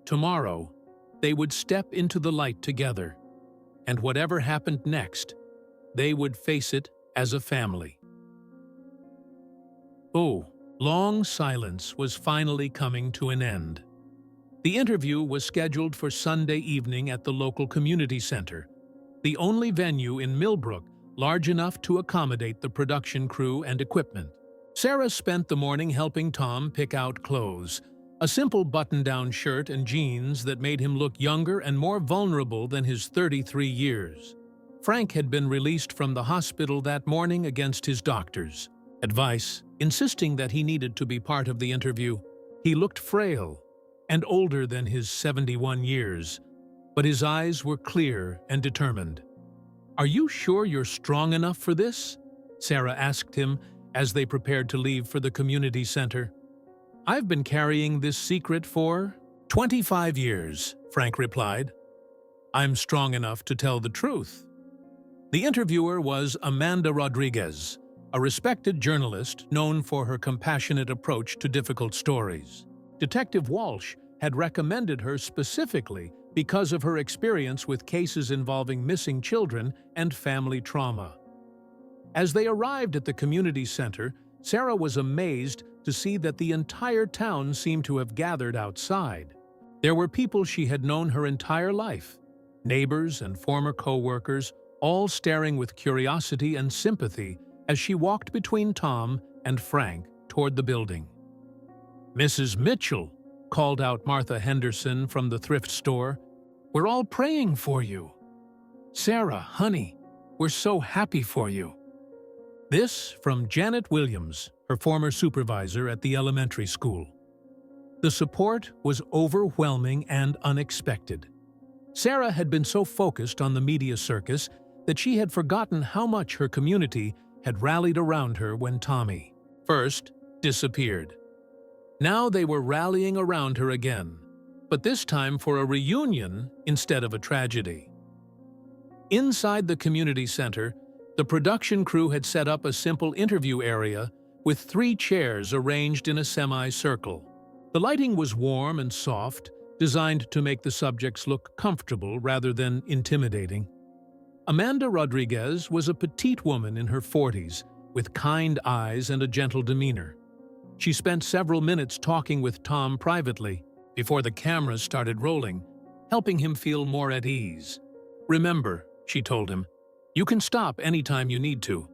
Tomorrow, they would step into the light together, and whatever happened next, they would face it as a family. Oh, long silence was finally coming to an end. The interview was scheduled for Sunday evening at the local community center, the only venue in Millbrook large enough to accommodate the production crew and equipment. Sarah spent the morning helping Tom pick out clothes, a simple button-down shirt and jeans that made him look younger and more vulnerable than his 33 years. Frank had been released from the hospital that morning against his doctor's advice, insisting that he needed to be part of the interview. He looked frail and older than his 71 years, but his eyes were clear and determined. "Are you sure you're strong enough for this?" Sarah asked him as they prepared to leave for the community center. "I've been carrying this secret for 25 years, Frank replied. "I'm strong enough to tell the truth." The interviewer was Amanda Rodriguez, a respected journalist known for her compassionate approach to difficult stories. Detective Walsh had recommended her specifically because of her experience with cases involving missing children and family trauma. As they arrived at the community center, Sarah was amazed to see that the entire town seemed to have gathered outside. There were people she had known her entire life, neighbors and former co-workers, all staring with curiosity and sympathy as she walked between Tom and Frank toward the building. "Mrs. Mitchell," called out Martha Henderson from the thrift store, "we're all praying for you." "Sarah, honey, we're so happy for you." This from Janet Williams, her former supervisor at the elementary school. The support was overwhelming and unexpected. Sarah had been so focused on the media circus that she had forgotten how much her community had rallied around her when Tommy first disappeared. Now they were rallying around her again, but this time for a reunion instead of a tragedy. Inside the community center, the production crew had set up a simple interview area with 3 chairs arranged in a semicircle. The lighting was warm and soft, designed to make the subjects look comfortable rather than intimidating. Amanda Rodriguez was a petite woman in her 40s, with kind eyes and a gentle demeanor. She spent several minutes talking with Tom privately before the cameras started rolling, helping him feel more at ease. "Remember," she told him, "you can stop anytime you need to.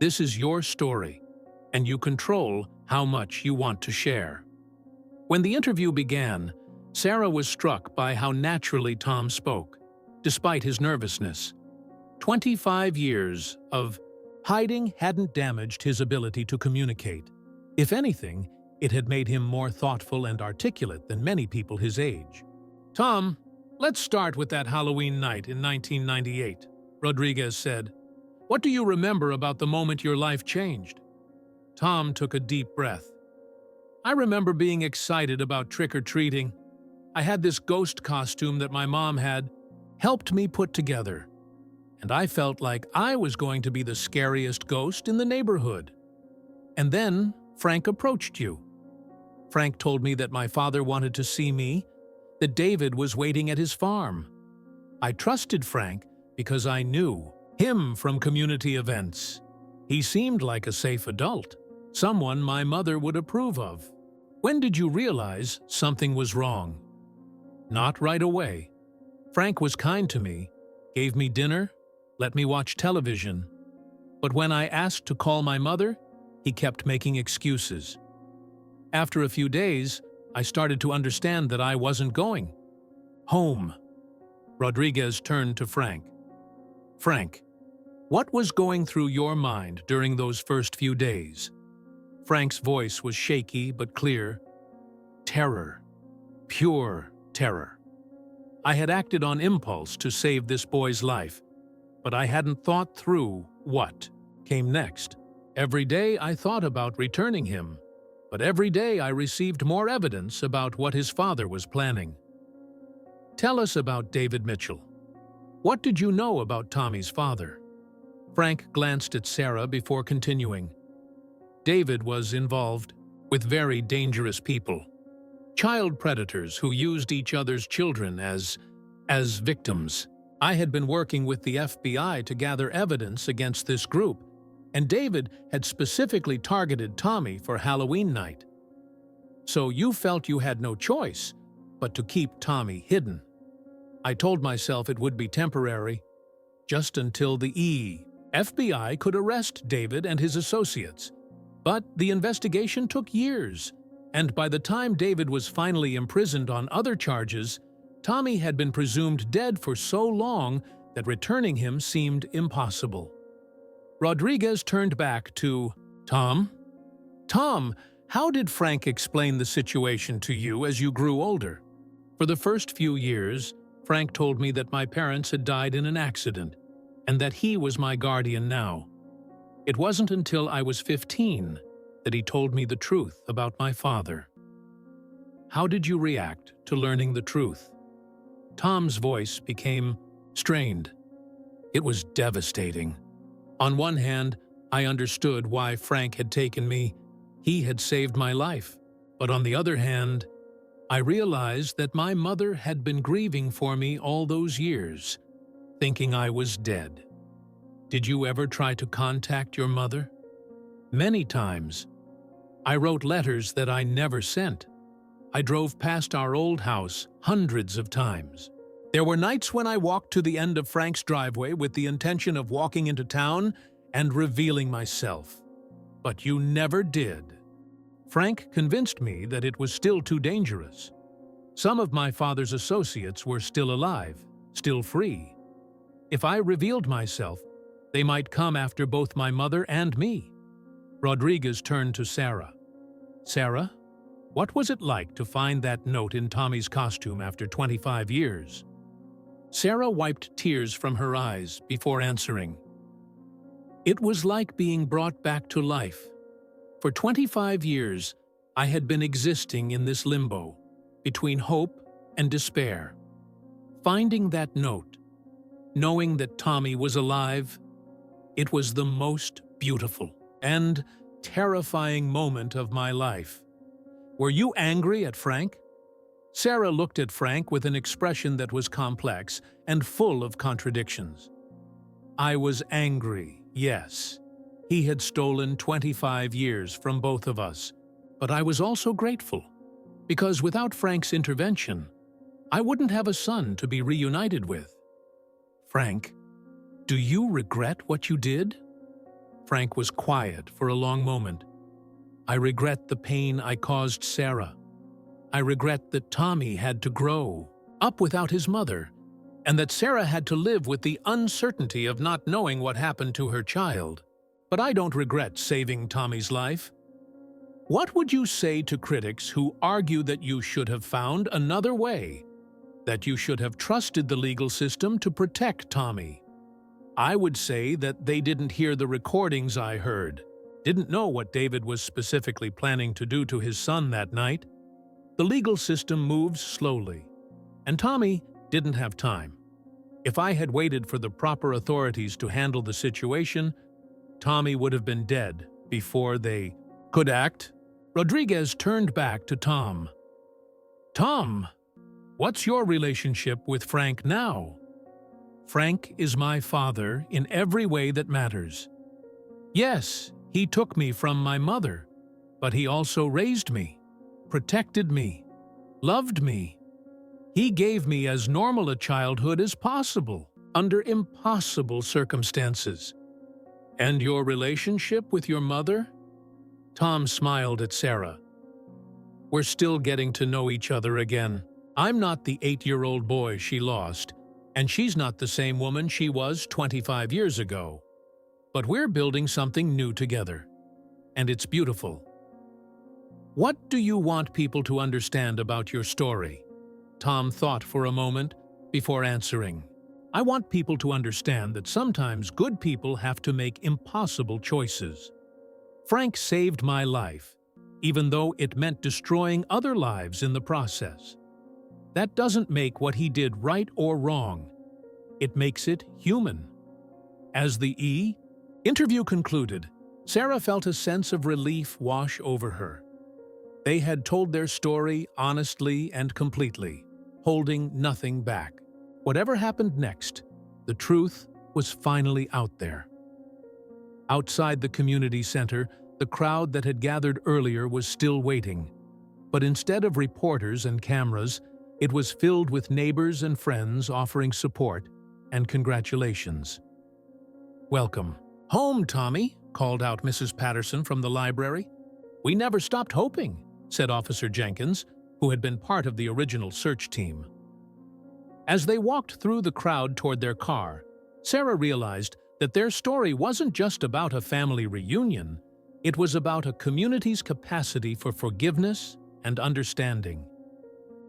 This is your story, and you control how much you want to share." When the interview began, Sarah was struck by how naturally Tom spoke, despite his nervousness. 25 years of hiding hadn't damaged his ability to communicate. If anything, it had made him more thoughtful and articulate than many people his age. "Tom, let's start with that Halloween night in 1998, Rodriguez said. "What do you remember about the moment your life changed?" Tom took a deep breath. "I remember being excited about trick-or-treating. I had this ghost costume that my mom had helped me put together, and I felt like I was going to be the scariest ghost in the neighborhood. And then Frank approached you. Frank told me that my father wanted to see me, that David was waiting at his farm. I trusted Frank because I knew him from community events. He seemed like a safe adult, someone my mother would approve of. When did you realize something was wrong?" "Not right away. Frank was kind to me, gave me dinner, let me watch television. But when I asked to call my mother, he kept making excuses. After a few days, I started to understand that I wasn't going home." Rodriguez turned to Frank. "Frank, what was going through your mind during those first few days?" Frank's voice was shaky but clear. "Terror. Pure terror. I had acted on impulse to save this boy's life, but I hadn't thought through what came next. Every day I thought about returning him, but every day I received more evidence about what his father was planning." "Tell us about David Mitchell. What did you know about Tommy's father?" Frank glanced at Sarah before continuing. "David was involved with very dangerous people. Child predators who used each other's children as victims. I had been working with the FBI to gather evidence against this group, and David had specifically targeted Tommy for Halloween night. So you felt you had no choice but to keep Tommy hidden. I told myself it would be temporary, just until the FBI could arrest David and his associates. But the investigation took years, and by the time David was finally imprisoned on other charges, Tommy had been presumed dead for so long that returning him seemed impossible." Rodriguez turned back to Tom. "Tom, how did Frank explain the situation to you as you grew older?" "For the first few years, Frank told me that my parents had died in an accident, and that he was my guardian now. It wasn't until I was 15 that he told me the truth about my father." "How did you react to learning the truth?" Tom's voice became strained. "It was devastating. On one hand, I understood why Frank had taken me. He had saved my life. But on the other hand, I realized that my mother had been grieving for me all those years, thinking I was dead." "Did you ever try to contact your mother?" "Many times. I wrote letters that I never sent. I drove past our old house hundreds of times. There were nights when I walked to the end of Frank's driveway with the intention of walking into town and revealing myself. But you never did. Frank convinced me that it was still too dangerous. Some of my father's associates were still alive, still free. If I revealed myself, They might come after both my mother and me. Rodriguez turned to Sarah. Sarah, what was it like to find that note in Tommy's costume after 25 years? Sarah wiped tears from her eyes before answering. It was like being brought back to life. For 25 years, I had been existing in this limbo, between hope and despair. Finding that note, knowing that Tommy was alive, it was the most beautiful and terrifying moment of my life. Were you angry at Frank? Sarah looked at Frank with an expression that was complex and full of contradictions. I was angry, yes. He had stolen 25 years from both of us, but I was also grateful, because without Frank's intervention, I wouldn't have a son to be reunited with. Frank, do you regret what you did? Frank was quiet for a long moment. I regret the pain I caused Sarah. I regret that Tommy had to grow up without his mother, and that Sarah had to live with the uncertainty of not knowing what happened to her child. But I don't regret saving Tommy's life. What would you say to critics who argue that you should have found another way, that you should have trusted the legal system to protect Tommy? I would say that they didn't hear the recordings I heard, didn't know what David was specifically planning to do to his son that night. The legal system moves slowly, and Tommy didn't have time. If I had waited for the proper authorities to handle the situation, Tommy would have been dead before they could act. Rodriguez turned back to Tom. Tom, what's your relationship with Frank now? Frank is my father in every way that matters. Yes, he took me from my mother, but he also raised me, protected me, loved me. He gave me as normal a childhood as possible, under impossible circumstances. And your relationship with your mother? Tom smiled at Sarah. We're still getting to know each other again. I'm not the 8-year-old boy she lost, and she's not the same woman she was 25 years ago. But we're building something new together, and it's beautiful. What do you want people to understand about your story? Tom thought for a moment before answering. I want people to understand that sometimes good people have to make impossible choices. Frank saved my life, even though it meant destroying other lives in the process. That doesn't make what he did right or wrong. It makes it human. As the interview concluded, Sarah felt a sense of relief wash over her. They had told their story honestly and completely, holding nothing back. Whatever happened next, the truth was finally out there. Outside the community center, the crowd that had gathered earlier was still waiting. But instead of reporters and cameras, it was filled with neighbors and friends offering support and congratulations. Welcome home, Tommy, called out Mrs. Patterson from the library. We never stopped hoping, said Officer Jenkins, who had been part of the original search team. As they walked through the crowd toward their car, Sarah realized that their story wasn't just about a family reunion, it was about a community's capacity for forgiveness and understanding.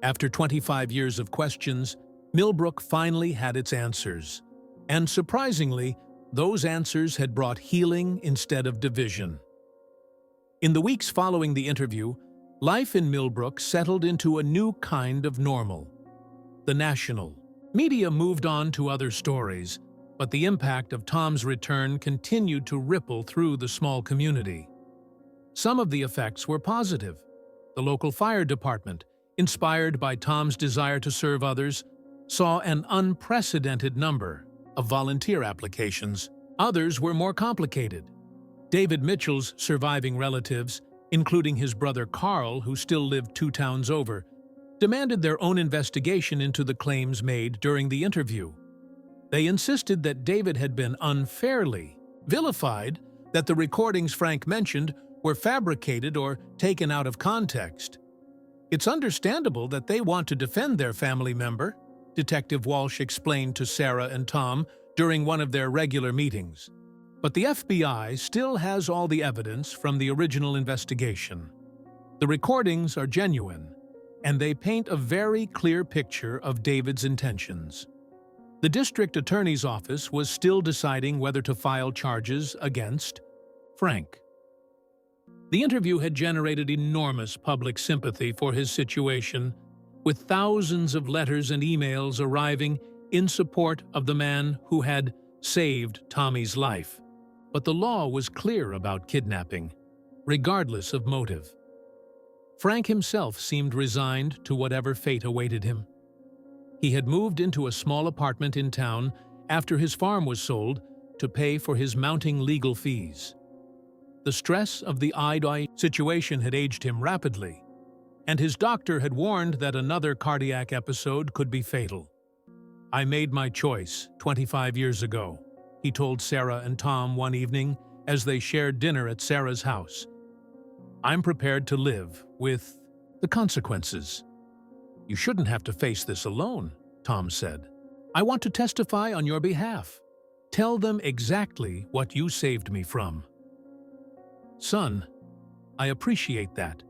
After 25 years of questions, Millbrook finally had its answers. And surprisingly, those answers had brought healing instead of division. In the weeks following the interview, life in Millbrook settled into a new kind of normal. The national media moved on to other stories, but the impact of Tom's return continued to ripple through the small community. Some of the effects were positive. The local fire department, inspired by Tom's desire to serve others, saw an unprecedented number of volunteer applications. Others were more complicated. David Mitchell's surviving relatives, including his brother Carl, who still lived 2 towns over, demanded their own investigation into the claims made during the interview. They insisted that David had been unfairly vilified, that the recordings Frank mentioned were fabricated or taken out of context. It's understandable that they want to defend their family member, Detective Walsh explained to Sarah and Tom during one of their regular meetings. But the FBI still has all the evidence from the original investigation. The recordings are genuine, and they paint a very clear picture of David's intentions. The district attorney's office was still deciding whether to file charges against Frank. The interview had generated enormous public sympathy for his situation, with thousands of letters and emails arriving in support of the man who had saved Tommy's life. But the law was clear about kidnapping, regardless of motive. Frank himself seemed resigned to whatever fate awaited him. He had moved into a small apartment in town after his farm was sold to pay for his mounting legal fees. The stress of the eye situation had aged him rapidly, and his doctor had warned that another cardiac episode could be fatal. "I made my choice 25 years ago," he told Sarah and Tom one evening as they shared dinner at Sarah's house. "I'm prepared to live with the consequences." "You shouldn't have to face this alone," Tom said. "I want to testify on your behalf. Tell them exactly what you saved me from." "Son, I appreciate that,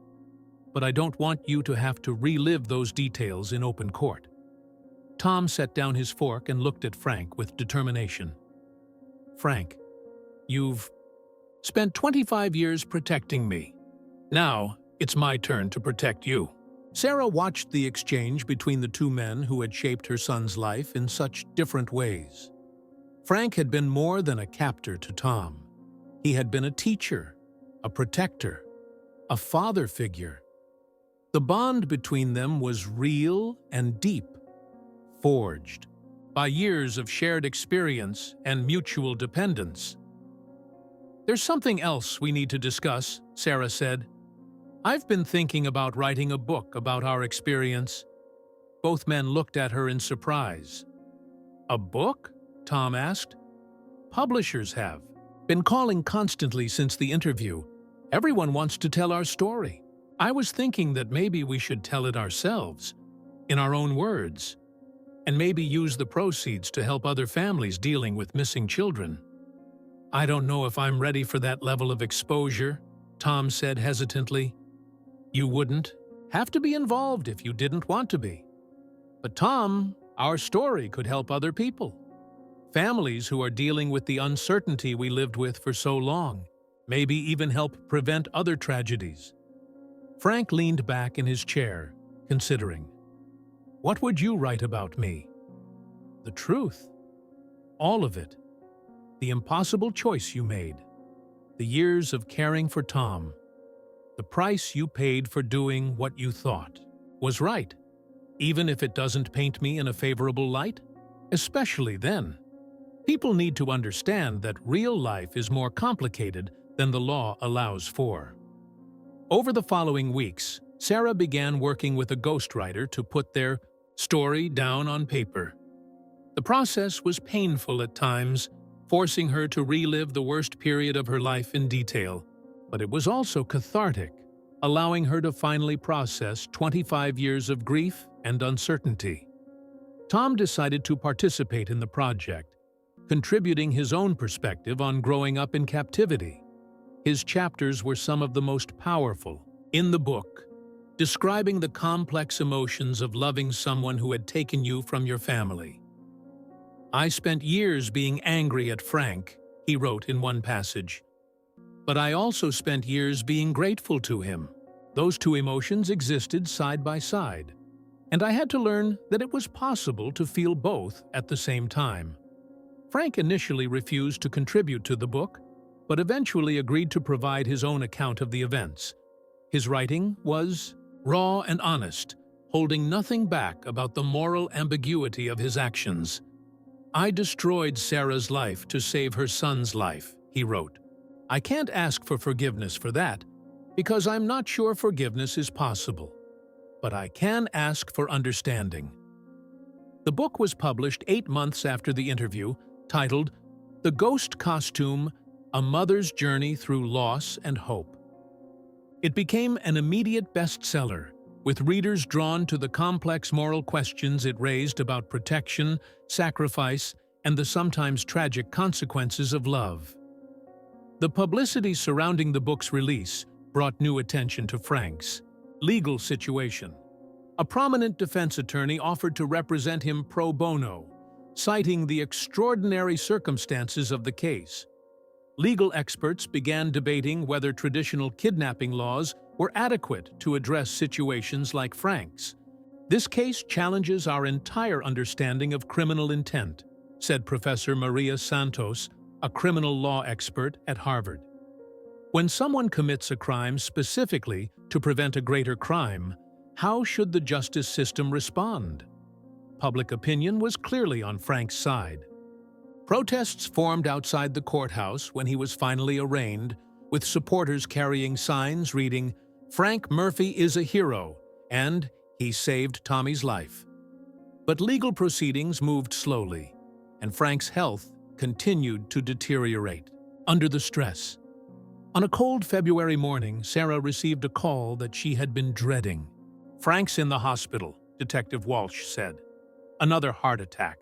but I don't want you to have to relive those details in open court." Tom set down his fork and looked at Frank with determination. "Frank, you've spent 25 years protecting me. Now, it's my turn to protect you." Sarah watched the exchange between the two men who had shaped her son's life in such different ways. Frank had been more than a captor to Tom. He had been a teacher, a protector, a father figure. The bond between them was real and deep, forged by years of shared experience and mutual dependence. "There's something else we need to discuss," Sarah said. "I've been thinking about writing a book about our experience." Both men looked at her in surprise. "A book?" Tom asked. "Publishers have been calling constantly since the interview. Everyone wants to tell our story. I was thinking that maybe we should tell it ourselves, in our own words, and maybe use the proceeds to help other families dealing with missing children." "I don't know if I'm ready for that level of exposure," Tom said hesitantly. "You wouldn't have to be involved if you didn't want to be. But Tom, our story could help other people. Families who are dealing with the uncertainty we lived with for so long, maybe even help prevent other tragedies." Frank leaned back in his chair, considering. "What would you write about me?" "The truth. All of it. The impossible choice you made. The years of caring for Tom. The price you paid for doing what you thought was right, even if it doesn't paint me in a favorable light. Especially then. People need to understand that real life is more complicated than the law allows for." Over the following weeks, Sarah began working with a ghostwriter to put their story down on paper. The process was painful at times, forcing her to relive the worst period of her life in detail, but it was also cathartic, allowing her to finally process 25 years of grief and uncertainty. Tom decided to participate in the project, contributing his own perspective on growing up in captivity. His chapters were some of the most powerful in the book, describing the complex emotions of loving someone who had taken you from your family. "I spent years being angry at Frank," he wrote in one passage. "But I also spent years being grateful to him. Those two emotions existed side by side, and I had to learn that it was possible to feel both at the same time." Frank initially refused to contribute to the book, but eventually agreed to provide his own account of the events. His writing was raw and honest, holding nothing back about the moral ambiguity of his actions. "I destroyed Sarah's life to save her son's life," he wrote. "I can't ask for forgiveness for that, because I'm not sure forgiveness is possible. But I can ask for understanding." The book was published 8 months after the interview, titled "The Ghost Costume: A Mother's Journey Through Loss and Hope." It became an immediate bestseller, with readers drawn to the complex moral questions it raised about protection, sacrifice, and the sometimes tragic consequences of love. The publicity surrounding the book's release brought new attention to Frank's legal situation. A prominent defense attorney offered to represent him pro bono, citing the extraordinary circumstances of the case. Legal experts began debating whether traditional kidnapping laws were adequate to address situations like Frank's. "This case challenges our entire understanding of criminal intent," said Professor Maria Santos, a criminal law expert at Harvard. When someone commits a crime specifically to prevent a greater crime, how should the justice system respond? Public opinion was clearly on Frank's side. Protests formed outside the courthouse when he was finally arraigned, with supporters carrying signs reading, "Frank Murphy is a hero," and "He saved Tommy's life." But legal proceedings moved slowly, and Frank's health continued to deteriorate under the stress. On a cold February morning, Sarah received a call that she had been dreading. "Frank's in the hospital," Detective Walsh said. "Another heart attack.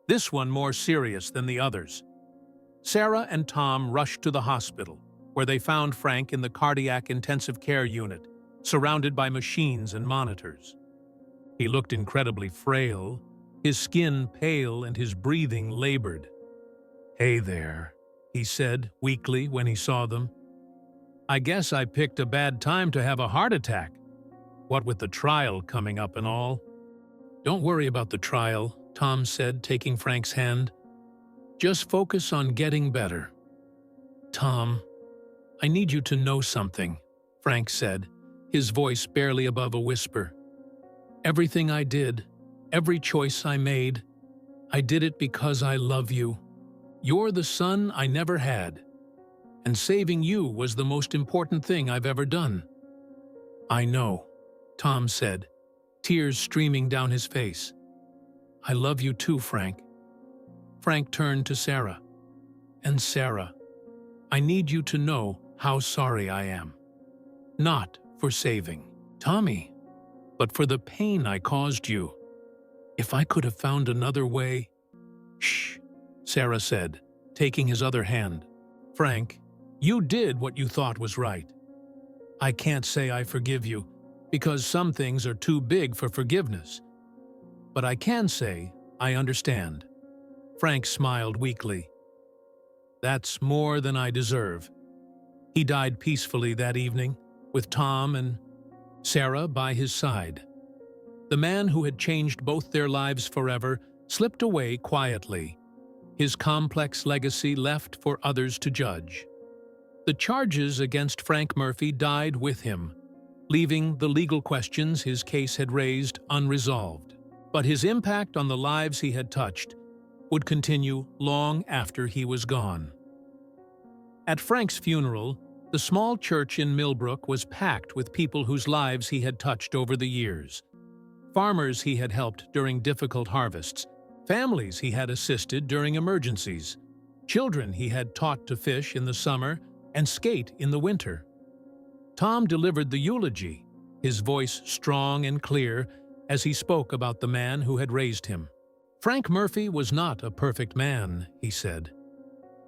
This one more serious than the others." Sarah and Tom rushed to the hospital, where they found Frank in the cardiac intensive care unit, surrounded by machines and monitors. He looked incredibly frail, his skin pale and his breathing labored. "Hey there," he said weakly when he saw them. "I guess I picked a bad time to have a heart attack. What with the trial coming up and all." "Don't worry about the trial," Tom said, taking Frank's hand. "Just focus on getting better." "Tom, I need you to know something," Frank said, his voice barely above a whisper. "Everything I did, every choice I made, I did it because I love you. You're the son I never had, and saving you was the most important thing I've ever done." "I know," Tom said, tears streaming down his face. "I love you too, Frank." Frank turned to Sarah. "And Sarah, I need you to know how sorry I am. Not for saving Tommy, but for the pain I caused you. If I could have found another way—" "Shh," Sarah said, taking his other hand. "Frank, you did what you thought was right. I can't say I forgive you, because some things are too big for forgiveness. But I can say I understand." Frank smiled weakly. "That's more than I deserve." He died peacefully that evening, with Tom and Sarah by his side. The man who had changed both their lives forever slipped away quietly, his complex legacy left for others to judge. The charges against Frank Murphy died with him, leaving the legal questions his case had raised unresolved. But his impact on the lives he had touched would continue long after he was gone. At Frank's funeral, the small church in Millbrook was packed with people whose lives he had touched over the years. Farmers he had helped during difficult harvests, families he had assisted during emergencies, children he had taught to fish in the summer and skate in the winter. Tom delivered the eulogy, his voice strong and clear as he spoke about the man who had raised him. "Frank Murphy was not a perfect man," he said.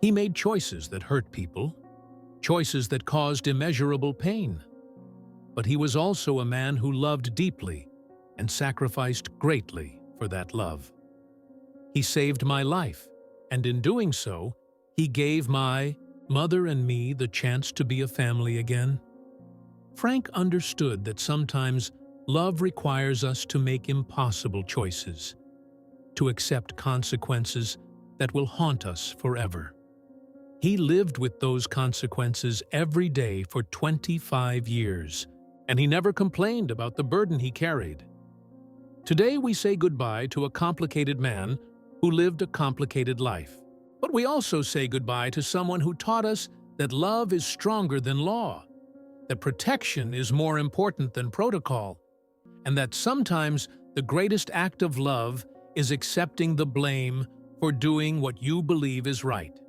"He made choices that hurt people, choices that caused immeasurable pain. But he was also a man who loved deeply and sacrificed greatly for that love. He saved my life, and in doing so, he gave my mother and me the chance to be a family again." Frank understood that sometimes love requires us to make impossible choices, to accept consequences that will haunt us forever. He lived with those consequences every day for 25 years, and he never complained about the burden he carried. Today we say goodbye to a complicated man who lived a complicated life. But we also say goodbye to someone who taught us that love is stronger than law, that protection is more important than protocol, and that sometimes the greatest act of love is accepting the blame for doing what you believe is right.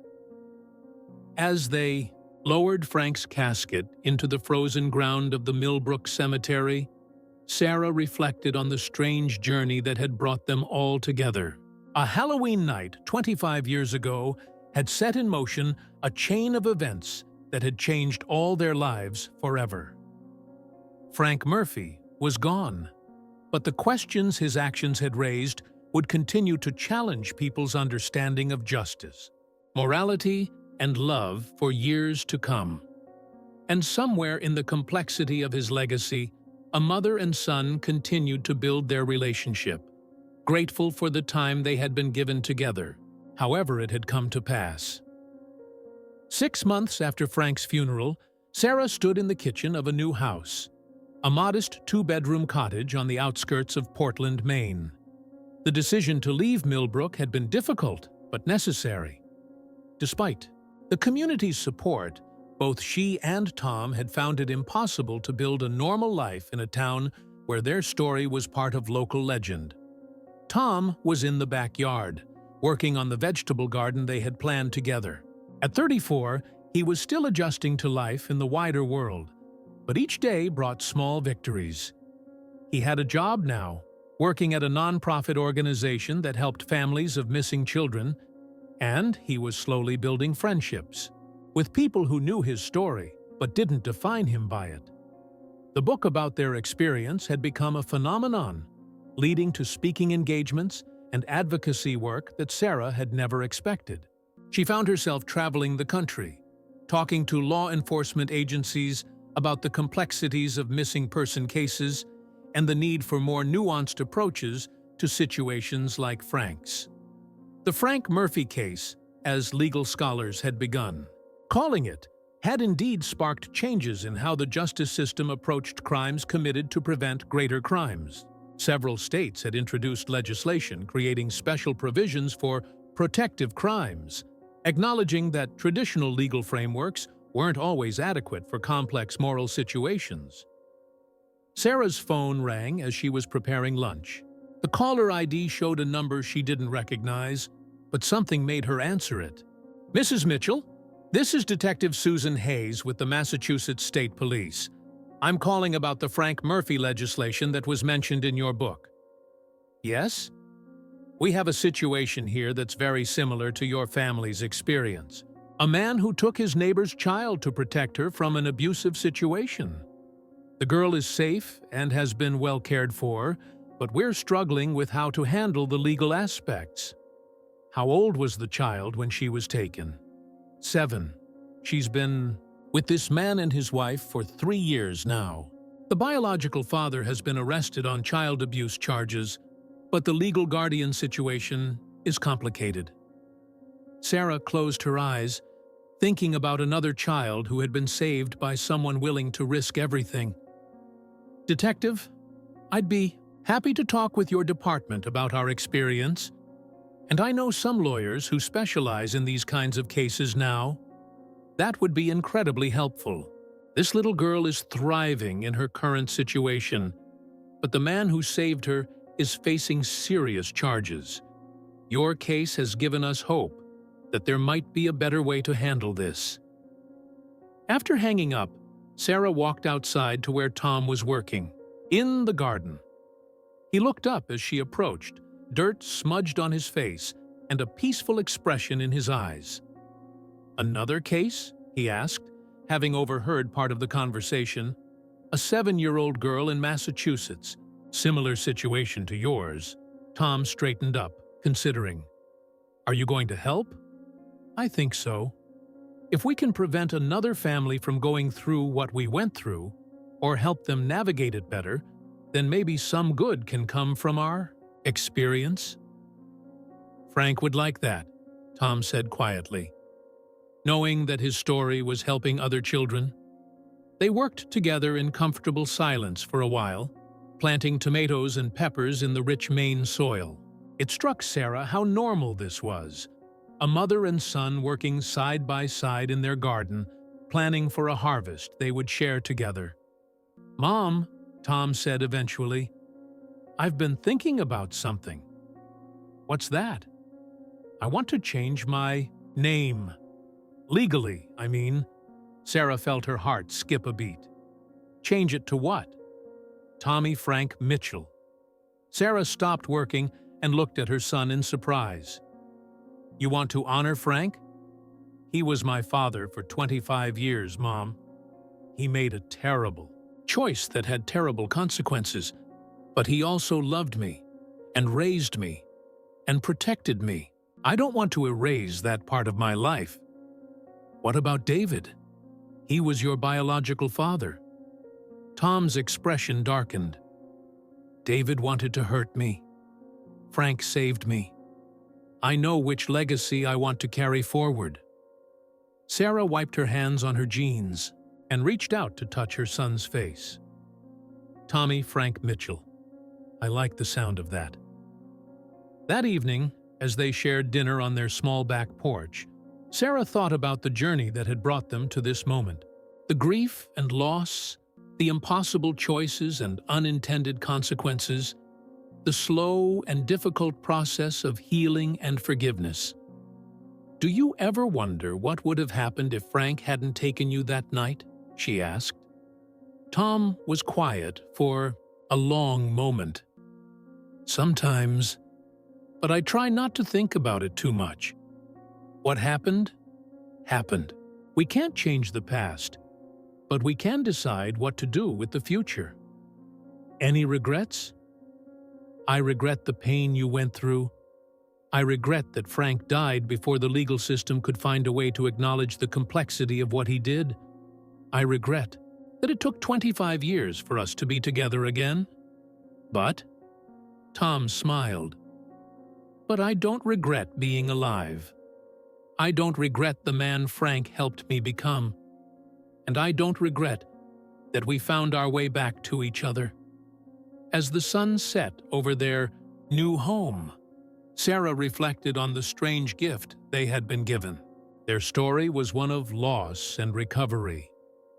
As they lowered Frank's casket into the frozen ground of the Millbrook Cemetery, Sarah reflected on the strange journey that had brought them all together. A Halloween night 25 years ago had set in motion a chain of events that had changed all their lives forever. Frank Murphy was gone, but the questions his actions had raised would continue to challenge people's understanding of justice, morality, and love for years to come. And somewhere in the complexity of his legacy, a mother and son continued to build their relationship, grateful for the time they had been given together, however it had come to pass. 6 months after Frank's funeral, Sarah stood in the kitchen of a new house, a modest 2-bedroom cottage on the outskirts of Portland, Maine. The decision to leave Millbrook had been difficult, but necessary. Despite the community's support, both she and Tom had found it impossible to build a normal life in a town where their story was part of local legend. Tom was in the backyard, working on the vegetable garden they had planned together. At 34, he was still adjusting to life in the wider world, but each day brought small victories. He had a job now, working at a nonprofit organization that helped families of missing children, and he was slowly building friendships with people who knew his story but didn't define him by it. The book about their experience had become a phenomenon, leading to speaking engagements and advocacy work that Sarah had never expected. She found herself traveling the country, talking to law enforcement agencies about the complexities of missing person cases and the need for more nuanced approaches to situations like Frank's. The Frank Murphy case, as legal scholars had begun calling it, had indeed sparked changes in how the justice system approached crimes committed to prevent greater crimes. Several states had introduced legislation creating special provisions for protective crimes, acknowledging that traditional legal frameworks weren't always adequate for complex moral situations. Sarah's phone rang as she was preparing lunch. The caller ID showed a number she didn't recognize, but something made her answer it. "Mrs. Mitchell, this is Detective Susan Hayes with the Massachusetts State Police. I'm calling about the Frank Murphy legislation that was mentioned in your book." "Yes? We have a situation here that's very similar to your family's experience. A man who took his neighbor's child to protect her from an abusive situation. The girl is safe and has been well cared for, but we're struggling with how to handle the legal aspects." "How old was the child when she was taken?" 7. She's been with this man and his wife for 3 years now. The biological father has been arrested on child abuse charges, but the legal guardian situation is complicated. Sarah closed her eyes, thinking about another child who had been saved by someone willing to risk everything. "Detective, I'd be happy to talk with your department about our experience, and I know some lawyers who specialize in these kinds of cases now. That would be incredibly helpful. This little girl is thriving in her current situation, but the man who saved her is facing serious charges. Your case has given us hope that there might be a better way to handle this." After hanging up, Sarah walked outside to where Tom was working, in the garden. He looked up as she approached, dirt smudged on his face and a peaceful expression in his eyes. "Another case?" he asked, having overheard part of the conversation. "A 7-year-old girl in Massachusetts. Similar situation to yours." Tom straightened up, considering. "Are you going to help?" "I think so. If we can prevent another family from going through what we went through, or help them navigate it better, then maybe some good can come from our experience." "Frank would like that," Tom said quietly, knowing that his story was helping other children. They worked together in comfortable silence for a while, planting tomatoes and peppers in the rich Maine soil. It struck Sarah how normal this was. A mother and son working side by side in their garden, planning for a harvest they would share together. "Mom," Tom said eventually, "I've been thinking about something." "What's that?" "I want to change my name. Legally, I mean." Sarah felt her heart skip a beat. "Change it to what?" "Tommy Frank Mitchell." Sarah stopped working and looked at her son in surprise. "You want to honor Frank?" "He was my father for 25 years, Mom. He made a terrible choice that had terrible consequences, but he also loved me and raised me and protected me. I don't want to erase that part of my life." "What about David? He was your biological father." Tom's expression darkened. "David wanted to hurt me. Frank saved me. I know which legacy I want to carry forward." Sarah wiped her hands on her jeans and reached out to touch her son's face. "Tommy Frank Mitchell. I like the sound of that." That evening, as they shared dinner on their small back porch, Sarah thought about the journey that had brought them to this moment. The grief and loss, the impossible choices and unintended consequences, the slow and difficult process of healing and forgiveness. "Do you ever wonder what would have happened if Frank hadn't taken you that night?" she asked. Tom was quiet for a long moment. "Sometimes, but I try not to think about it too much. What happened, happened. We can't change the past, but we can decide what to do with the future." "Any regrets?" "I regret the pain you went through. I regret that Frank died before the legal system could find a way to acknowledge the complexity of what he did. I regret that it took 25 years for us to be together again. But," Tom smiled, "but I don't regret being alive. I don't regret the man Frank helped me become. And I don't regret that we found our way back to each other." As the sun set over their new home, Sarah reflected on the strange gift they had been given. Their story was one of loss and recovery,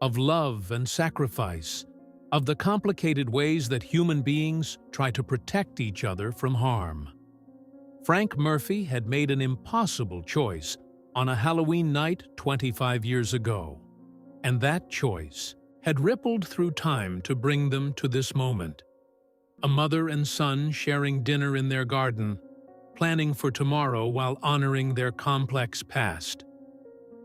of love and sacrifice, of the complicated ways that human beings try to protect each other from harm. Frank Murphy had made an impossible choice on a Halloween night 25 years ago, and that choice had rippled through time to bring them to this moment. A mother and son sharing dinner in their garden, planning for tomorrow while honoring their complex past.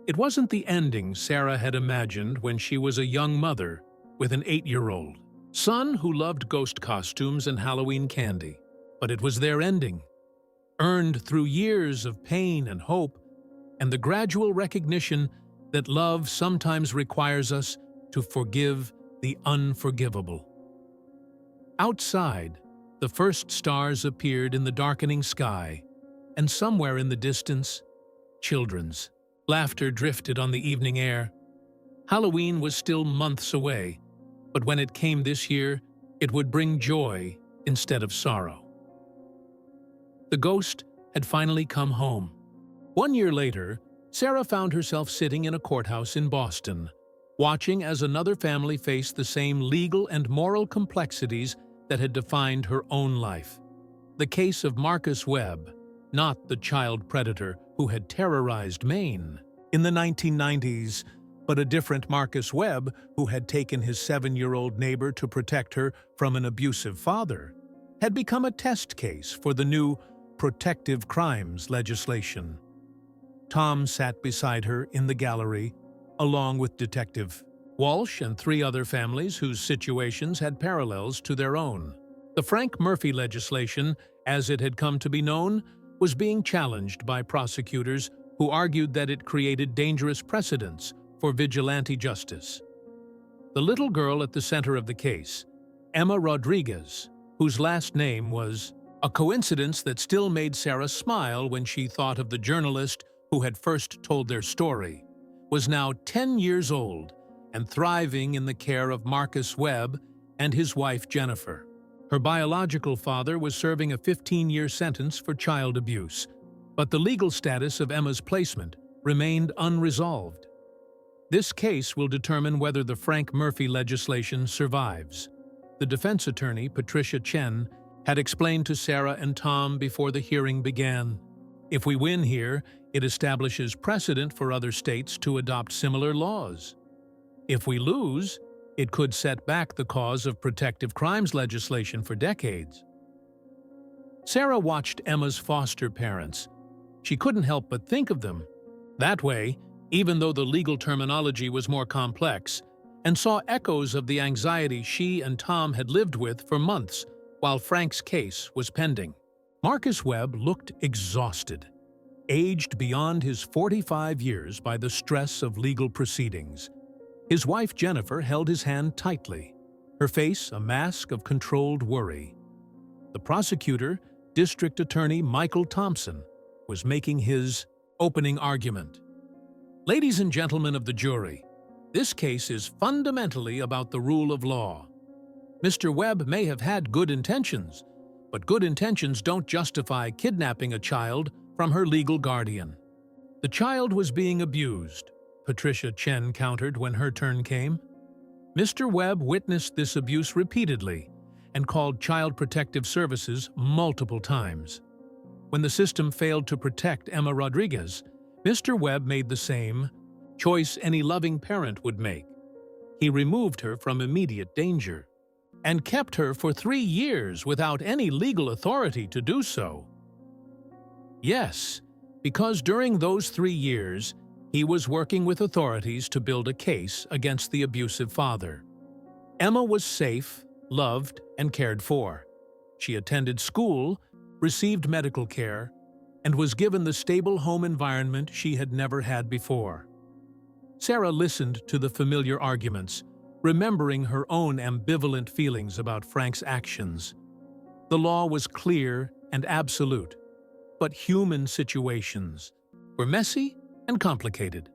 It wasn't the ending Sarah had imagined when she was a young mother with an 8-year-old son who loved ghost costumes and Halloween candy, but it was their ending, earned through years of pain and hope, and the gradual recognition that love sometimes requires us to forgive the unforgivable. Outside, the first stars appeared in the darkening sky, and somewhere in the distance, children's laughter drifted on the evening air. Halloween was still months away, but when it came this year, it would bring joy instead of sorrow. The ghost had finally come home. 1 year later, Sarah found herself sitting in a courthouse in Boston, watching as another family faced the same legal and moral complexities that had defined her own life. The case of Marcus Webb, not the child predator who had terrorized Maine in the 1990s, but a different Marcus Webb who had taken his 7-year-old neighbor to protect her from an abusive father, had become a test case for the new protective crimes legislation. Tom sat beside her in the gallery, along with Detective Walsh and 3 other families whose situations had parallels to their own. The Frank Murphy legislation, as it had come to be known, was being challenged by prosecutors who argued that it created dangerous precedents for vigilante justice. The little girl at the center of the case, Emma Rodriguez, whose last name was a coincidence that still made Sarah smile when she thought of the journalist who had first told their story, was now 10 years old and thriving in the care of Marcus Webb and his wife Jennifer. Her biological father was serving a 15-year sentence for child abuse, but the legal status of Emma's placement remained unresolved. This case will determine whether the Frank Murphy legislation survives. The defense attorney, Patricia Chen, had explained to Sarah and Tom before the hearing began. If we win here, it establishes precedent for other states to adopt similar laws. If we lose, it could set back the cause of protective crimes legislation for decades. Sarah watched Emma's foster parents. She couldn't help but think of them that way, even though the legal terminology was more complex, and saw echoes of the anxiety she and Tom had lived with for months while Frank's case was pending. Marcus Webb looked exhausted, aged beyond his 45 years by the stress of legal proceedings. His wife Jennifer held his hand tightly, her face a mask of controlled worry. The prosecutor, District Attorney Michael Thompson, was making his opening argument. Ladies and gentlemen of the jury, this case is fundamentally about the rule of law. Mr. Webb may have had good intentions, but good intentions don't justify kidnapping a child from her legal guardian. The child was being abused, Patricia Chen countered when her turn came. Mr. Webb witnessed this abuse repeatedly and called Child Protective Services multiple times. When the system failed to protect Emma Rodriguez, Mr. Webb made the same choice any loving parent would make. He removed her from immediate danger and kept her for 3 years without any legal authority to do so. Yes, because during those 3 years, he was working with authorities to build a case against the abusive father. Emma was safe, loved, and cared for. She attended school, received medical care, and was given the stable home environment she had never had before. Sarah listened to the familiar arguments, remembering her own ambivalent feelings about Frank's actions. The law was clear and absolute, but human situations were messy and complicated.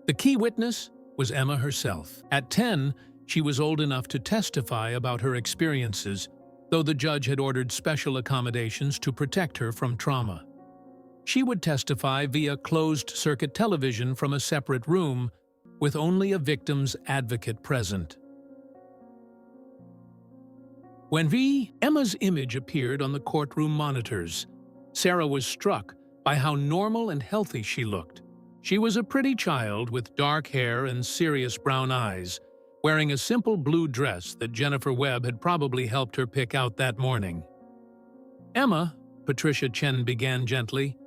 The key witness was Emma herself. At 10, she was old enough to testify about her experiences, though the judge had ordered special accommodations to protect her from trauma. She would testify via closed-circuit television from a separate room, with only a victim's advocate present. When Emma's image appeared on the courtroom monitors, Sarah was struck by how normal and healthy she looked. She was a pretty child with dark hair and serious brown eyes, wearing a simple blue dress that Jennifer Webb had probably helped her pick out that morning. "Emma," Patricia Chen began gently,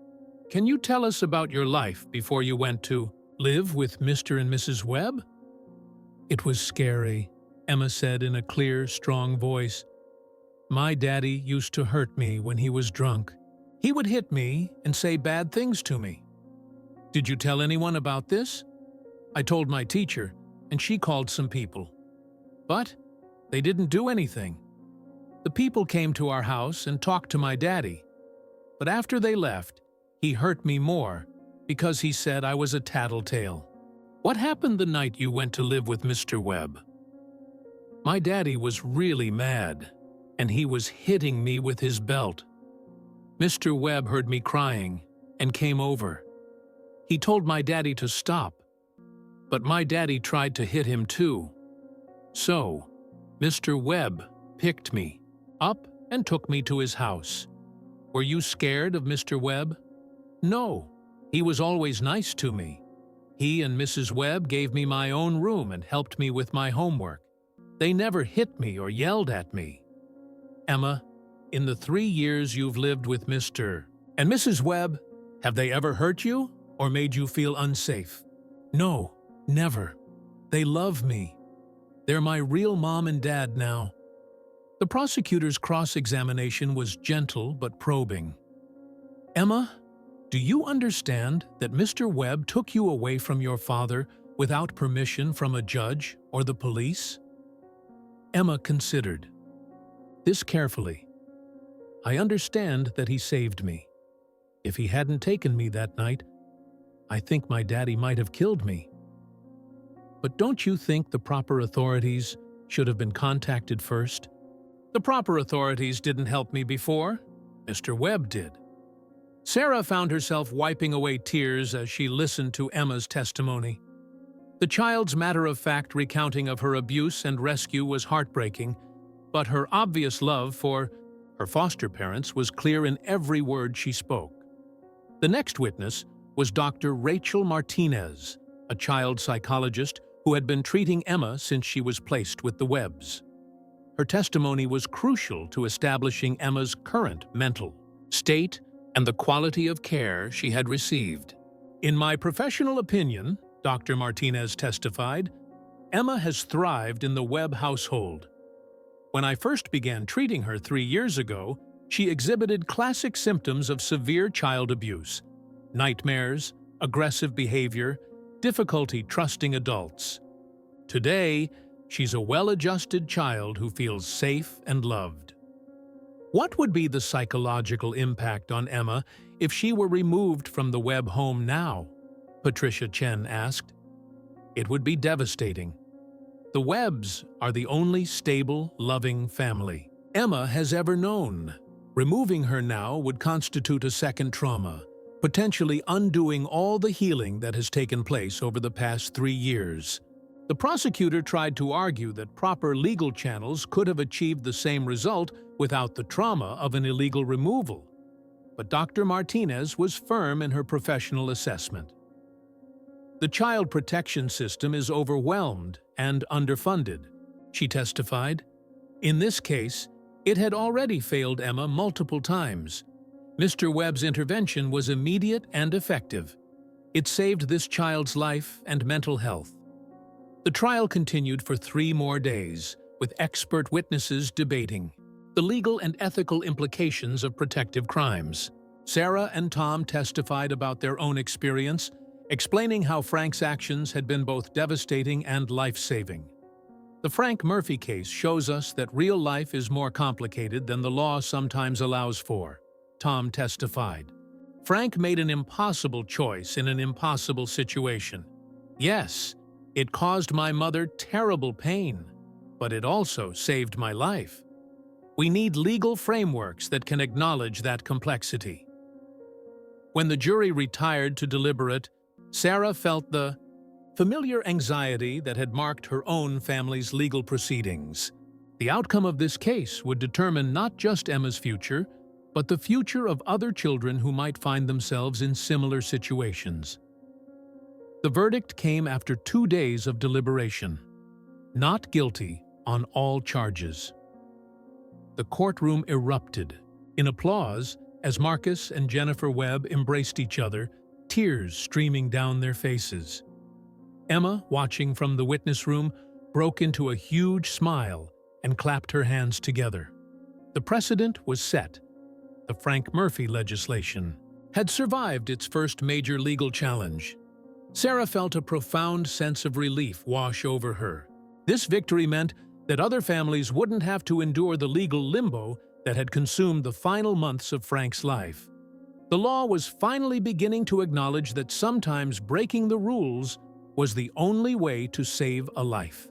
"can you tell us about your life before you went to live with Mr. and Mrs. Webb?" "It was scary," Emma said in a clear, strong voice. "My daddy used to hurt me when he was drunk. He would hit me and say bad things to me." "Did you tell anyone about this?" "I told my teacher, and she called some people. But they didn't do anything. The people came to our house and talked to my daddy. But after they left, he hurt me more because he said I was a tattletale." "What happened the night you went to live with Mr. Webb?" "My daddy was really mad, and he was hitting me with his belt. Mr. Webb heard me crying and came over. He told my daddy to stop, but my daddy tried to hit him too. So, Mr. Webb picked me up and took me to his house." "Were you scared of Mr. Webb?" "No, he was always nice to me. He and Mrs. Webb gave me my own room and helped me with my homework. They never hit me or yelled at me." "Emma, in the 3 years you've lived with Mr. and Mrs. Webb, have they ever hurt you or made you feel unsafe?" "No, never. They love me. They're my real mom and dad now." The prosecutor's cross-examination was gentle but probing. "Emma, do you understand that Mr. Webb took you away from your father without permission from a judge or the police?" Emma considered this carefully. "I understand that he saved me. If he hadn't taken me that night, I think my daddy might have killed me. But don't you think the proper authorities should have been contacted first?" "The proper authorities didn't help me before. Mr. Webb did." Sarah found herself wiping away tears as she listened to Emma's testimony. The child's matter-of-fact recounting of her abuse and rescue was heartbreaking, but her obvious love for her foster parents was clear in every word she spoke. The next witness was Dr. Rachel Martinez, a child psychologist who had been treating Emma since she was placed with the Webbs. her testimony was crucial to establishing Emma's current mental state and the quality of care she had received. "In my professional opinion," Dr. Martinez testified, "Emma has thrived in the Webb household. When I first began treating her 3 years ago, she exhibited classic symptoms of severe child abuse: nightmares, aggressive behavior, difficulty trusting adults. Today, she's a well-adjusted child who feels safe and loved." What would be the psychological impact on Emma if she were removed from the Webb home now? Patricia Chen asked. "It would be devastating. The Webbs are the only stable, loving family Emma has ever known. Removing her now would constitute a second trauma, potentially undoing all the healing that has taken place over the past 3 years. The prosecutor tried to argue that proper legal channels could have achieved the same result without the trauma of an illegal removal. But Dr. Martinez was firm in her professional assessment. "The child protection system is overwhelmed and underfunded," she testified. "In this case, it had already failed Emma multiple times. Mr. Webb's intervention was immediate and effective. It saved this child's life and mental health." The trial continued for 3 more days, with expert witnesses debating the legal and ethical implications of protective crimes. Sarah and Tom testified about their own experience, explaining how Frank's actions had been both devastating and life-saving. "The Frank Murphy case shows us that real life is more complicated than the law sometimes allows for," Tom testified. "Frank made an impossible choice in an impossible situation. Yes, it caused my mother terrible pain, but it also saved my life. We need legal frameworks that can acknowledge that complexity." When the jury retired to deliberate, Sarah felt the familiar anxiety that had marked her own family's legal proceedings. The outcome of this case would determine not just Emma's future, but the future of other children who might find themselves in similar situations. The verdict came after 2 days of deliberation. Not guilty on all charges. The courtroom erupted in applause as Marcus and Jennifer Webb embraced each other, tears streaming down their faces. Emma, watching from the witness room, broke into a huge smile and clapped her hands together. The precedent was set. The Frank Murphy legislation had survived its first major legal challenge. Sarah felt a profound sense of relief wash over her. This victory meant that other families wouldn't have to endure the legal limbo that had consumed the final months of Frank's life. The law was finally beginning to acknowledge that sometimes breaking the rules was the only way to save a life.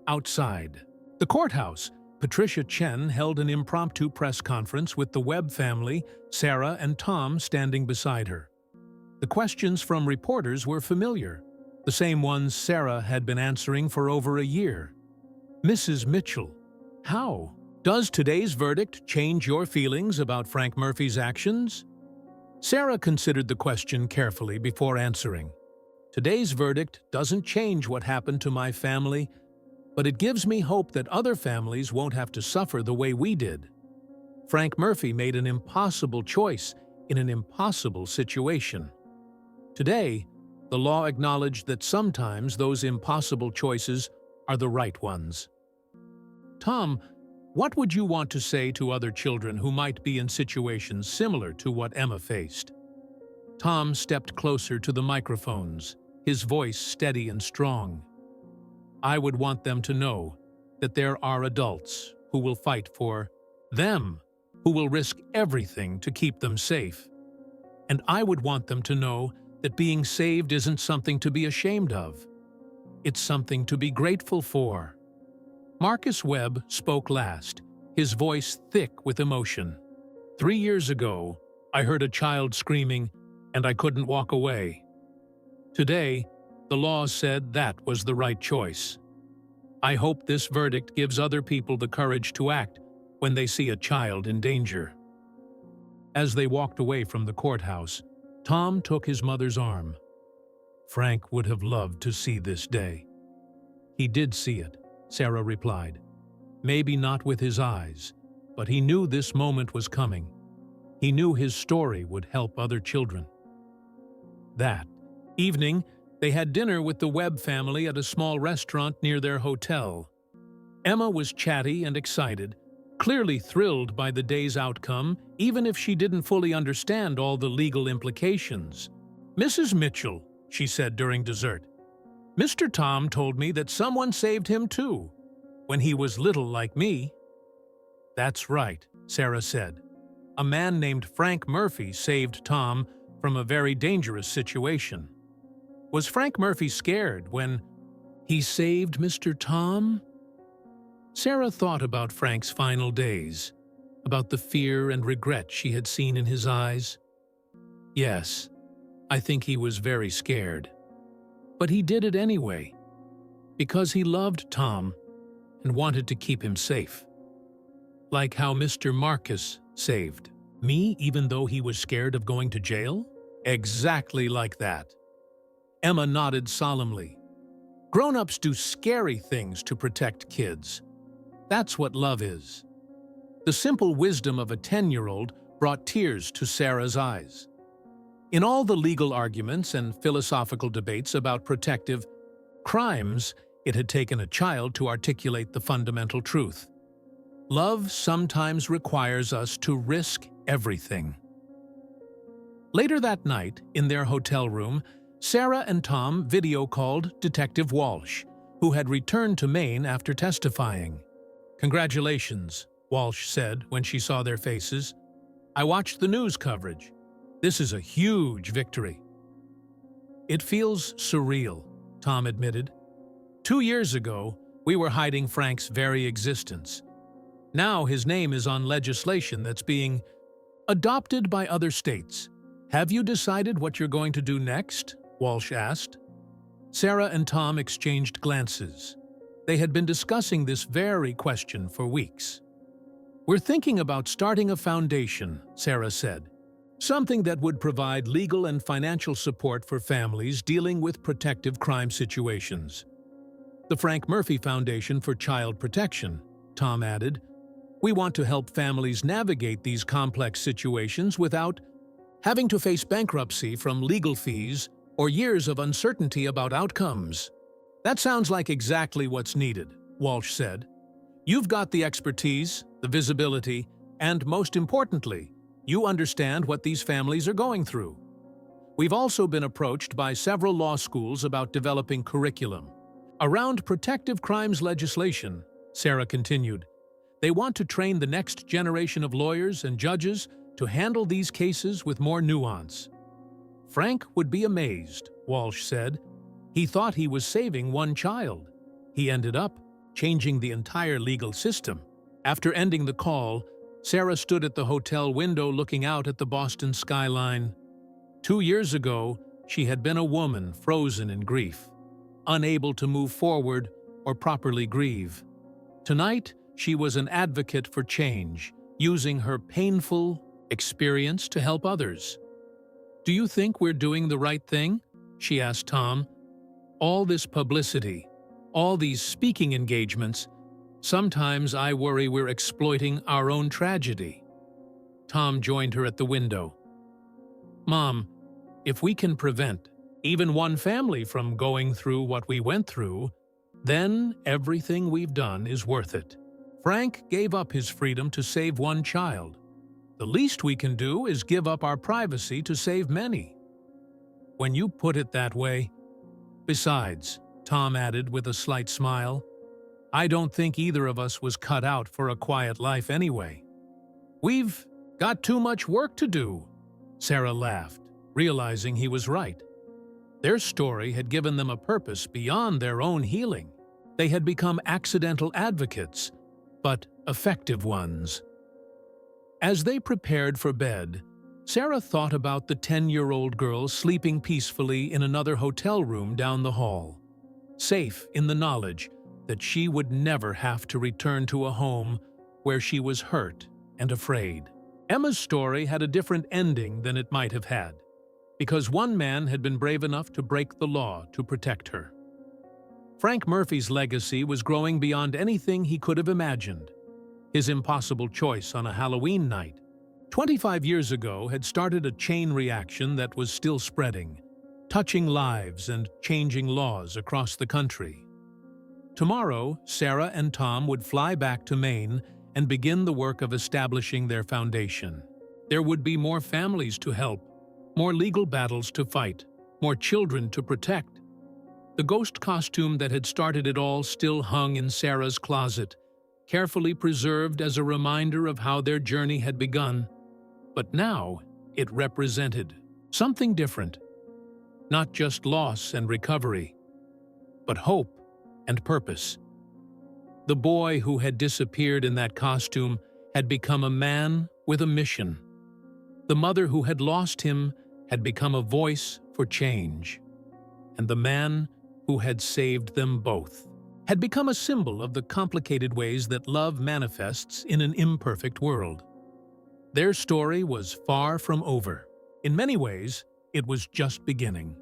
Outside the courthouse, Patricia Chen held an impromptu press conference with the Webb family, Sarah and Tom standing beside her. The questions from reporters were familiar, the same ones Sarah had been answering for over a year. "Mrs. Mitchell, how does today's verdict change your feelings about Frank Murphy's actions?" Sarah considered the question carefully before answering. "Today's verdict doesn't change what happened to my family, but it gives me hope that other families won't have to suffer the way we did. Frank Murphy made an impossible choice in an impossible situation. Today, the law acknowledged that sometimes those impossible choices are the right ones." Tom, what would you want to say to other children who might be in situations similar to what Emma faced? Tom stepped closer to the microphones, his voice steady and strong. "I would want them to know that there are adults who will fight for them, who will risk everything to keep them safe. And I would want them to know that being saved isn't something to be ashamed of. It's something to be grateful for." Marcus Webb spoke last, his voice thick with emotion. 3 years ago, I heard a child screaming, and I couldn't walk away. Today, the law said that was the right choice. I hope this verdict gives other people the courage to act when they see a child in danger." As they walked away from the courthouse, Tom took his mother's arm. Frank would have loved to see this day. He did see it, Sarah replied. Maybe not with his eyes, but he knew this moment was coming. He knew his story would help other children. That evening, they had dinner with the Webb family at a small restaurant near their hotel. Emma was chatty and excited, clearly thrilled by the day's outcome, even if she didn't fully understand all the legal implications. "Mrs. Mitchell," she said during dessert, "Mr. Tom told me that someone saved him too, when he was little like me." "That's right," Sarah said. "A man named Frank Murphy saved Tom from a very dangerous situation." "Was Frank Murphy scared when he saved Mr. Tom?" Sarah thought about Frank's final days, about the fear and regret she had seen in his eyes. "Yes, I think he was very scared. But he did it anyway, because he loved Tom and wanted to keep him safe. Like how Mr. Marcus saved me even though he was scared of going to jail? Exactly like that." Emma nodded solemnly. "Grown-ups do scary things to protect kids. That's what love is." The simple wisdom of a 10-year-old brought tears to Sarah's eyes. In all the legal arguments and philosophical debates about protective crimes, it had taken a child to articulate the fundamental truth. Love sometimes requires us to risk everything. Later that night, in their hotel room, Sarah and Tom video-called Detective Walsh, who had returned to Maine after testifying. "Congratulations," Walsh said when she saw their faces. "I watched the news coverage. This is a huge victory." "It feels surreal," Tom admitted. 2 years ago, we were hiding Frank's very existence. Now his name is on legislation that's being adopted by other states. Have you decided what you're going to do next?" Walsh asked. Sarah and Tom exchanged glances. They had been discussing this very question for weeks. "We're thinking about starting a foundation," Sarah said. "Something that would provide legal and financial support for families dealing with protective crime situations. The Frank Murphy Foundation for Child Protection," Tom added. "We want to help families navigate these complex situations without having to face bankruptcy from legal fees or years of uncertainty about outcomes." "That sounds like exactly what's needed," Walsh said. "You've got the expertise, the visibility, and most importantly, you understand what these families are going through. We've also been approached by several law schools about developing curriculum around protective crimes legislation," Sarah continued. "They want to train the next generation of lawyers and judges to handle these cases with more nuance." "Frank would be amazed," Walsh said. "He thought he was saving one child. He ended up changing the entire legal system." After ending the call, Sarah stood at the hotel window looking out at the Boston skyline. 2 years ago, she had been a woman frozen in grief, unable to move forward or properly grieve. Tonight, she was an advocate for change, using her painful experience to help others. "Do you think we're doing the right thing?" she asked Tom. "All this publicity, all these speaking engagements, sometimes I worry we're exploiting our own tragedy." Tom joined her at the window. "Mom, if we can prevent even one family from going through what we went through, then everything we've done is worth it. Frank gave up his freedom to save one child. The least we can do is give up our privacy to save many." "When you put it that way. Besides," Tom added with a slight smile, "I don't think either of us was cut out for a quiet life anyway." "We've got too much work to do," Sarah laughed, realizing he was right. Their story had given them a purpose beyond their own healing. They had become accidental advocates, but effective ones. As they prepared for bed, Sarah thought about the 10-year-old girl sleeping peacefully in another hotel room down the hall, safe in the knowledge that she would never have to return to a home where she was hurt and afraid. Emma's story had a different ending than it might have had, because one man had been brave enough to break the law to protect her. Frank Murphy's legacy was growing beyond anything he could have imagined. His impossible choice on a Halloween night, 25 years ago, had started a chain reaction that was still spreading, touching lives and changing laws across the country. Tomorrow, Sarah and Tom would fly back to Maine and begin the work of establishing their foundation. There would be more families to help, more legal battles to fight, more children to protect. The ghost costume that had started it all still hung in Sarah's closet, carefully preserved as a reminder of how their journey had begun. But now, it represented something different. Not just loss and recovery, but hope and purpose. The boy who had disappeared in that costume had become a man with a mission. The mother who had lost him had become a voice for change. And the man who had saved them both had become a symbol of the complicated ways that love manifests in an imperfect world. Their story was far from over. In many ways, it was just beginning.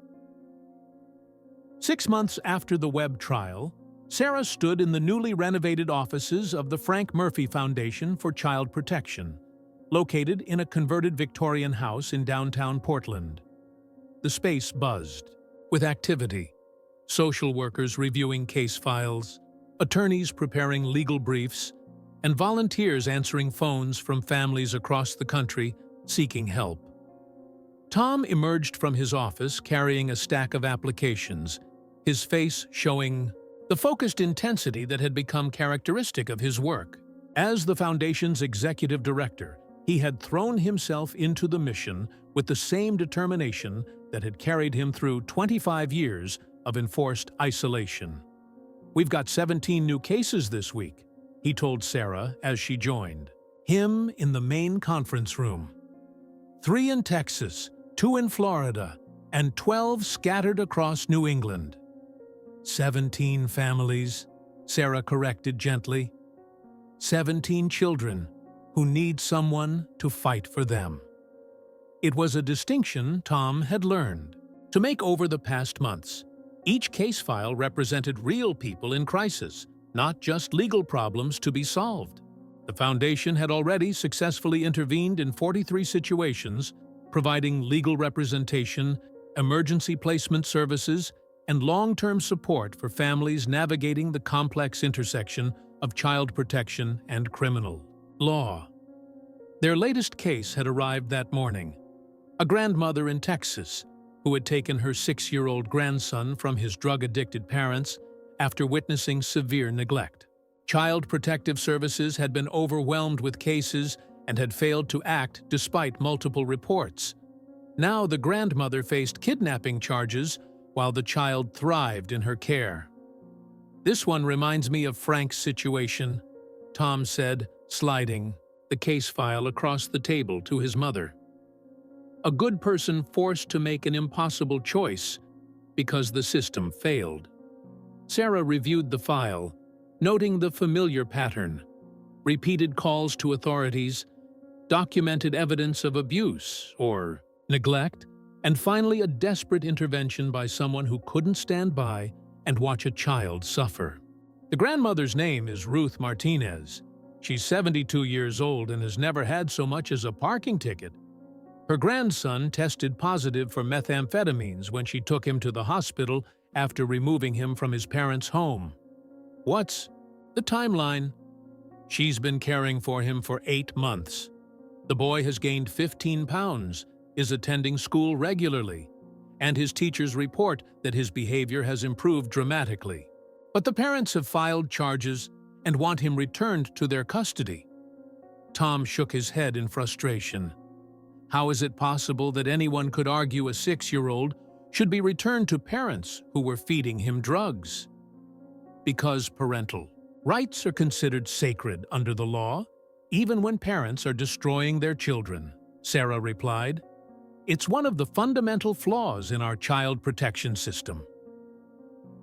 6 months after the Webb trial, Sarah stood in the newly renovated offices of the Frank Murphy Foundation for Child Protection, located in a converted Victorian house in downtown Portland. The space buzzed with activity, social workers reviewing case files, attorneys preparing legal briefs, and volunteers answering phones from families across the country seeking help. Tom emerged from his office carrying a stack of applications, his face showing the focused intensity that had become characteristic of his work. As the Foundation's executive director, he had thrown himself into the mission with the same determination that had carried him through 25 years of enforced isolation. "We've got 17 new cases this week," he told Sarah as she joined him in the main conference room. 3 in Texas, 2 in Florida, and 12 scattered across New England. 17 families, Sarah corrected gently. 17 children who need someone to fight for them. It was a distinction Tom had learned to make over the past months. Each case file represented real people in crisis, not just legal problems to be solved. The Foundation had already successfully intervened in 43 situations, providing legal representation, emergency placement services, and long-term support for families navigating the complex intersection of child protection and criminal law. Their latest case had arrived that morning. A grandmother in Texas who had taken her 6-year-old grandson from his drug-addicted parents after witnessing severe neglect. Child Protective Services had been overwhelmed with cases and had failed to act despite multiple reports. Now the grandmother faced kidnapping charges while the child thrived in her care. "This one reminds me of Frank's situation," Tom said, sliding the case file across the table to his mother. "A good person forced to make an impossible choice because the system failed." Sarah reviewed the file, noting the familiar pattern: repeated calls to authorities, documented evidence of abuse or neglect, and finally a desperate intervention by someone who couldn't stand by and watch a child suffer. The grandmother's name is Ruth Martinez. She's 72 years old and has never had so much as a parking ticket. Her grandson tested positive for methamphetamines when she took him to the hospital after removing him from his parents' home. What's the timeline? She's been caring for him for 8 months. The boy has gained 15 pounds, is attending school regularly, and his teachers report that his behavior has improved dramatically. But the parents have filed charges and want him returned to their custody. Tom shook his head in frustration. How is it possible that anyone could argue a 6-year-old should be returned to parents who were feeding him drugs? Because parental rights are considered sacred under the law, even when parents are destroying their children, Sarah replied. It's one of the fundamental flaws in our child protection system.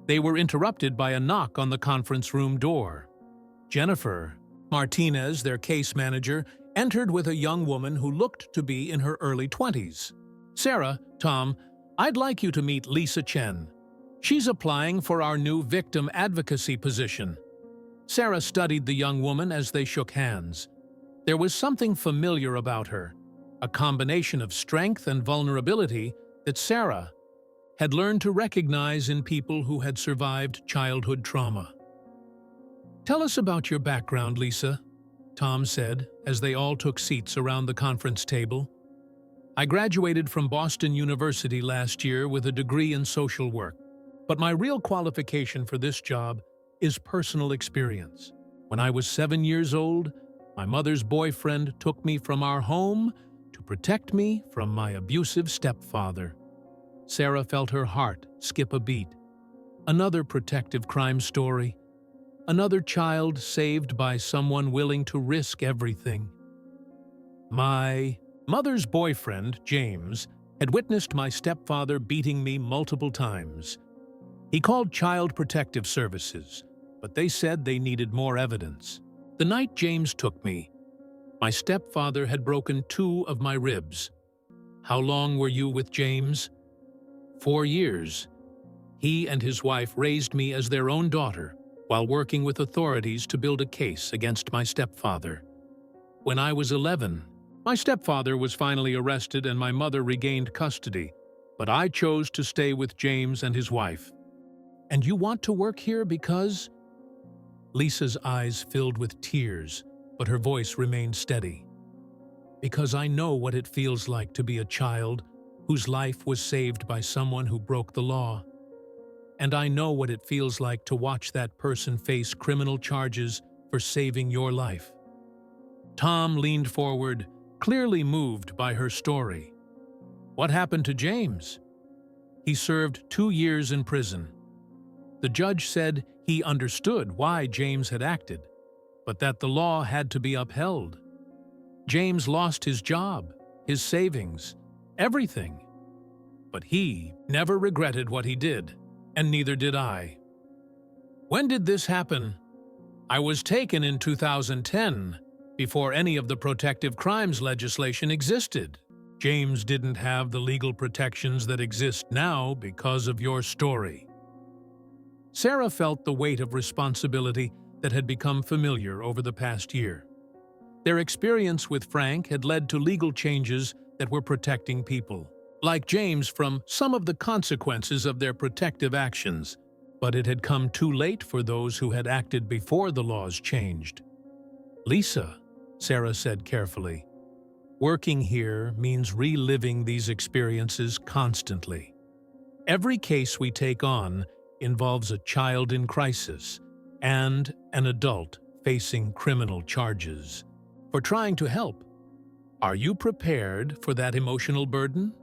They were interrupted by a knock on the conference room door. Jennifer Martinez, their case manager, entered with a young woman who looked to be in her early 20s. "Sarah, Tom, I'd like you to meet Lisa Chen. She's applying for our new victim advocacy position. Sarah studied the young woman as they shook hands. There was something familiar about her, a combination of strength and vulnerability that Sarah had learned to recognize in people who had survived childhood trauma. "Tell us about your background, Lisa," Tom said as they all took seats around the conference table. "I graduated from Boston University last year with a degree in social work, but my real qualification for this job is personal experience. When I was 7 years old, my mother's boyfriend took me from our home to protect me from my abusive stepfather." Sarah felt her heart skip a beat. Another protective crime story. Another child saved by someone willing to risk everything. "My mother's boyfriend, James, had witnessed my stepfather beating me multiple times. He called Child Protective Services, but they said they needed more evidence. The night James took me, my stepfather had broken 2 of my ribs. How long were you with James?" 4 years. He and his wife raised me as their own daughter while working with authorities to build a case against my stepfather. When I was 11, my stepfather was finally arrested and my mother regained custody, but I chose to stay with James and his wife. "And you want to work here because—" Lisa's eyes filled with tears, but her voice remained steady. "Because I know what it feels like to be a child whose life was saved by someone who broke the law. And I know what it feels like to watch that person face criminal charges for saving your life." Tom leaned forward, clearly moved by her story. "What happened to James?" "He served 2 years in prison. The judge said he understood why James had acted, but that the law had to be upheld. James lost his job, his savings, everything. But he never regretted what he did, and neither did I." "When did this happen?" "I was taken in 2010, before any of the protective crimes legislation existed. James didn't have the legal protections that exist now because of your story." Sarah felt the weight of responsibility that had become familiar over the past year. Their experience with Frank had led to legal changes that were protecting people, like James, from some of the consequences of their protective actions, but it had come too late for those who had acted before the laws changed. "Lisa," Sarah said carefully, "working here means reliving these experiences constantly. Every case we take on involves a child in crisis and an adult facing criminal charges for trying to help. Are you prepared for that emotional burden?"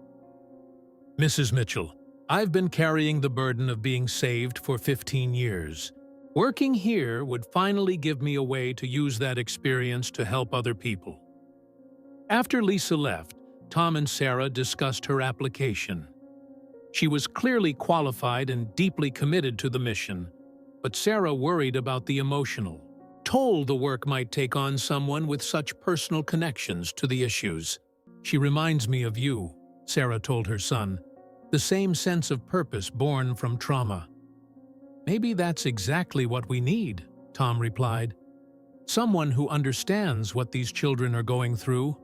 "Mrs. Mitchell, I've been carrying the burden of being saved for 15 years. Working here would finally give me a way to use that experience to help other people." After Lisa left, Tom and Sarah discussed her application. She was clearly qualified and deeply committed to the mission, but Sarah worried about the emotional toll the work might take on someone with such personal connections to the issues. "She reminds me of you," Sarah told her son, "the same sense of purpose born from trauma." "Maybe that's exactly what we need," Tom replied. "Someone who understands what these children are going through,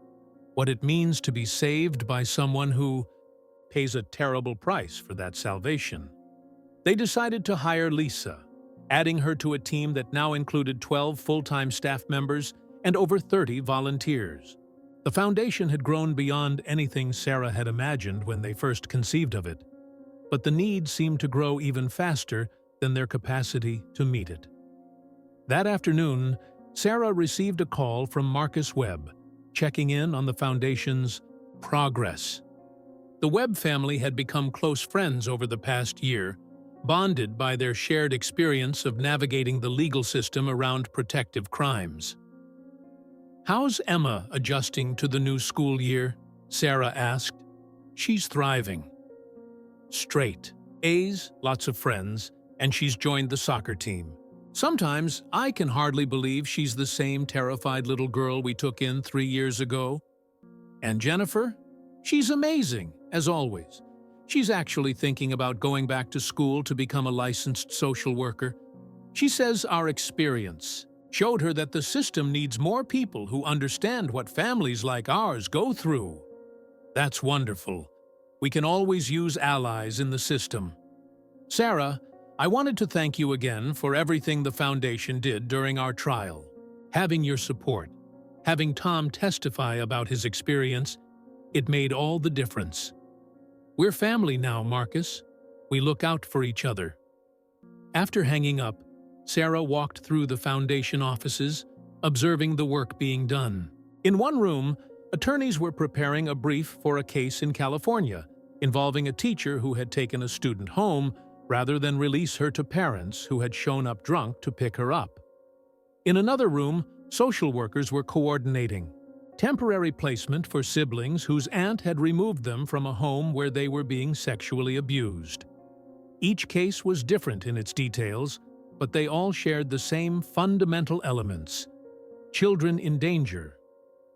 what it means to be saved by someone who pays a terrible price for that salvation." They decided to hire Lisa, adding her to a team that now included 12 full-time staff members and over 30 volunteers. The foundation had grown beyond anything Sarah had imagined when they first conceived of it, but the need seemed to grow even faster than their capacity to meet it. That afternoon, Sarah received a call from Marcus Webb, checking in on the foundation's progress. The Webb family had become close friends over the past year, bonded by their shared experience of navigating the legal system around protective crimes. "How's Emma adjusting to the new school year?" Sarah asked. "She's thriving. Straight A's, lots of friends, and she's joined the soccer team. Sometimes I can hardly believe she's the same terrified little girl we took in 3 years ago. And Jennifer? She's amazing, as always. She's actually thinking about going back to school to become a licensed social worker. She says our experience showed her that the system needs more people who understand what families like ours go through. That's wonderful. We can always use allies in the system. Sarah, I wanted to thank you again for everything the Foundation did during our trial. Having your support, having Tom testify about his experience, it made all the difference. We're family now, Marcus. We look out for each other. After hanging up, Sarah walked through the Foundation offices, observing the work being done. In one room, attorneys were preparing a brief for a case in California involving a teacher who had taken a student home rather than release her to parents who had shown up drunk to pick her up. In another room, social workers were coordinating temporary placement for siblings whose aunt had removed them from a home where they were being sexually abused. Each case was different in its details, but they all shared the same fundamental elements: children in danger,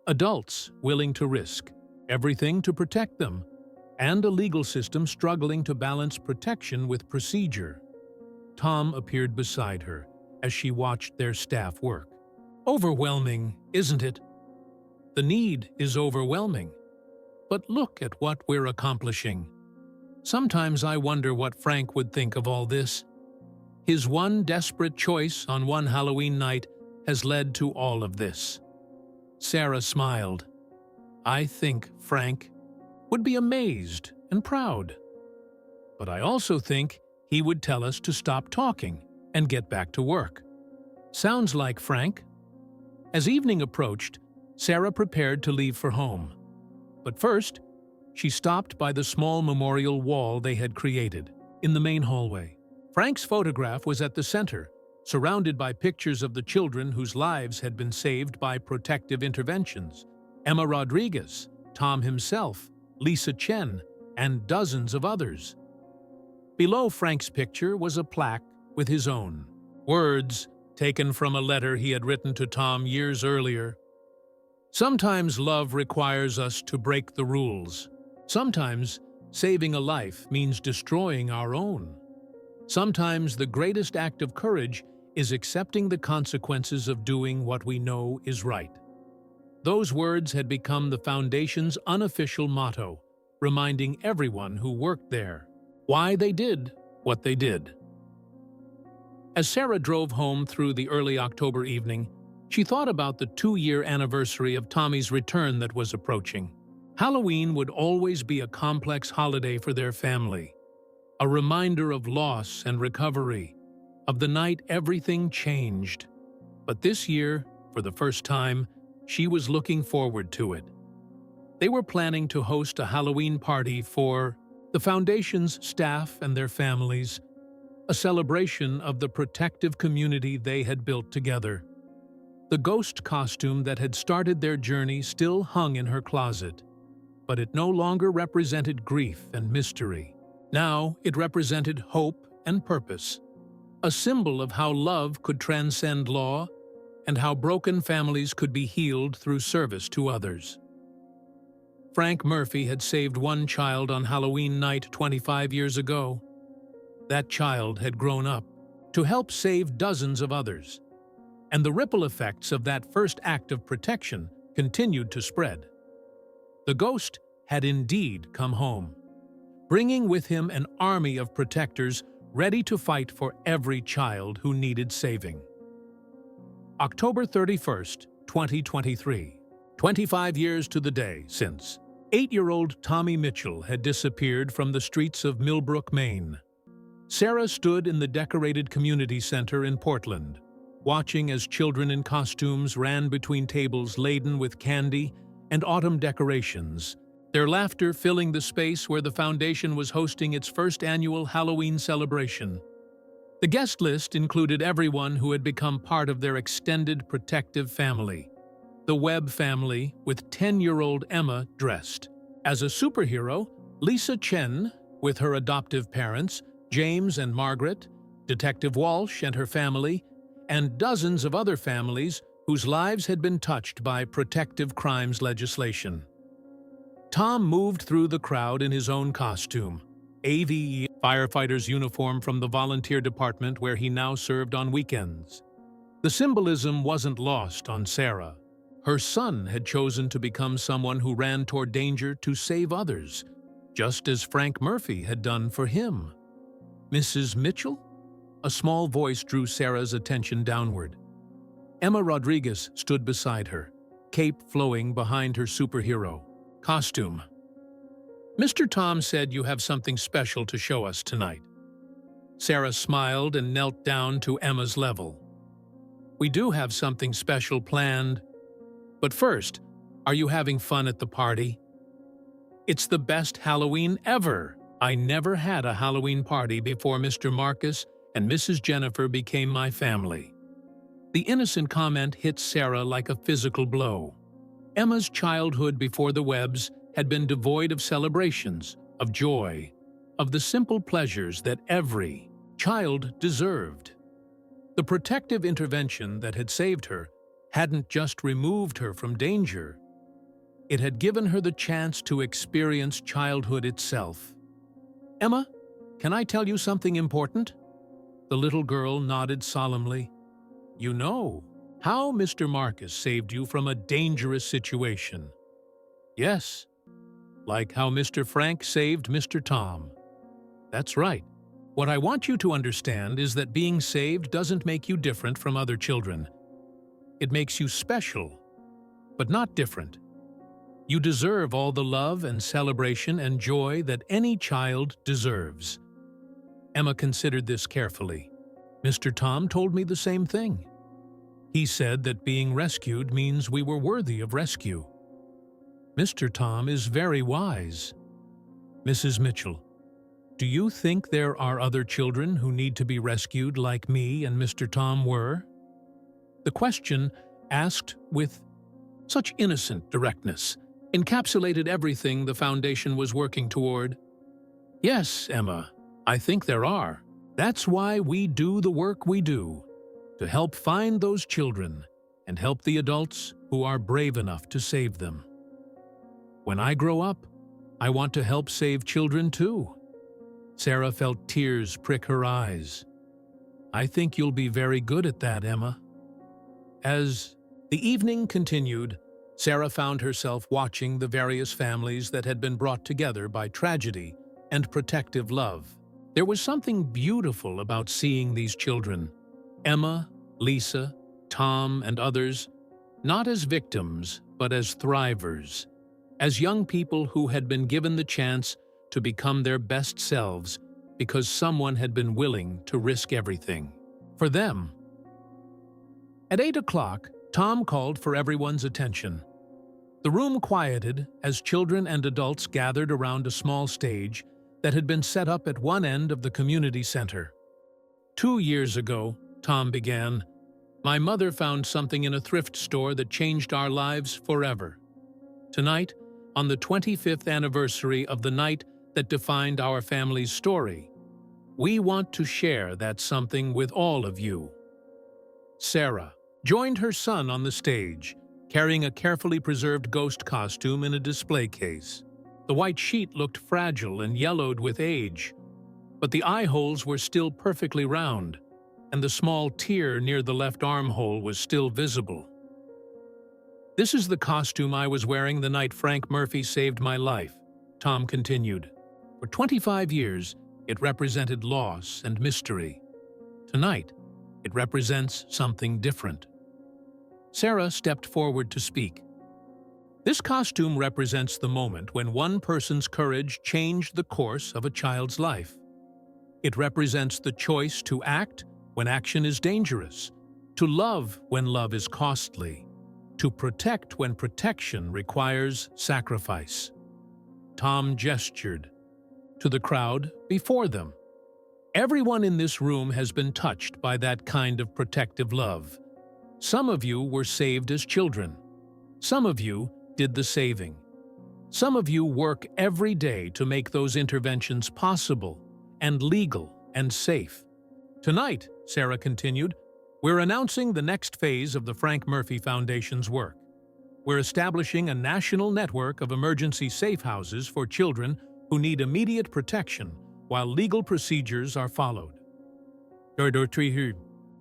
adults willing to risk everything to protect them, and a legal system struggling to balance protection with procedure. Tom appeared beside her as she watched their staff work. Overwhelming, isn't it? The need is overwhelming. But look at what we're accomplishing. Sometimes I wonder what Frank would think of all this. His one desperate choice on one Halloween night has led to all of this. Sarah smiled. I think Frank would be amazed and proud. But I also think he would tell us to stop talking and get back to work. Sounds like Frank. As evening approached, Sarah prepared to leave for home. But first, she stopped by the small memorial wall they had created in the main hallway. Frank's photograph was at the center, surrounded by pictures of the children whose lives had been saved by protective interventions: Emma Rodriguez, Tom himself, Lisa Chen, and dozens of others. Below Frank's picture was a plaque with his own words, taken from a letter he had written to Tom years earlier. Sometimes love requires us to break the rules. Sometimes saving a life means destroying our own. Sometimes the greatest act of courage is accepting the consequences of doing what we know is right. Those words had become the Foundation's unofficial motto, reminding everyone who worked there why they did what they did. As Sarah drove home through the early October evening, she thought about the 2-year anniversary of Tommy's return that was approaching. Halloween would always be a complex holiday for their family, a reminder of loss and recovery, of the night everything changed. But this year, for the first time, she was looking forward to it. They were planning to host a Halloween party for the Foundation's staff and their families, a celebration of the protective community they had built together. The ghost costume that had started their journey still hung in her closet, but it no longer represented grief and mystery. Now it represented hope and purpose, a symbol of how love could transcend law and how broken families could be healed through service to others. Frank Murphy had saved one child on Halloween night 25 years ago. That child had grown up to help save dozens of others, and the ripple effects of that first act of protection continued to spread. The ghost had indeed come home, bringing with him an army of protectors ready to fight for every child who needed saving. October 31st, 2023, 25 years to the day since 8-year-old Tommy Mitchell had disappeared from the streets of Millbrook, Maine. Sarah stood in the decorated community center in Portland, watching as children in costumes ran between tables laden with candy and autumn decorations, their laughter filling the space where the Foundation was hosting its first annual Halloween celebration. The guest list included everyone who had become part of their extended protective family. The Webb family, with 10-year-old Emma dressed as a superhero, Lisa Chen, with her adoptive parents, James and Margaret, Detective Walsh and her family, and dozens of other families whose lives had been touched by protective crimes legislation. Tom moved through the crowd in his own costume, AVE firefighter's uniform from the volunteer department where he now served on weekends. The symbolism wasn't lost on Sarah. Her son had chosen to become someone who ran toward danger to save others, just as Frank Murphy had done for him. Mrs. Mitchell? A small voice drew Sarah's attention downward. Emma Rodriguez stood beside her, cape flowing behind her superhero costume. Mr. Tom said you have something special to show us tonight. Sarah smiled and knelt down to Emma's level. We do have something special planned. But first, are you having fun at the party? It's the best Halloween ever. I never had a Halloween party before Mr. Marcus and Mrs. Jennifer became my family. The innocent comment hit Sarah like a physical blow. Emma's childhood before the Webbs had been devoid of celebrations, of joy, of the simple pleasures that every child deserved. The protective intervention that had saved her hadn't just removed her from danger. It had given her the chance to experience childhood itself. Emma, can I tell you something important? The little girl nodded solemnly. You know how Mr. Marcus saved you from a dangerous situation. Yes, like how Mr. Frank saved Mr. Tom. That's right. What I want you to understand is that being saved doesn't make you different from other children. It makes you special, but not different. You deserve all the love and celebration and joy that any child deserves. Emma considered this carefully. Mr. Tom told me the same thing. He said that being rescued means we were worthy of rescue. Mr. Tom is very wise. Mrs. Mitchell, do you think there are other children who need to be rescued like me and Mr. Tom were? The question, asked with such innocent directness, encapsulated everything the Foundation was working toward. Yes, Emma, I think there are. That's why we do the work we do, to help find those children and help the adults who are brave enough to save them. When I grow up, I want to help save children too. Sarah felt tears prick her eyes. I think you'll be very good at that, Emma. As the evening continued, Sarah found herself watching the various families that had been brought together by tragedy and protective love. There was something beautiful about seeing these children, Emma, Lisa, Tom, and others, not as victims, but as thrivers, as young people who had been given the chance to become their best selves because someone had been willing to risk everything for them. At 8 o'clock, Tom called for everyone's attention. The room quieted as children and adults gathered around a small stage that had been set up at one end of the community center. 2 years ago, Tom began, my mother found something in a thrift store that changed our lives forever. Tonight, on the 25th anniversary of the night that defined our family's story, we want to share that something with all of you. Sarah joined her son on the stage, carrying a carefully preserved ghost costume in a display case. The white sheet looked fragile and yellowed with age, but the eye holes were still perfectly round, and the small tear near the left armhole was still visible. This is the costume I was wearing the night Frank Murphy saved my life, Tom continued. For 25 years, it represented loss and mystery. Tonight, it represents something different. Sarah stepped forward to speak. This costume represents the moment when one person's courage changed the course of a child's life. It represents the choice to act when action is dangerous, to love when love is costly, to protect when protection requires sacrifice. Tom gestured to the crowd before them. Everyone in this room has been touched by that kind of protective love. Some of you were saved as children. Some of you did the saving. Some of you work every day to make those interventions possible and legal and safe. Tonight, Sarah continued, we're announcing the next phase of the Frank Murphy Foundation's work. We're establishing a national network of emergency safe houses for children who need immediate protection while legal procedures are followed.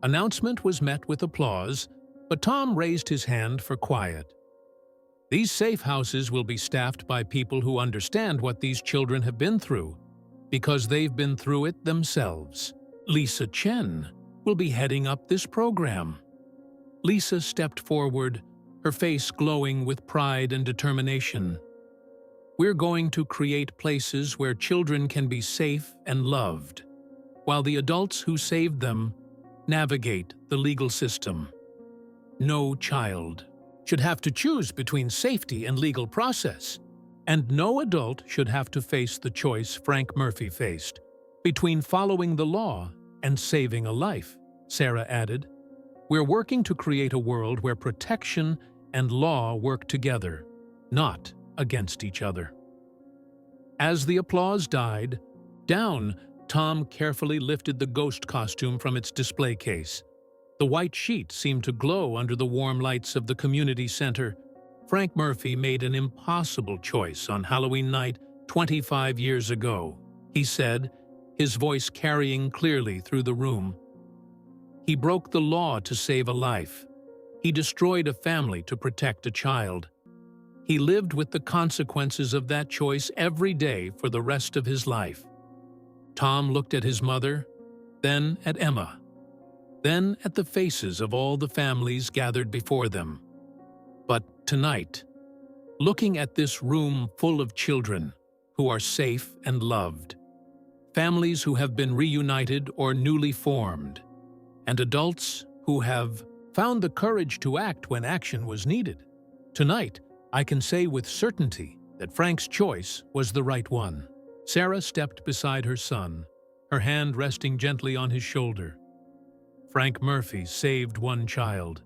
Announcement was met with applause, but Tom raised his hand for quiet. These safe houses will be staffed by people who understand what these children have been through, because they've been through it themselves. Lisa Chen will be heading up this program. Lisa stepped forward, her face glowing with pride and determination. We're going to create places where children can be safe and loved, while the adults who saved them navigate the legal system. No child should have to choose between safety and legal process, and no adult should have to face the choice Frank Murphy faced, between following the law and saving a life, Sarah added. We're working to create a world where protection and law work together, not against each other. As the applause died down, Tom carefully lifted the ghost costume from its display case. The white sheet seemed to glow under the warm lights of the community center. Frank Murphy made an impossible choice on Halloween night 25 years ago, he said, his voice carrying clearly through the room. He broke the law to save a life. He destroyed a family to protect a child. He lived with the consequences of that choice every day for the rest of his life. Tom looked at his mother, then at Emma, then at the faces of all the families gathered before them. But tonight, looking at this room full of children who are safe and loved, families who have been reunited or newly formed, and adults who have found the courage to act when action was needed, tonight, I can say with certainty that Frank's choice was the right one. Sarah stepped beside her son, her hand resting gently on his shoulder. Frank Murphy saved one child,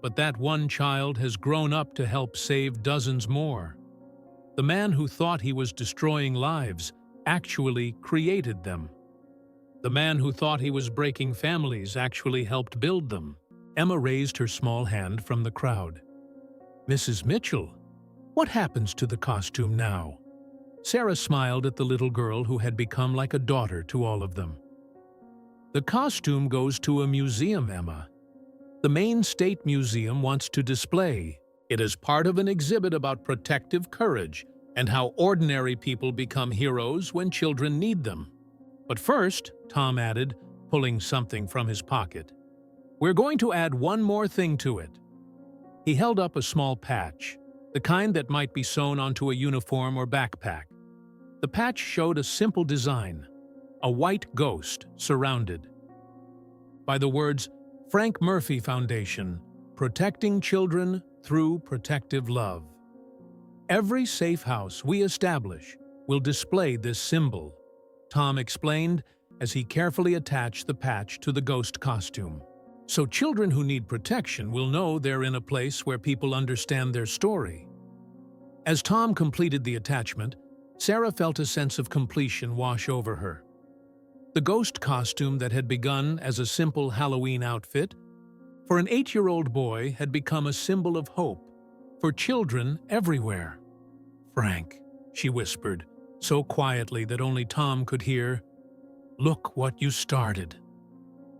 but that one child has grown up to help save dozens more. The man who thought he was destroying lives actually created them. The man who thought he was breaking families actually helped build them. Emma raised her small hand from the crowd. Mrs. Mitchell, what happens to the costume now? Sarah smiled at the little girl who had become like a daughter to all of them. The costume goes to a museum, Emma. The Maine State Museum wants to display it as part of an exhibit about protective courage and how ordinary people become heroes when children need them. But first, Tom added, pulling something from his pocket, we're going to add one more thing to it. He held up a small patch, the kind that might be sewn onto a uniform or backpack. The patch showed a simple design, a white ghost surrounded by the words Frank Murphy Foundation, protecting children through protective love. Every safe house we establish will display this symbol, Tom explained as he carefully attached the patch to the ghost costume. So children who need protection will know they're in a place where people understand their story. As Tom completed the attachment, Sarah felt a sense of completion wash over her. The ghost costume that had begun as a simple Halloween outfit for an 8-year-old boy had become a symbol of hope for children everywhere. Frank, she whispered, so quietly that only Tom could hear, look what you started.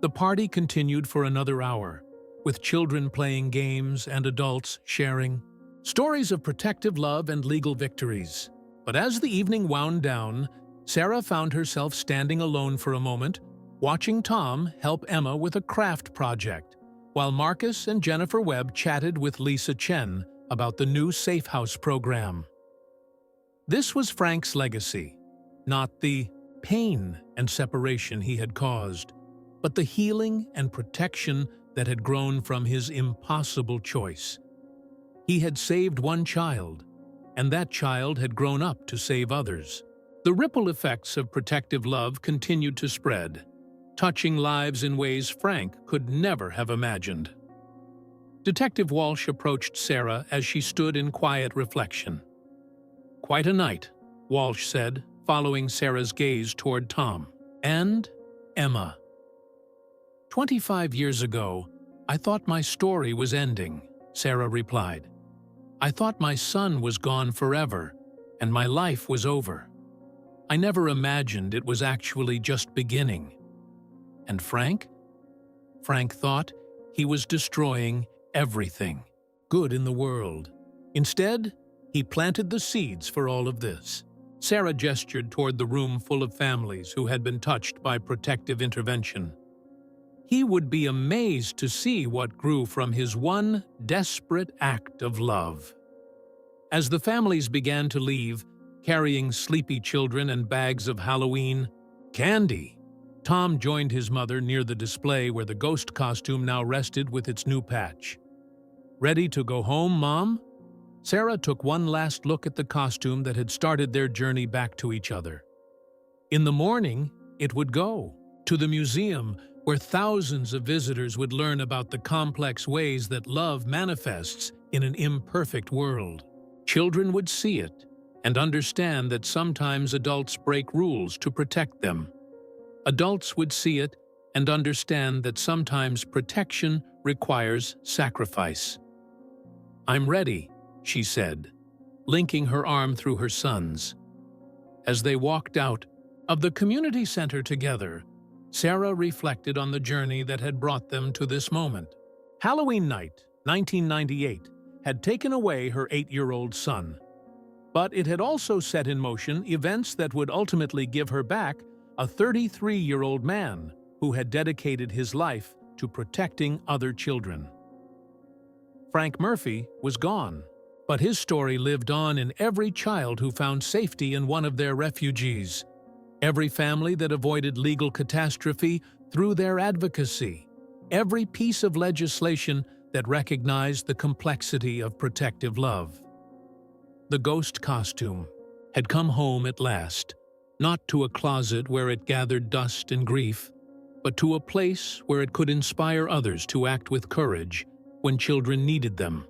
The party continued for another hour, with children playing games and adults sharing stories of protective love and legal victories. But as the evening wound down, Sarah found herself standing alone for a moment, watching Tom help Emma with a craft project, while Marcus and Jennifer Webb chatted with Lisa Chen about the new Safe House program. This was Frank's legacy, not the pain and separation he had caused, but the healing and protection that had grown from his impossible choice. He had saved one child, and that child had grown up to save others. The ripple effects of protective love continued to spread, touching lives in ways Frank could never have imagined. Detective Walsh approached Sarah as she stood in quiet reflection. Quite a night, Walsh said, following Sarah's gaze toward Tom. And Emma. 25 years ago, I thought my story was ending, Sarah replied. I thought my son was gone forever, and my life was over. I never imagined it was actually just beginning. And Frank? Frank thought he was destroying everything good in the world. Instead, he planted the seeds for all of this. Sarah gestured toward the room full of families who had been touched by protective intervention. He would be amazed to see what grew from his one desperate act of love. As the families began to leave, carrying sleepy children and bags of Halloween candy, Tom joined his mother near the display where the ghost costume now rested with its new patch. "Ready to go home, Mom?" Sarah took one last look at the costume that had started their journey back to each other. In the morning, it would go to the museum where thousands of visitors would learn about the complex ways that love manifests in an imperfect world. Children would see it and understand that sometimes adults break rules to protect them. Adults would see it and understand that sometimes protection requires sacrifice. "I'm ready," she said, linking her arm through her son's. As they walked out of the community center together, Sarah reflected on the journey that had brought them to this moment. Halloween night, 1998, had taken away her 8-year-old son. But it had also set in motion events that would ultimately give her back a 33-year-old man who had dedicated his life to protecting other children. Frank Murphy was gone, but his story lived on in every child who found safety in one of their refugees, every family that avoided legal catastrophe through their advocacy, every piece of legislation that recognized the complexity of protective love. The ghost costume had come home at last, not to a closet where it gathered dust and grief, but to a place where it could inspire others to act with courage when children needed them.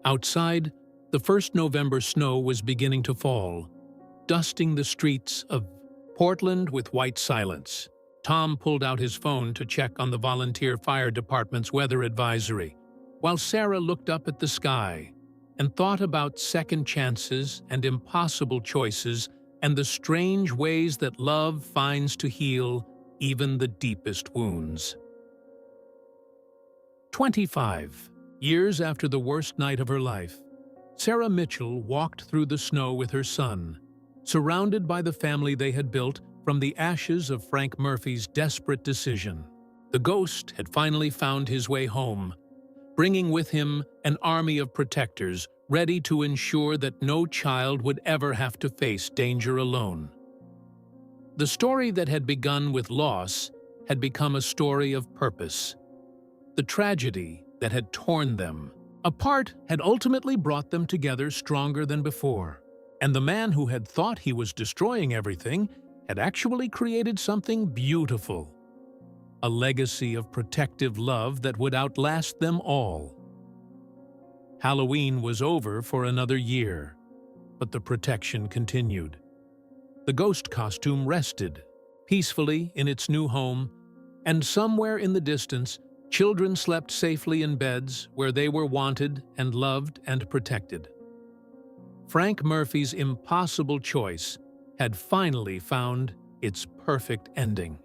Outside, the first November snow was beginning to fall, dusting the streets of Portland with white silence. Tom pulled out his phone to check on the volunteer fire department's weather advisory, while Sarah looked up at the sky and thought about second chances and impossible choices and the strange ways that love finds to heal even the deepest wounds. 25 years after the worst night of her life, Sarah Mitchell walked through the snow with her son, surrounded by the family they had built from the ashes of Frank Murphy's desperate decision. The ghost had finally found his way home, bringing with him an army of protectors ready to ensure that no child would ever have to face danger alone. The story that had begun with loss had become a story of purpose. The tragedy that had torn them apart had ultimately brought them together stronger than before, and the man who had thought he was destroying everything had actually created something beautiful, a legacy of protective love that would outlast them all. Halloween was over for another year, but the protection continued. The ghost costume rested peacefully in its new home, and somewhere in the distance, children slept safely in beds where they were wanted and loved and protected. Frank Murphy's impossible choice had finally found its perfect ending.